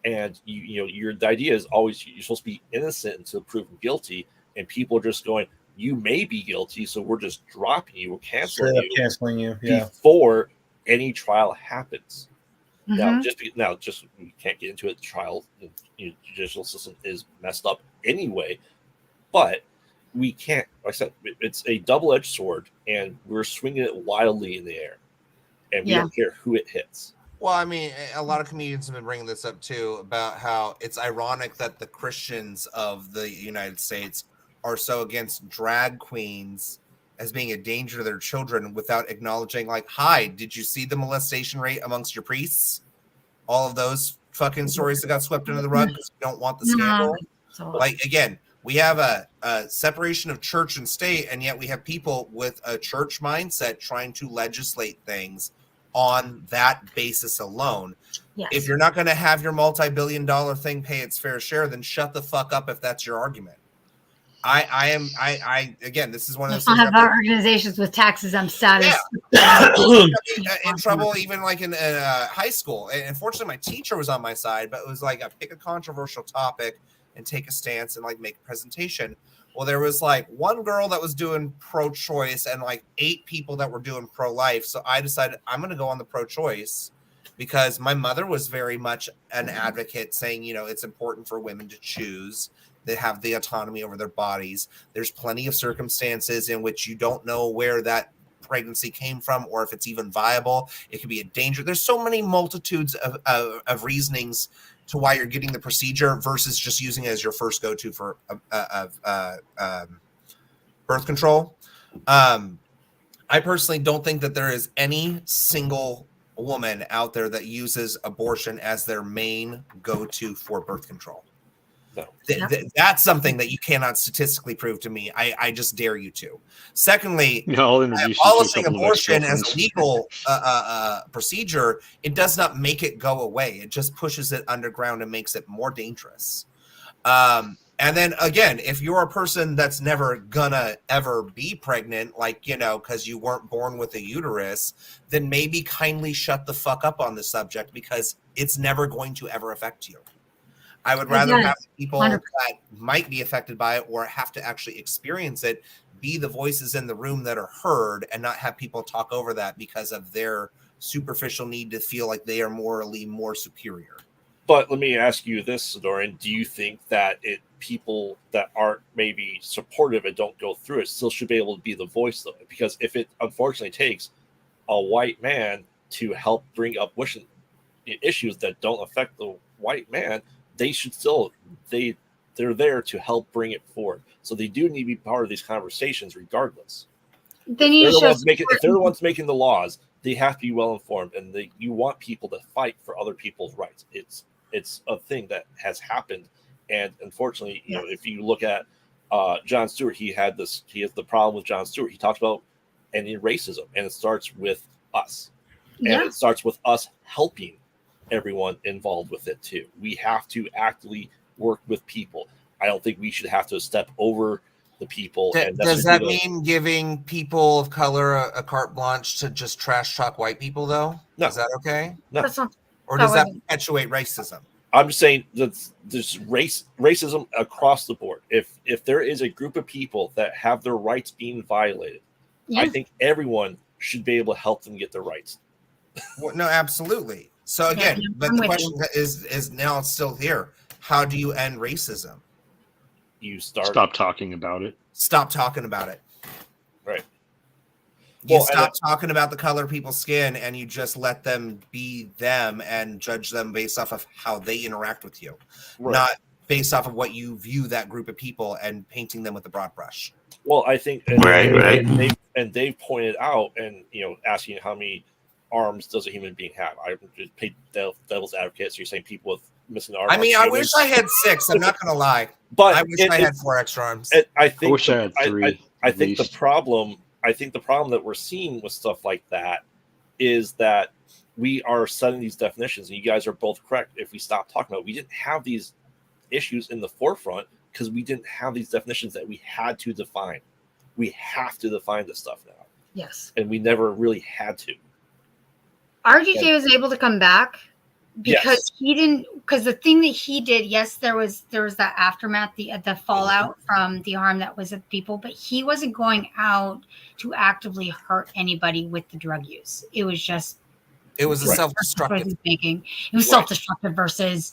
Speaker 5: And the idea is always you're supposed to be innocent until proven guilty, and people are just going, you may be guilty, so we're just dropping you, we're canceling you, before any trial happens.
Speaker 7: Mm-hmm.
Speaker 5: Now, we can't get into it. The trial, the judicial system is messed up anyway, but we can't. Like I said, it's a double-edged sword, and we're swinging it wildly in the air, and we don't care who it hits.
Speaker 4: Well, I mean, a lot of comedians have been bringing this up too, about how it's ironic that the Christians of the United States are so against drag queens as being a danger to their children without acknowledging, like, hi, did you see the molestation rate amongst your priests? All of those fucking stories that got swept under the rug because you don't want the scandal. Like, again, we have a separation of church and state, and yet we have people with a church mindset trying to legislate things on that basis alone.
Speaker 7: Yes.
Speaker 4: If you're not going to have your multi-billion-dollar thing pay its fair share, then shut the fuck up if that's your argument. Again, this is one of those things.
Speaker 7: I have our organizations with tax exempt status.
Speaker 4: Yeah. In trouble, even like in high school. And unfortunately, my teacher was on my side, but it was like, pick a controversial topic and take a stance and like make a presentation. Well, there was like one girl that was doing pro-choice and like 8 people that were doing pro-life. So I decided I'm going to go on the pro-choice because my mother was very much an advocate saying, it's important for women to choose. They have the autonomy over their bodies. There's plenty of circumstances in which you don't know where that pregnancy came from or if it's even viable. It could be a danger. There's so many multitudes of reasonings to why you're getting the procedure versus just using it as your first go-to for birth control. I personally don't think that there is any single woman out there that uses abortion as their main go-to for birth control.
Speaker 5: No.
Speaker 4: That's something that you cannot statistically prove to me. I just dare you to. Secondly, abolishing abortion as a legal procedure, it does not make it go away. It just pushes it underground and makes it more dangerous. And then again, if you're a person that's never gonna ever be pregnant, like, because you weren't born with a uterus, then maybe kindly shut the fuck up on the subject because it's never going to ever affect you. I would rather have people 100%. That might be affected by it or have to actually experience it be the voices in the room that are heard and not have people talk over that because of their superficial need to feel like they are morally more superior.
Speaker 5: But let me ask you this, Dorian. Do you think that people that aren't maybe supportive and don't go through it still should be able to be the voice, though? Because if it unfortunately takes a white man to help bring up issues that don't affect the white man, they should still they're there to help bring it forward. So they do need to be part of these conversations regardless.
Speaker 7: They need
Speaker 5: if they're the ones making the laws, they have to be well informed, and you want people to fight for other people's rights. It's a thing that has happened, and unfortunately, if you look at Jon Stewart, he has the problem with Jon Stewart. He talked about ending racism, and it starts with us, and it starts with us helping everyone involved with it too. We have to actively work with people. I don't think we should have to step over the people.
Speaker 4: Does that mean giving people of color a carte blanche to just trash talk white people, though? No. Is that okay?
Speaker 5: No.
Speaker 4: Or does that perpetuate racism?
Speaker 5: I'm just saying that there's racism across the board. If there is a group of people that have their rights being violated, I think everyone should be able to help them get their rights.
Speaker 4: Well, no, absolutely. So again, but the question is now it's still here. How do you end racism?
Speaker 5: You stop
Speaker 8: talking about it.
Speaker 4: Stop talking about it.
Speaker 5: Right.
Speaker 4: You stop talking about the color of people's skin and you just let them be them and judge them based off of how they interact with you, not based off of what you view that group of people and painting them with a broad brush.
Speaker 5: Well, I think and they've pointed out and asking how many arms does a human being have. I just paid devil's advocate. So you're saying people with missing arms.
Speaker 4: I mean, I wish I had 6. I'm not going to lie.
Speaker 5: But
Speaker 4: I wish I had 4 extra arms.
Speaker 8: I wish I had 3.
Speaker 5: I think the problem that we're seeing with stuff like that is that we are setting these definitions, and you guys are both correct. If we stop talking about it, we didn't have these issues in the forefront because we didn't have these definitions that we had to define. We have to define this stuff now.
Speaker 7: Yes.
Speaker 5: And we never really had to.
Speaker 7: RGJ was able to come back because he didn't, because the thing that he did, yes, there was that aftermath, the fallout from the harm that was at people, but he wasn't going out to actively hurt anybody with the drug use. It was just
Speaker 4: It was a self-destructive.
Speaker 7: It was self-destructive versus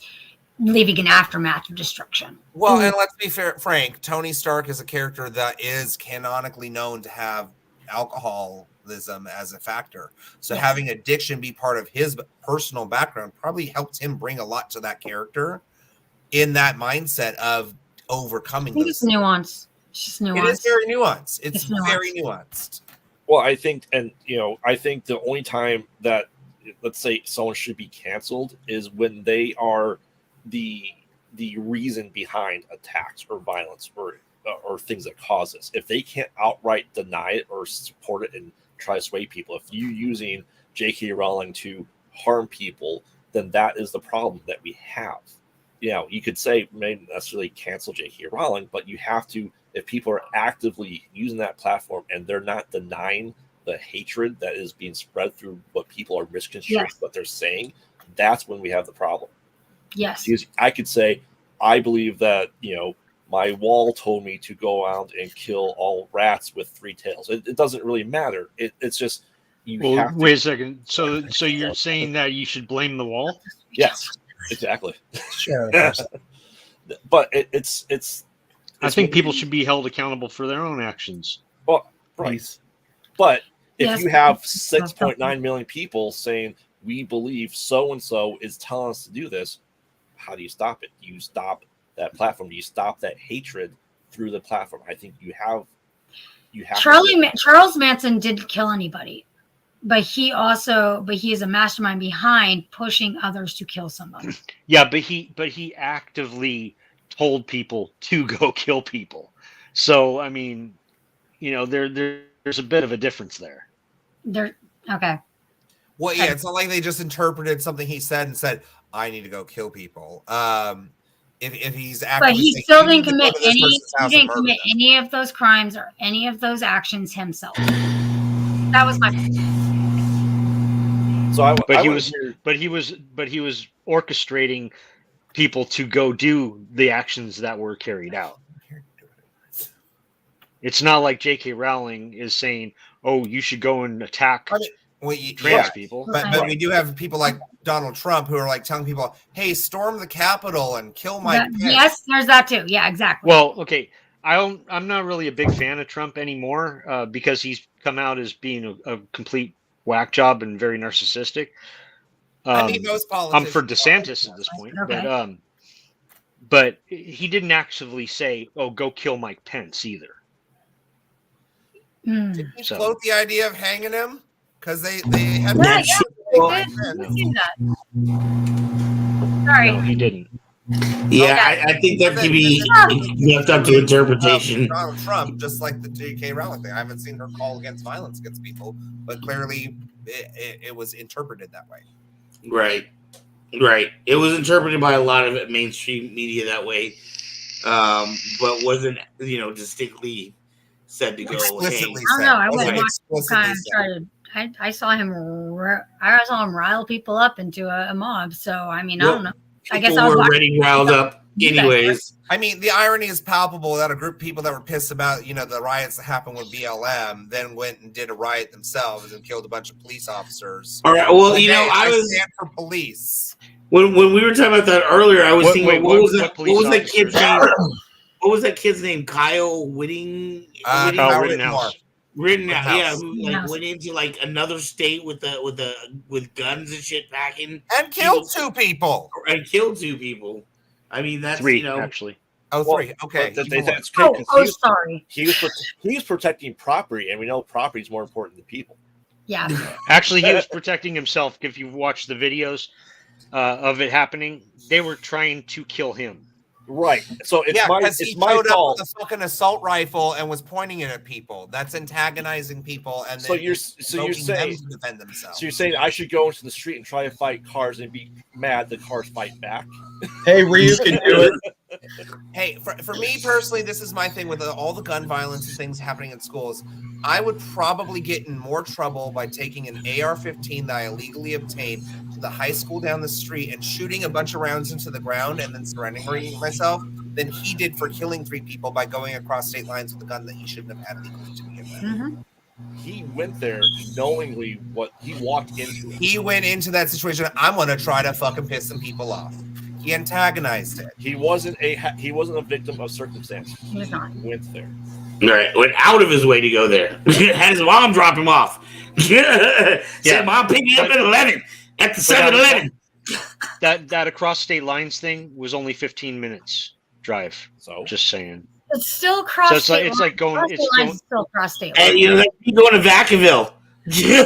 Speaker 7: leaving an aftermath of destruction.
Speaker 4: Well, and let's be frank, Tony Stark is a character that is canonically known to have alcoholism as a factor. So having addiction be part of his personal background probably helped him bring a lot to that character in that mindset of overcoming those.
Speaker 7: It's nuance. It's just nuance.
Speaker 4: It is very nuanced. It's very nuanced.
Speaker 5: Well, I think, and I think the only time that, let's say, someone should be canceled is when they are the reason behind attacks or violence or things that cause this. If they can't outright deny it or support it and try to sway people, if you're using J.K. Rowling to harm people, then that is the problem that we have. You could say maybe not necessarily cancel J.K. Rowling, but you have to, if people are actively using that platform and they're not denying the hatred that is being spread through what people are misconstruing what they're saying, that's when we have the problem.
Speaker 7: Yes.
Speaker 5: Because I could say, I believe that, my wall told me to go out and kill all rats with 3 tails. It doesn't really matter. It's just, have to.
Speaker 8: Wait a second. So you're saying that you should blame the wall?
Speaker 5: Yes, exactly.
Speaker 6: Sure.
Speaker 5: But it's
Speaker 8: I think people should be held accountable for their own actions.
Speaker 5: Well, right. But if you have
Speaker 7: Yes.
Speaker 5: 6.9 million people saying, we believe so-and-so is telling us to do this, how do you stop it? Do you stop that platform? Do you stop that hatred through the platform? I think you have
Speaker 7: Charles Manson didn't kill anybody, but he is a mastermind behind pushing others to kill somebody.
Speaker 8: Yeah, but he actively told people to go kill people. So I mean, there's a bit of a difference there.
Speaker 7: Okay.
Speaker 4: Well, yeah, it's not like they just interpreted something he said and said, I need to go kill people. If he's actively,
Speaker 7: but he still didn't commit any of those crimes or any of those actions himself. That was my point.
Speaker 5: So
Speaker 8: he was orchestrating people to go do the actions that were carried out. It's not like J.K. Rowling is saying, "Oh, you should go and attack trans people."
Speaker 4: But we do have people like Donald Trump who are like telling people, "Hey, storm the Capitol and kill my."
Speaker 7: Yes, there's that too. Yeah, exactly.
Speaker 8: Well, okay, I'm not really a big fan of Trump anymore because he's come out as being a complete whack job and very narcissistic.
Speaker 4: I mean, most politicians.
Speaker 8: I'm for DeSantis at this point,
Speaker 7: Okay.
Speaker 8: but he didn't actually say, "Oh, go kill Mike Pence" either.
Speaker 4: Did he float the idea of hanging him? Because they had
Speaker 7: they did that. Sorry.
Speaker 8: No, he didn't.
Speaker 3: Yeah, I think that could be left up to interpretation.
Speaker 4: Donald Trump, just like the J.K. Rowling thing. I haven't seen her call against violence against people, but clearly it was interpreted that way.
Speaker 3: Right. It was interpreted by a lot of mainstream media that way, but wasn't
Speaker 4: explicitly
Speaker 3: distinctly said to go.
Speaker 4: Explicitly
Speaker 7: I don't know. I
Speaker 4: wasn't
Speaker 7: wouldn't
Speaker 4: explicitly
Speaker 7: kind of
Speaker 4: said.
Speaker 7: try to. I saw him rile people up into a mob. So I mean, I don't know. I guess I was
Speaker 3: were already riled up, anyways.
Speaker 4: I mean, the irony is palpable that a group of people that were pissed about the riots that happened with BLM then went and did a riot themselves and killed a bunch of police officers.
Speaker 3: All right. Well,
Speaker 4: I was stand for police.
Speaker 3: When we were talking about that earlier, I was thinking, what was that kid's name? What was that kid's name? Kyle Whitting.
Speaker 8: Rittenhouse.
Speaker 3: Yeah, who went into another state with guns and shit packing
Speaker 4: and killed 2 people.
Speaker 3: I mean, that's
Speaker 8: 3 actually.
Speaker 4: Oh, 3. Okay,
Speaker 5: that's great.
Speaker 7: Sorry.
Speaker 5: He was protecting property, and we know property is more important than people.
Speaker 7: Yeah.
Speaker 8: Actually, he was protecting himself. If you watch the videos of it happening, they were trying to kill him.
Speaker 5: Right. So it's
Speaker 4: because he
Speaker 5: it's my
Speaker 4: showed up
Speaker 5: fault.
Speaker 4: with a fucking assault rifle and was pointing it at people. That's antagonizing people, and
Speaker 5: So
Speaker 4: then
Speaker 5: you're
Speaker 4: invoking
Speaker 5: saying
Speaker 4: them to defend themselves.
Speaker 5: So you're saying I should go into the street and try to fight cars and be mad that cars fight back?
Speaker 6: Hey, Ryu can do it.
Speaker 4: Hey, for me personally, this is my thing with all the gun violence and things happening in schools. I would probably get in more trouble by taking an AR-15 that I illegally obtained to the high school down the street and shooting a bunch of rounds into the ground and then surrendering myself than he did for killing 3 people by going across state lines with a gun that he shouldn't have had legally to begin with.
Speaker 7: Mhm.
Speaker 5: He went there knowingly what he walked into.
Speaker 4: He went into that situation. I'm going to try to fucking piss some people off. He antagonized it.
Speaker 5: He wasn't a victim of circumstance.
Speaker 7: He was not.
Speaker 5: He went there.
Speaker 3: Right, went out of his way to go there. Had his mom drop him off. Said, "Mom, pick me up at 11 at the 7-Eleven."
Speaker 8: That across state lines thing was only 15 minutes drive. So just saying.
Speaker 7: It's still cross.
Speaker 8: So it's like going. It's going.
Speaker 7: Still cross state.
Speaker 3: And you know, you going to Vacaville.
Speaker 8: Yeah,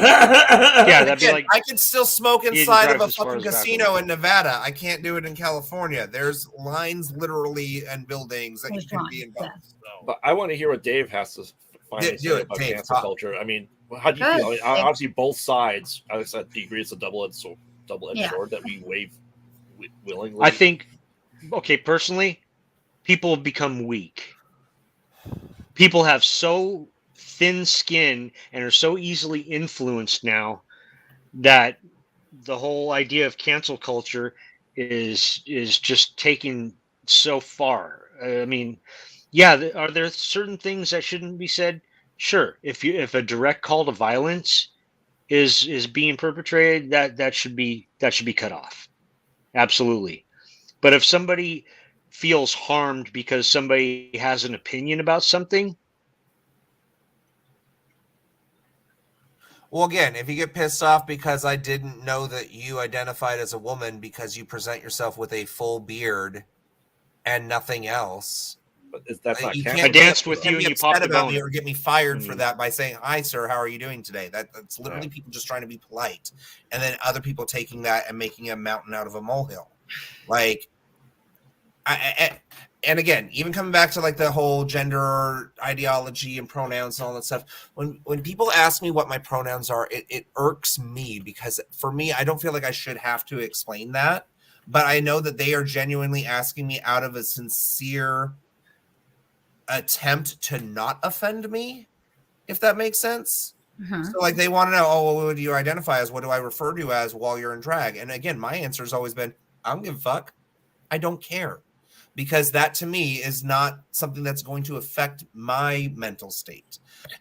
Speaker 8: that'd be like
Speaker 4: I can still smoke
Speaker 8: didn't
Speaker 4: inside
Speaker 8: drive
Speaker 4: of a
Speaker 8: as far
Speaker 4: fucking
Speaker 8: as
Speaker 4: casino in Nevada. I can't do it in California. There's lines literally and buildings that you can be involved.
Speaker 5: But I want to hear what Dave has to finally say about
Speaker 4: Dave,
Speaker 5: cancel culture. I mean, how do you feel? I mean, obviously, both sides, as I said, agree it's a double-edged sword that we wave willingly.
Speaker 8: I think, okay, personally, people have become weak. People have so thin skin and are so easily influenced now that the whole idea of cancel culture is just taken so far. I mean, yeah, are there certain things that shouldn't be said? Sure. If a direct call to violence is being perpetrated, that should be cut off. Absolutely. But if somebody feels harmed because somebody has an opinion about something,
Speaker 4: Well, again, if you get pissed off because I didn't know that you identified as a woman because you present yourself with a full beard and nothing else.
Speaker 5: But that's not
Speaker 4: you
Speaker 5: cancel.
Speaker 8: I danced with you and you popped the
Speaker 4: about me
Speaker 8: boner.
Speaker 4: or get me fired for that by saying, "Hi, sir, how are you doing today?" That's literally people just trying to be polite, and then other people taking that and making a mountain out of a molehill. Like, and again, even coming back to like the whole gender ideology and pronouns and all that stuff, when people ask me what my pronouns are, it irks me because for me, I don't feel like I should have to explain that, but I know that they are genuinely asking me out of a sincere attempt to not offend me, if that makes sense. So like they want to know, oh, well, what do you identify as? What do I refer to as while you're in drag? And again, my answer has always been, I don't give a fuck. I don't care. Because that to me is not something that's going to affect my mental state.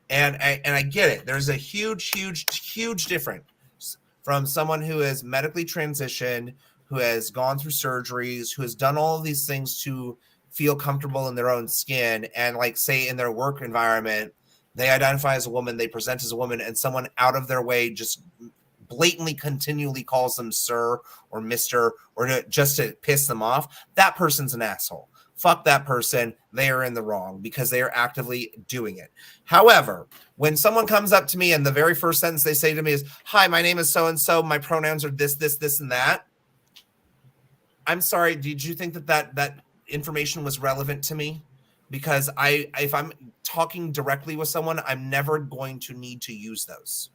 Speaker 4: And I get it. There's a huge difference from someone who is medically transitioned, who has gone through surgeries, who has done all of these things to feel comfortable in their own skin. And like say in their work environment, they identify as a woman, they present as a woman, and someone out of their way just blatantly continually calls them sir or mister or just to piss them off. That person's an asshole. Fuck that person. They are in the wrong because they are actively doing it. However, when someone comes up to me and the very first sentence they say to me is, "Hi, my name is so-and-so. My pronouns are this, and that." I'm sorry. Did you think that information was relevant to me? Because if I'm talking directly with someone, I'm never going to need to use those.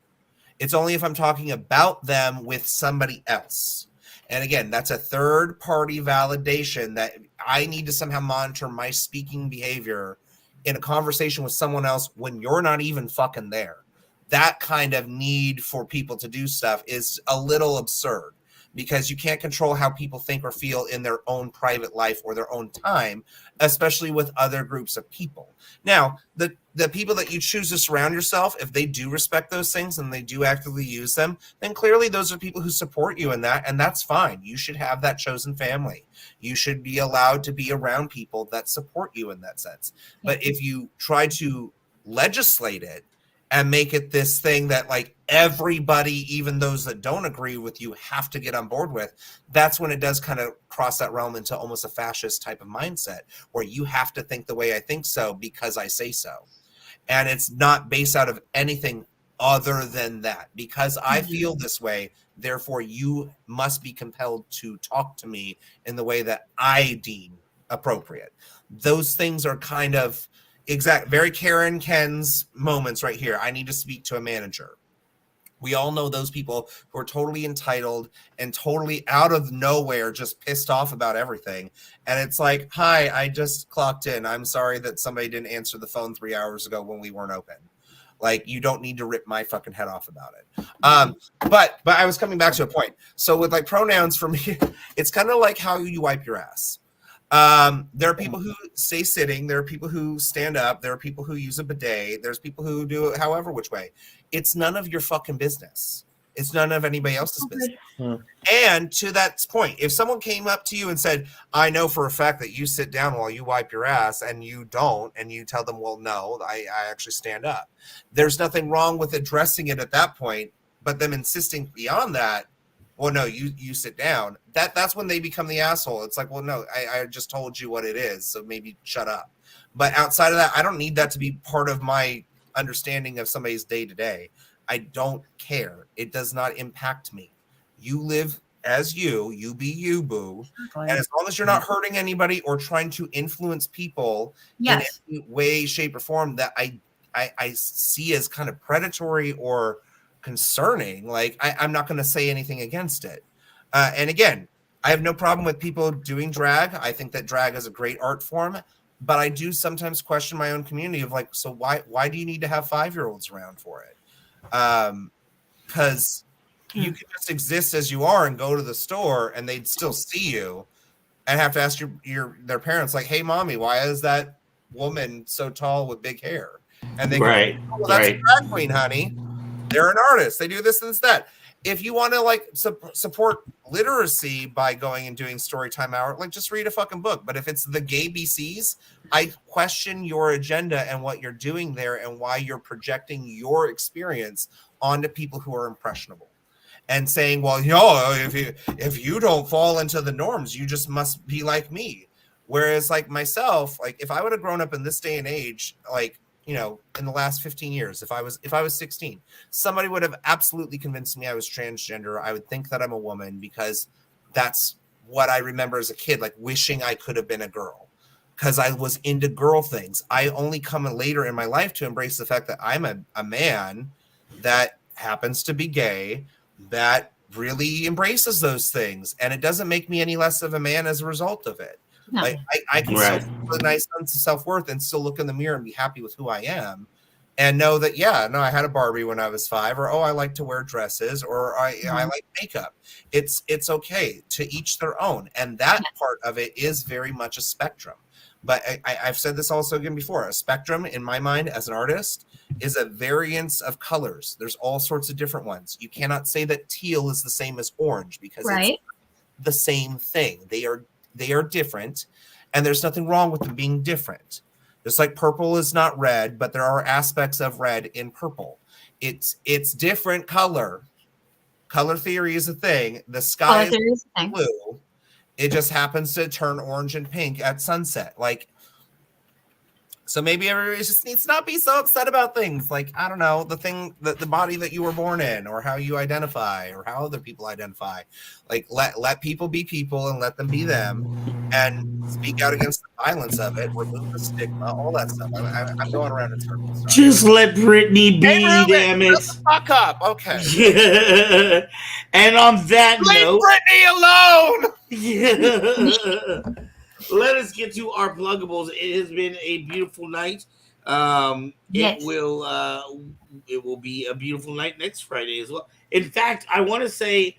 Speaker 4: It's only if I'm talking about them with somebody else. And again, that's a third-party validation that I need to somehow monitor my speaking behavior in a conversation with someone else when you're not even fucking there. That kind of need for people to do stuff is a little absurd because you can't control how people think or feel in their own private life or their own time, especially with other groups of people. Now, the people that you choose to surround yourself, if they do respect those things and they do actively use them, then clearly those are people who support you in that, and that's fine. You should have that chosen family. You should be allowed to be around people that support you in that sense. But if you try to legislate it and make it this thing that like everybody, even those that don't agree with you, have to get on board with, that's when it does kind of cross that realm into almost a fascist type of mindset where you have to think the way I think so because I say so. And it's not based out of anything other than that. Because I feel this way, therefore you must be compelled to talk to me in the way that I deem appropriate. Those things are kind of very Karen Ken's moments right here. I need to speak to a manager. We all know those people who are totally entitled and totally out of nowhere just pissed off about everything. And it's like, hi, I just clocked in. I'm sorry that somebody didn't answer the phone 3 hours ago when we weren't open. Like, you don't need to rip my fucking head off about it. But I was coming back to a point. So with like pronouns for me, it's kind of like how you wipe your ass. There are people who stay sitting. There are people who stand up. There are people who use a bidet. There's people who do it however which way. It's none of your fucking business. It's none of anybody else's business. And to that point, if someone came up to you and said, I know for a fact that you sit down while you wipe your ass, and you don't, and you tell them, well, no, I actually stand up. There's nothing wrong with addressing it at that point, but them insisting beyond that, well, no, you sit down. That's when they become the asshole. It's like, well, no, I just told you what it is, so maybe shut up. But outside of that, I don't need that to be part of my understanding of somebody's day-to-day. I don't care. It does not impact me. You live as you be you, boo. And as long as you're not hurting anybody or trying to influence people in any way, shape, or form that I see as kind of predatory or concerning, like I'm not going to say anything against it. And again, I have no problem with people doing drag. I think that drag is a great art form, but I do sometimes question my own community of like, so why do you need to have 5-year-olds around for it? Because you can just exist as you are and go to the store and they'd still see you and have to ask their parents, like, hey, mommy, why is that woman so tall with big hair? And they go, well, that's a drag queen, honey. They're an artist. They do this and that. If you want to like support literacy by going and doing story time hour, like just read a fucking book. But if it's the gay BCs, I question your agenda and what you're doing there and why you're projecting your experience onto people who are impressionable and saying, well, if you don't fall into the norms, you just must be like me. Whereas like myself, like if I would have grown up in this day and age, like, in the last 15 years, if I was 16, somebody would have absolutely convinced me I was transgender. I would think that I'm a woman because that's what I remember as a kid, like wishing I could have been a girl because I was into girl things. I only come later in my life to embrace the fact that I'm a man that happens to be gay, that really embraces those things. And it doesn't make me any less of a man as a result of it. No. Like I can still feel a nice sense of self-worth and still look in the mirror and be happy with who I am and know that, I had a Barbie when I was 5, or, I like to wear dresses, or I like makeup. It's okay, to each their own. And that part of it is very much a spectrum. But I've said this also again before, a spectrum in my mind as an artist is a variance of colors. There's all sorts of different ones. You cannot say that teal is the same as orange because it's the same thing. They are different, and there's nothing wrong with them being different. Just like purple is not red, but there are aspects of red in purple. It's different color. Color theory is a thing. The sky is blue. It just happens to turn orange and pink at sunset. Like, so maybe everybody just needs to not be so upset about things. Like, I don't know, the body that you were born in, or how you identify, or how other people identify. Like, let people be people and let them be them, and speak out against the violence of it, remove the stigma, all that stuff. I'm going around in circles. Sorry.
Speaker 3: Just let Britney be, damn it.
Speaker 4: Shut the fuck up. Okay.
Speaker 3: And on that note,
Speaker 4: leave Britney alone.
Speaker 3: Let us get to our pluggables. It has been a beautiful night. It will be a beautiful night next Friday as well. In fact, I want to say,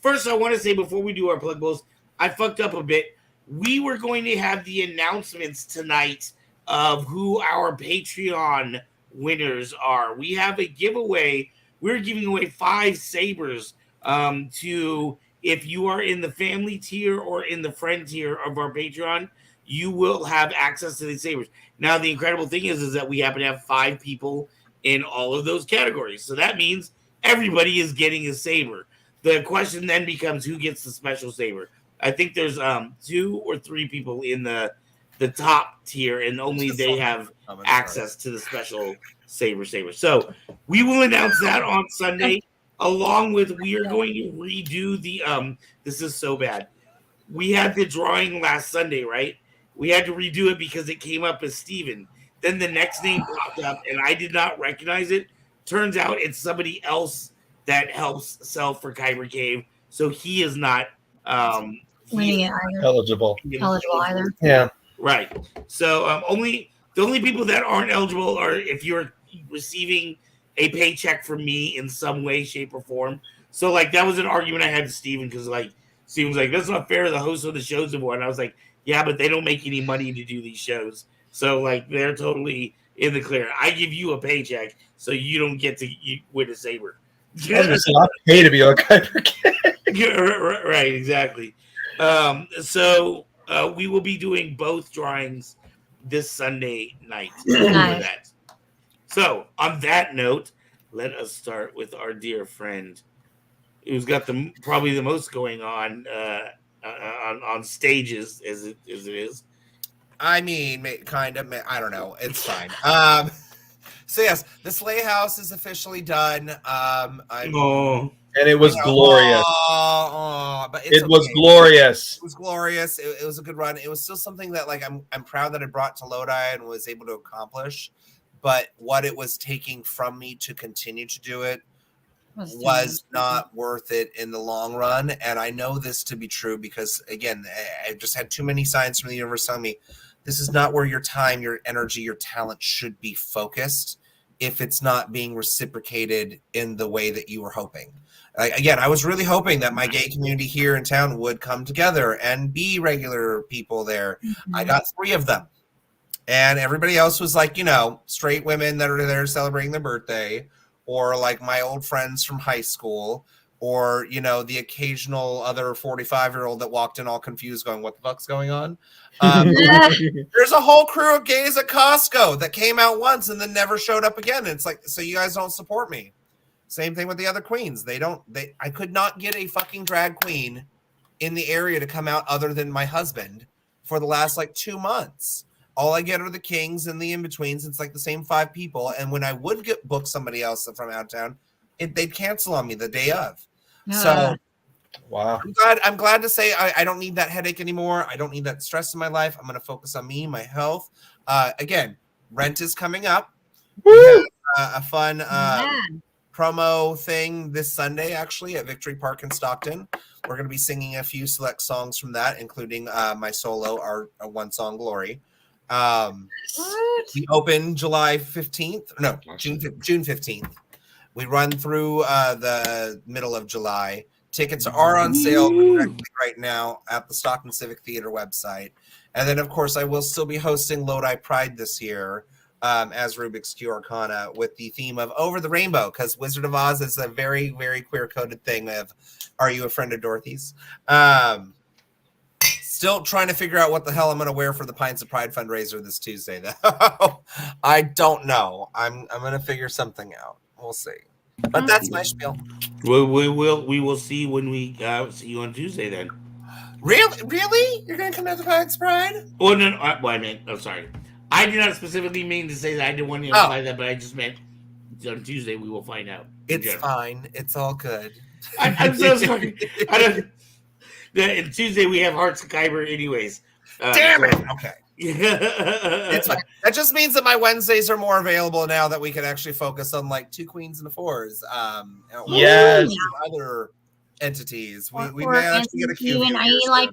Speaker 3: first I want to say before we do our pluggables, I fucked up a bit. We were going to have the announcements tonight of who our Patreon winners are. We have a giveaway. We're giving away 5 sabers to... If you are in the family tier or in the friend tier of our Patreon, you will have access to these sabers. Now, the incredible thing is that we happen to have 5 people in all of those categories. So that means everybody is getting a saber. The question then becomes who gets the special saber. I think there's 2 or 3 people in the top tier, and only they have access to the special saber. So we will announce that on Sunday. Along with, we are going to redo the, this is so bad. We had the drawing last Sunday, right? we had to redo it because it came up as Steven. Then the next name popped up, and I did not recognize it. Turns out it's somebody else that helps sell for Kyber Cave, so he is not
Speaker 7: winning it either.
Speaker 6: Eligible.
Speaker 7: Eligible either.
Speaker 6: Yeah.
Speaker 3: Right. So the only people that aren't eligible are if you're receiving a paycheck from me in some way, shape, or form. So like that was an argument I had to Steven because like Steven was like, that's not fair. The host of the shows have won. I was like, yeah, but they don't make any money to do these shows. So like they're totally in the clear. I give you a paycheck, so you don't get to win a saber.
Speaker 6: I pay to be on Kyber Cave.
Speaker 3: Right, exactly. So we will be doing both drawings this Sunday night.
Speaker 7: Nice.
Speaker 3: That. So on that note, let us start with our dear friend, who's got probably the most going on stages as it is.
Speaker 4: I mean, kind of. I don't know. It's fine. So yes, the Slay House is officially done.
Speaker 6: And it was glorious.
Speaker 4: But
Speaker 6: it was glorious.
Speaker 4: It was glorious. It was a good run. It was still something that like I'm proud that I brought to Lodi and was able to accomplish. But what it was taking from me to continue to do it was not worth it in the long run. And I know this to be true because, again, I just had too many signs from the universe telling me this is not where your time, your energy, your talent should be focused if it's not being reciprocated in the way that you were hoping. Again, I was really hoping that my gay community here in town would come together and be regular people there. Mm-hmm. I got 3 of them. And everybody else was like, straight women that are there celebrating their birthday, or like my old friends from high school, or, the occasional other 45-year-old that walked in all confused going, what the fuck's going on? There's a whole crew of gays at Costco that came out once and then never showed up again. And it's like, so you guys don't support me. Same thing with the other queens. I could not get a fucking drag queen in the area to come out other than my husband for the last 2 months. All I get are the kings and the in-betweens. It's like the same 5 people. And when I would book somebody else from out of town, they'd cancel on me the day of. So
Speaker 6: wow.
Speaker 4: I'm glad to say I don't need that headache anymore. I don't need that stress in my life. I'm going to focus on me, my health. Again, rent is coming up. Woo! We have a fun promo thing this Sunday, actually, at Victory Park in Stockton. We're going to be singing a few select songs from that, including my solo, our one song, Glory. We open July 15th. No, June 15th. We run through the middle of July. Tickets are on sale right now at the Stockton Civic Theater website. And then, of course, I will still be hosting Lodi Pride this year as Rubik's Q Arcana with the theme of Over the Rainbow, because Wizard of Oz is a very, very queer-coded thing of Are You a Friend of Dorothy's? Still trying to figure out what the hell I'm going to wear for the Pints of Pride fundraiser this Tuesday, though. I don't know. I'm going to figure something out. We'll see. But that's my spiel.
Speaker 3: We will see when we see you on Tuesday then.
Speaker 4: Really? You're going to come out to Pints of Pride?
Speaker 3: Oh, no. I meant, I'm sorry. I did not specifically mean to say that. I didn't want to imply that, but I just meant on Tuesday we will find out.
Speaker 4: It's fine. It's all good.
Speaker 3: I'm so sorry. And Tuesday we have Hearts of Kyber anyways.
Speaker 4: Damn it. Okay. It's fine. That just means that my Wednesdays are more available now that we can actually focus on 2 queens and 4s.
Speaker 6: Yes.
Speaker 4: Other entities. We
Speaker 7: or
Speaker 4: may actually get a queue.
Speaker 7: Even I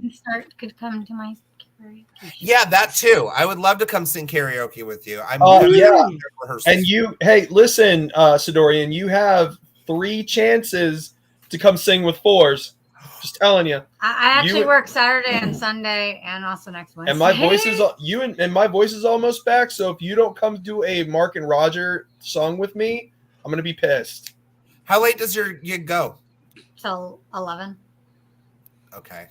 Speaker 7: could come to my karaoke.
Speaker 4: Yeah, that too. I would love to come sing karaoke with you.
Speaker 6: And you, hey, listen, Sidorian, you have 3 chances to come sing with 4s. Just telling you.
Speaker 7: I actually work Saturday and Sunday, and also next Wednesday.
Speaker 6: And my voice is my voice is almost back. So if you don't come do a Mark and Roger song with me, I'm gonna be pissed.
Speaker 4: How late does your gig go?
Speaker 7: Till 11.
Speaker 4: Okay.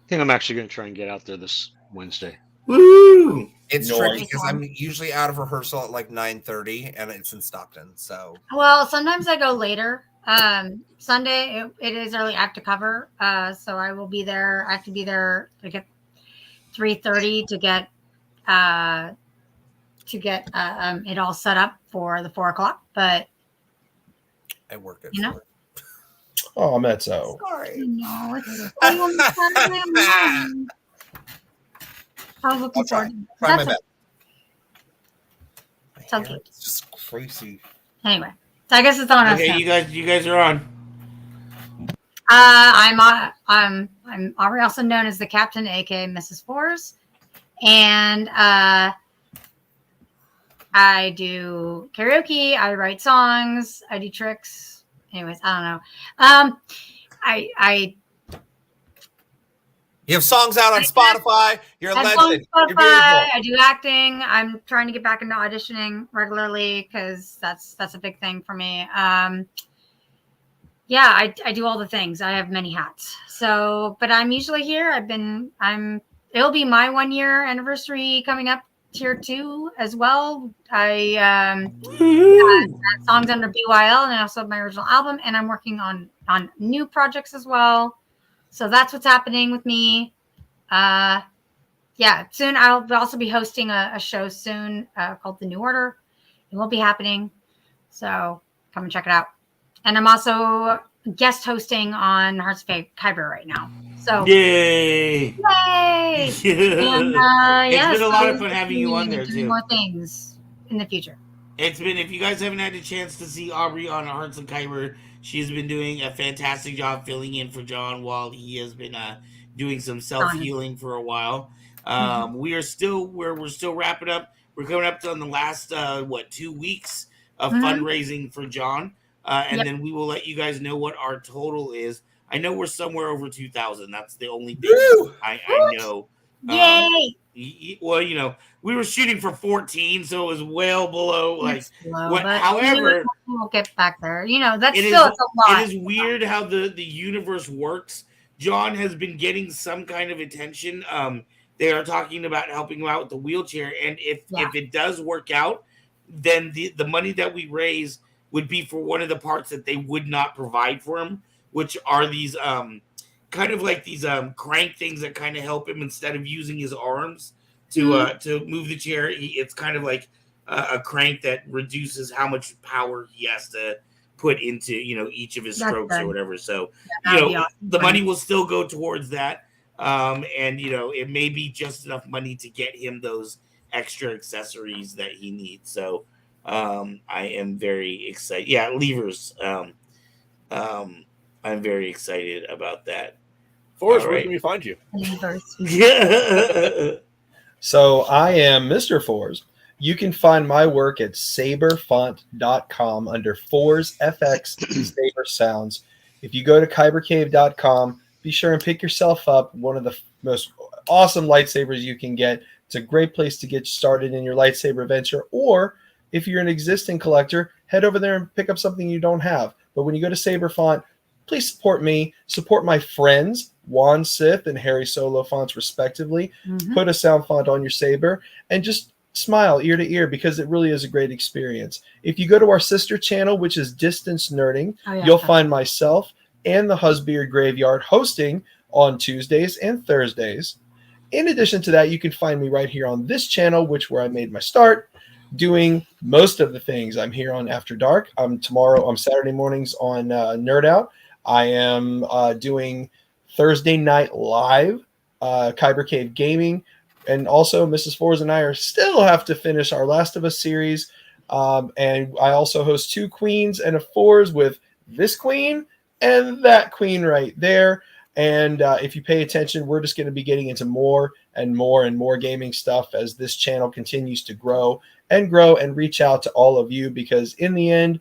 Speaker 8: I think I'm actually going to try and get out there this Wednesday.
Speaker 3: Woo!
Speaker 4: It's tricky because I'm usually out of rehearsal at 9:30, and it's in Stockton. So.
Speaker 7: Well, sometimes I go later. Sunday it is early. I have to cover, so I will be there. I have to be there to get 3:30 to get it all set up for the 4 o'clock. But
Speaker 4: I work at
Speaker 7: 4.
Speaker 6: Oh, Mezzo.
Speaker 7: Sorry, no, it's on Saturday morning. I was looking
Speaker 4: I'll try.
Speaker 7: forward to it.
Speaker 4: Try my
Speaker 7: That's
Speaker 4: best.
Speaker 7: Sounds good.
Speaker 4: It's just crazy.
Speaker 7: Anyway, so I guess it's on us
Speaker 3: Okay,
Speaker 7: now.
Speaker 3: you guys are on.
Speaker 7: I'm Aubrey, also known as the Captain, aka Mrs. Fours, and I do karaoke. I write songs. I do tricks. Anyways, I don't know. I
Speaker 4: You have songs out on Spotify. You're a
Speaker 7: I have
Speaker 4: legend.
Speaker 7: Spotify,
Speaker 4: You're beautiful.
Speaker 7: I do acting. I'm trying to get back into auditioning regularly because that's a big thing for me. Yeah, I do all the things. I have many hats. So, but I'm usually here. It'll be my 1 year anniversary coming up tier 2 as well. I had songs under BYL, and I also have my original album, and I'm working on new projects as well. So that's what's happening with me. Yeah, soon I'll also be hosting a show soon called The New Order. It will be happening. So come and check it out. And I'm also guest hosting on Hearts of Kyber right now. So
Speaker 3: Yay!
Speaker 7: yay! And,
Speaker 3: It's been a lot of fun having you on there
Speaker 7: doing
Speaker 3: too.
Speaker 7: more things in the future.
Speaker 3: It's been, if you guys haven't had a chance to see Aubrey on Hearts of Kyber, she's been doing a fantastic job filling in for John while he has been doing some self-healing for a while. We're still wrapping up. We're coming up on the last 2 weeks of fundraising for John. And then we will let you guys know what our total is. I know we're somewhere over 2,000. That's the only thing I know.
Speaker 7: Yay!
Speaker 3: Well, you know, we were shooting for 14, so it was well below.
Speaker 7: But
Speaker 3: However,
Speaker 7: we'll get back there. You know, it's a lot.
Speaker 3: It is weird how the universe works. John has been getting some kind of attention. They are talking about helping him out with the wheelchair, and if it does work out, then the money that we raise would be for one of the parts that they would not provide for him, which are these kind of like these crank things that kind of help him instead of using his arms to move the chair. It's kind of like a crank that reduces how much power he has to put into each of his strokes or whatever. So the money will still go towards that, and it may be just enough money to get him those extra accessories that he needs. So I am very excited. Yeah, levers. I'm very excited about that.
Speaker 5: Forrest, where can we find you?
Speaker 6: So I am Mr. Fours. You can find my work at saberfont.com under Fours FX Saber Sounds. If you go to kybercave.com, be sure and pick yourself up one of the most awesome lightsabers you can get. It's a great place to get started in your lightsaber venture. Or if you're an existing collector, head over there and pick up something you don't have. But when you go to Saberfont, please support me, support my friends, Juan Sith and Harry Solo fonts respectively. Put a sound font on your saber and just smile ear to ear because it really is a great experience. If you go to our sister channel, which is Distance Nerding, you'll find myself and the Husbeard Graveyard hosting on Tuesdays and Thursdays. In addition to that, you can find me right here on this channel, where I made my start, doing most of the things. I'm here on After Dark. I'm Saturday mornings on Nerd Out. I am doing Thursday night live, Kyber Cave Gaming, and also Mrs. Fours and I still have to finish our Last of Us series. And I also host 2 queens and a fours with this queen and that queen right there. And if you pay attention, we're just going to be getting into more and more gaming stuff as this channel continues to grow and reach out to all of you, because in the end,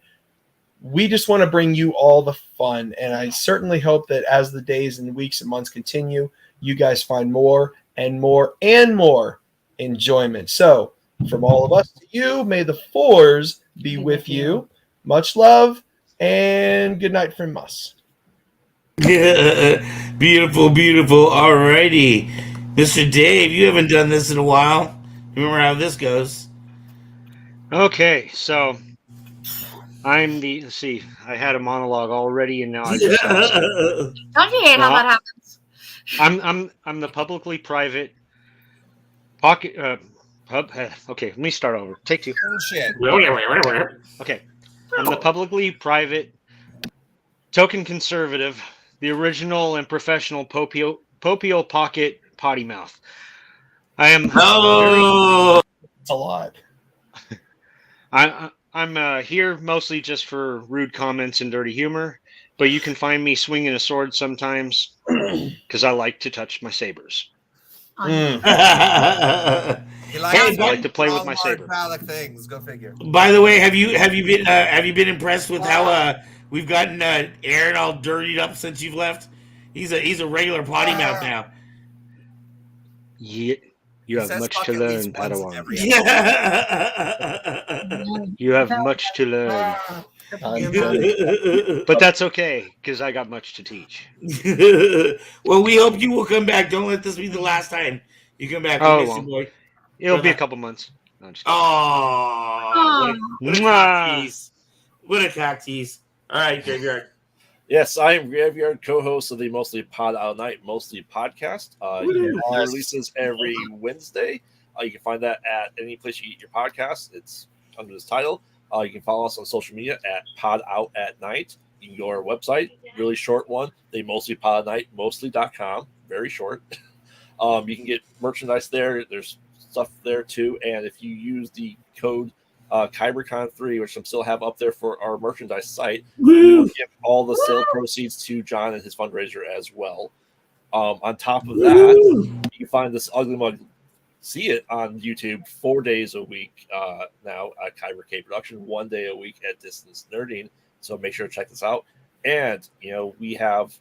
Speaker 6: we just want to bring you all the fun. And I certainly hope that as the days and weeks and months continue, you guys find more and more and more enjoyment. So from all of us to you, may the Fours be with you. Much love and good night from us.
Speaker 3: Beautiful, beautiful. Alrighty. Mr. Dave, you haven't done this in a while. Remember how this goes.
Speaker 8: Okay, so let's see, I had a monologue already and now I just
Speaker 7: Don't you hate how that happens?
Speaker 8: I'm the publicly private pocket okay, let me start over. Take 2.
Speaker 4: Shit.
Speaker 8: Okay. I'm the publicly private token conservative, the original and professional Popio Pocket Potty Mouth. I am
Speaker 3: Oh,
Speaker 6: It's a lot.
Speaker 8: I'm here mostly just for rude comments and dirty humor, but you can find me swinging a sword sometimes because I like to touch my sabers.
Speaker 6: Mm.
Speaker 4: He likes
Speaker 3: Hey,
Speaker 8: I like to play with
Speaker 4: long,
Speaker 8: my
Speaker 4: hard,
Speaker 8: saber.
Speaker 4: phallic things. Go figure.
Speaker 3: by the way, have you been impressed with how we've gotten Aaron all dirtied up since you've left? He's a regular potty mouth now.
Speaker 8: Yeah, you
Speaker 4: He
Speaker 8: have
Speaker 4: says
Speaker 8: much
Speaker 4: fuck
Speaker 8: to
Speaker 4: at least
Speaker 8: learn,
Speaker 4: once in
Speaker 8: Padawan.
Speaker 4: every episode.
Speaker 8: You have much to learn,
Speaker 6: Content.
Speaker 8: but that's okay because I got much to teach.
Speaker 3: Well, we hope you will come back. Don't let this be the last time you come back. We
Speaker 8: Oh,
Speaker 3: miss you,
Speaker 8: well,
Speaker 3: boy.
Speaker 8: it'll be a
Speaker 3: Brother.
Speaker 8: couple months. No, I'm just kidding.
Speaker 3: Oh, what a
Speaker 8: Mwah.
Speaker 3: cocktease. What a cocktease. All right, Graveyard.
Speaker 5: Yes, I am Graveyard, co-host of the Mostly Pod Out Night Mostly podcast. New releases every Wednesday. You can find that at any place you get your podcasts. It's under this title. You can follow us on social media at Pod Out at Night. You can go to our website, really short one, the Mostly Pod Out Night, mostly.com, very short. You can get merchandise there. There's stuff there too. And if you use the code KyberCon3, which I'm still have up there for our merchandise site, we will give all the sale proceeds to John and his fundraiser as well. On top of that, you can find this ugly mug. See it on YouTube 4 days a week now at Kyber K Production, 1 day a week at Distance Nerding. So make sure to check this out. And we have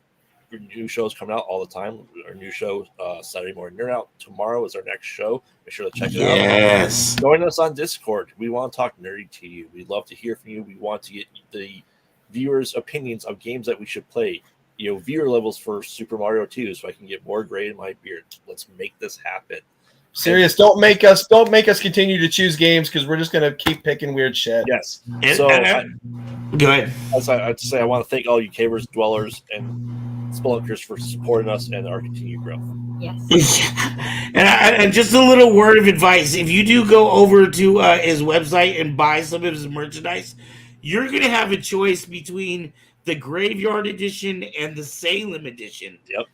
Speaker 5: new shows coming out all the time. Our new show, Saturday Morning Nerd Out. Tomorrow is our next show. Make sure to check it out.
Speaker 3: Yes.
Speaker 5: Join us on Discord. We want to talk nerdy to you. We'd love to hear from you. We want to get the viewers' opinions of games that we should play. Viewer levels for Super Mario 2 so I can get more gray in my beard. Let's make this happen.
Speaker 6: Serious, don't make us continue to choose games because we're just gonna keep picking weird shit.
Speaker 5: Yes.
Speaker 3: And-
Speaker 5: So
Speaker 3: Go ahead.
Speaker 5: I'd say I want to thank all you Cavers, Dwellers, and Spelunkers for supporting us and our continued growth.
Speaker 7: Yes.
Speaker 3: And just a little word of advice: if you do go over to his website and buy some of his merchandise, you're going to have a choice between the Graveyard Edition and the Salem Edition.
Speaker 5: Yep.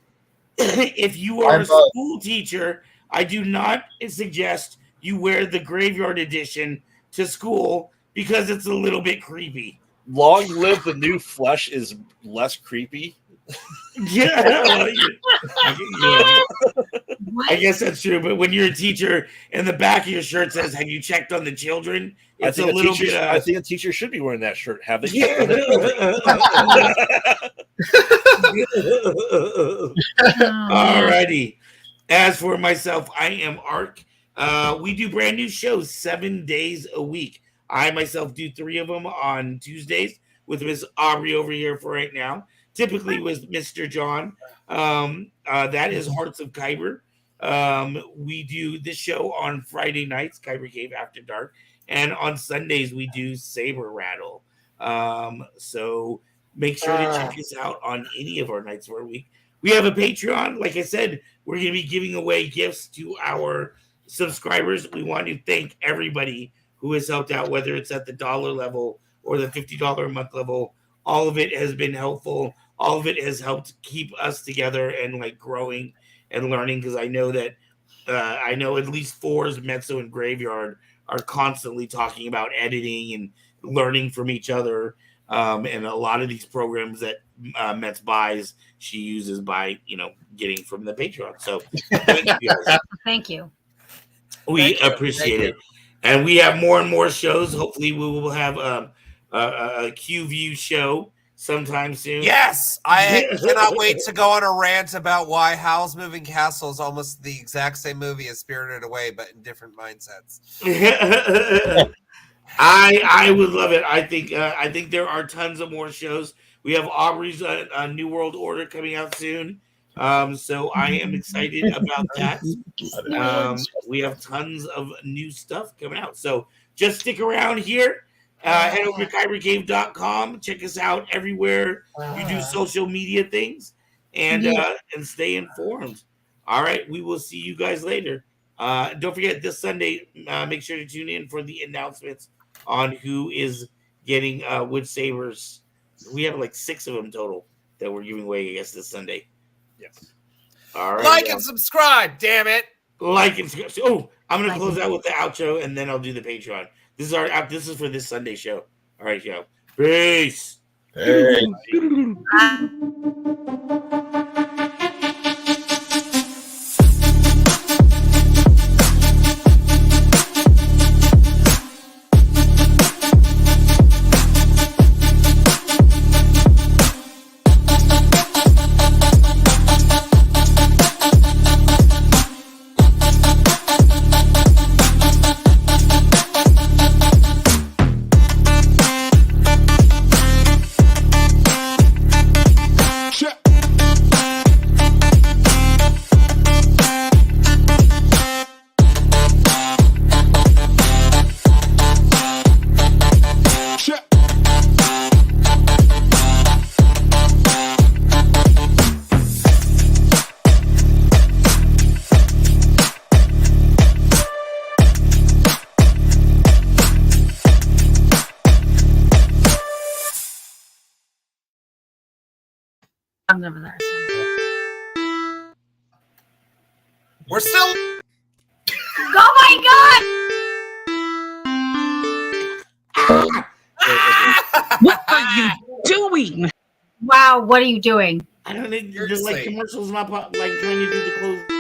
Speaker 3: If you are a school teacher, I do not suggest you wear the Graveyard Edition to school because it's a little bit creepy.
Speaker 5: Long live the new flesh is less creepy.
Speaker 3: Yeah. I guess that's true. But when you're a teacher and the back of your shirt says, "Have you checked on the children?" It's a little bit.
Speaker 5: I think a teacher should be wearing that shirt. Have they?
Speaker 3: Yeah. Alrighty. As for myself, I am Ark. We do brand new shows 7 days a week. I myself do 3 of them on Tuesdays with Miss Aubrey over here for right now. Typically with Mr. John. That is Hearts of Kyber. We do this show on Friday nights, Kyber Cave After Dark. And on Sundays, we do Saber Rattle. So make sure to check us out on any of our nights for a week. We have a Patreon. Like I said, we're going to be giving away gifts to our subscribers. We want to thank everybody who has helped out, whether it's at the $1 level or the $50 a month level. All of it has been helpful. All of it has helped keep us together and like growing and learning. Because I know that I know at least Fours, Mezzo, and Graveyard are constantly talking about editing and learning from each other. And a lot of these programs that Metz buys, she uses by getting from the Patreon. So thank you guys.
Speaker 7: Thank you.
Speaker 3: We appreciate it. And we have more and more shows. Hopefully, we will have a Q View show sometime soon.
Speaker 4: Yes, I cannot wait to go on a rant about why Howl's Moving Castle is almost the exact same movie as Spirited Away, but in different mindsets.
Speaker 3: I would love it. I think there are tons of more shows. We have Aubrey's New World Order coming out soon. So I am excited about that. We have tons of new stuff coming out. So just stick around here. Head over to kybercave.com. Check us out everywhere you do social media things and stay informed. All right. We will see you guys later. Don't forget this Sunday, make sure to tune in for the announcements on who is getting wood sabers. We have like 6 of them total that we're giving away, I guess, this Sunday.
Speaker 5: Yes.
Speaker 3: All right.
Speaker 4: Like and subscribe, damn it.
Speaker 3: Like and subscribe. Oh, I'm gonna close out with the outro, and then I'll do the Patreon. This is for this Sunday show. All right, yo. Peace.
Speaker 6: Hey.
Speaker 7: Over there.
Speaker 4: We're still.
Speaker 7: Oh my
Speaker 9: What are you doing?
Speaker 7: God! Wow, what are you doing?
Speaker 3: I don't need just like commercials, not like trying to do the close.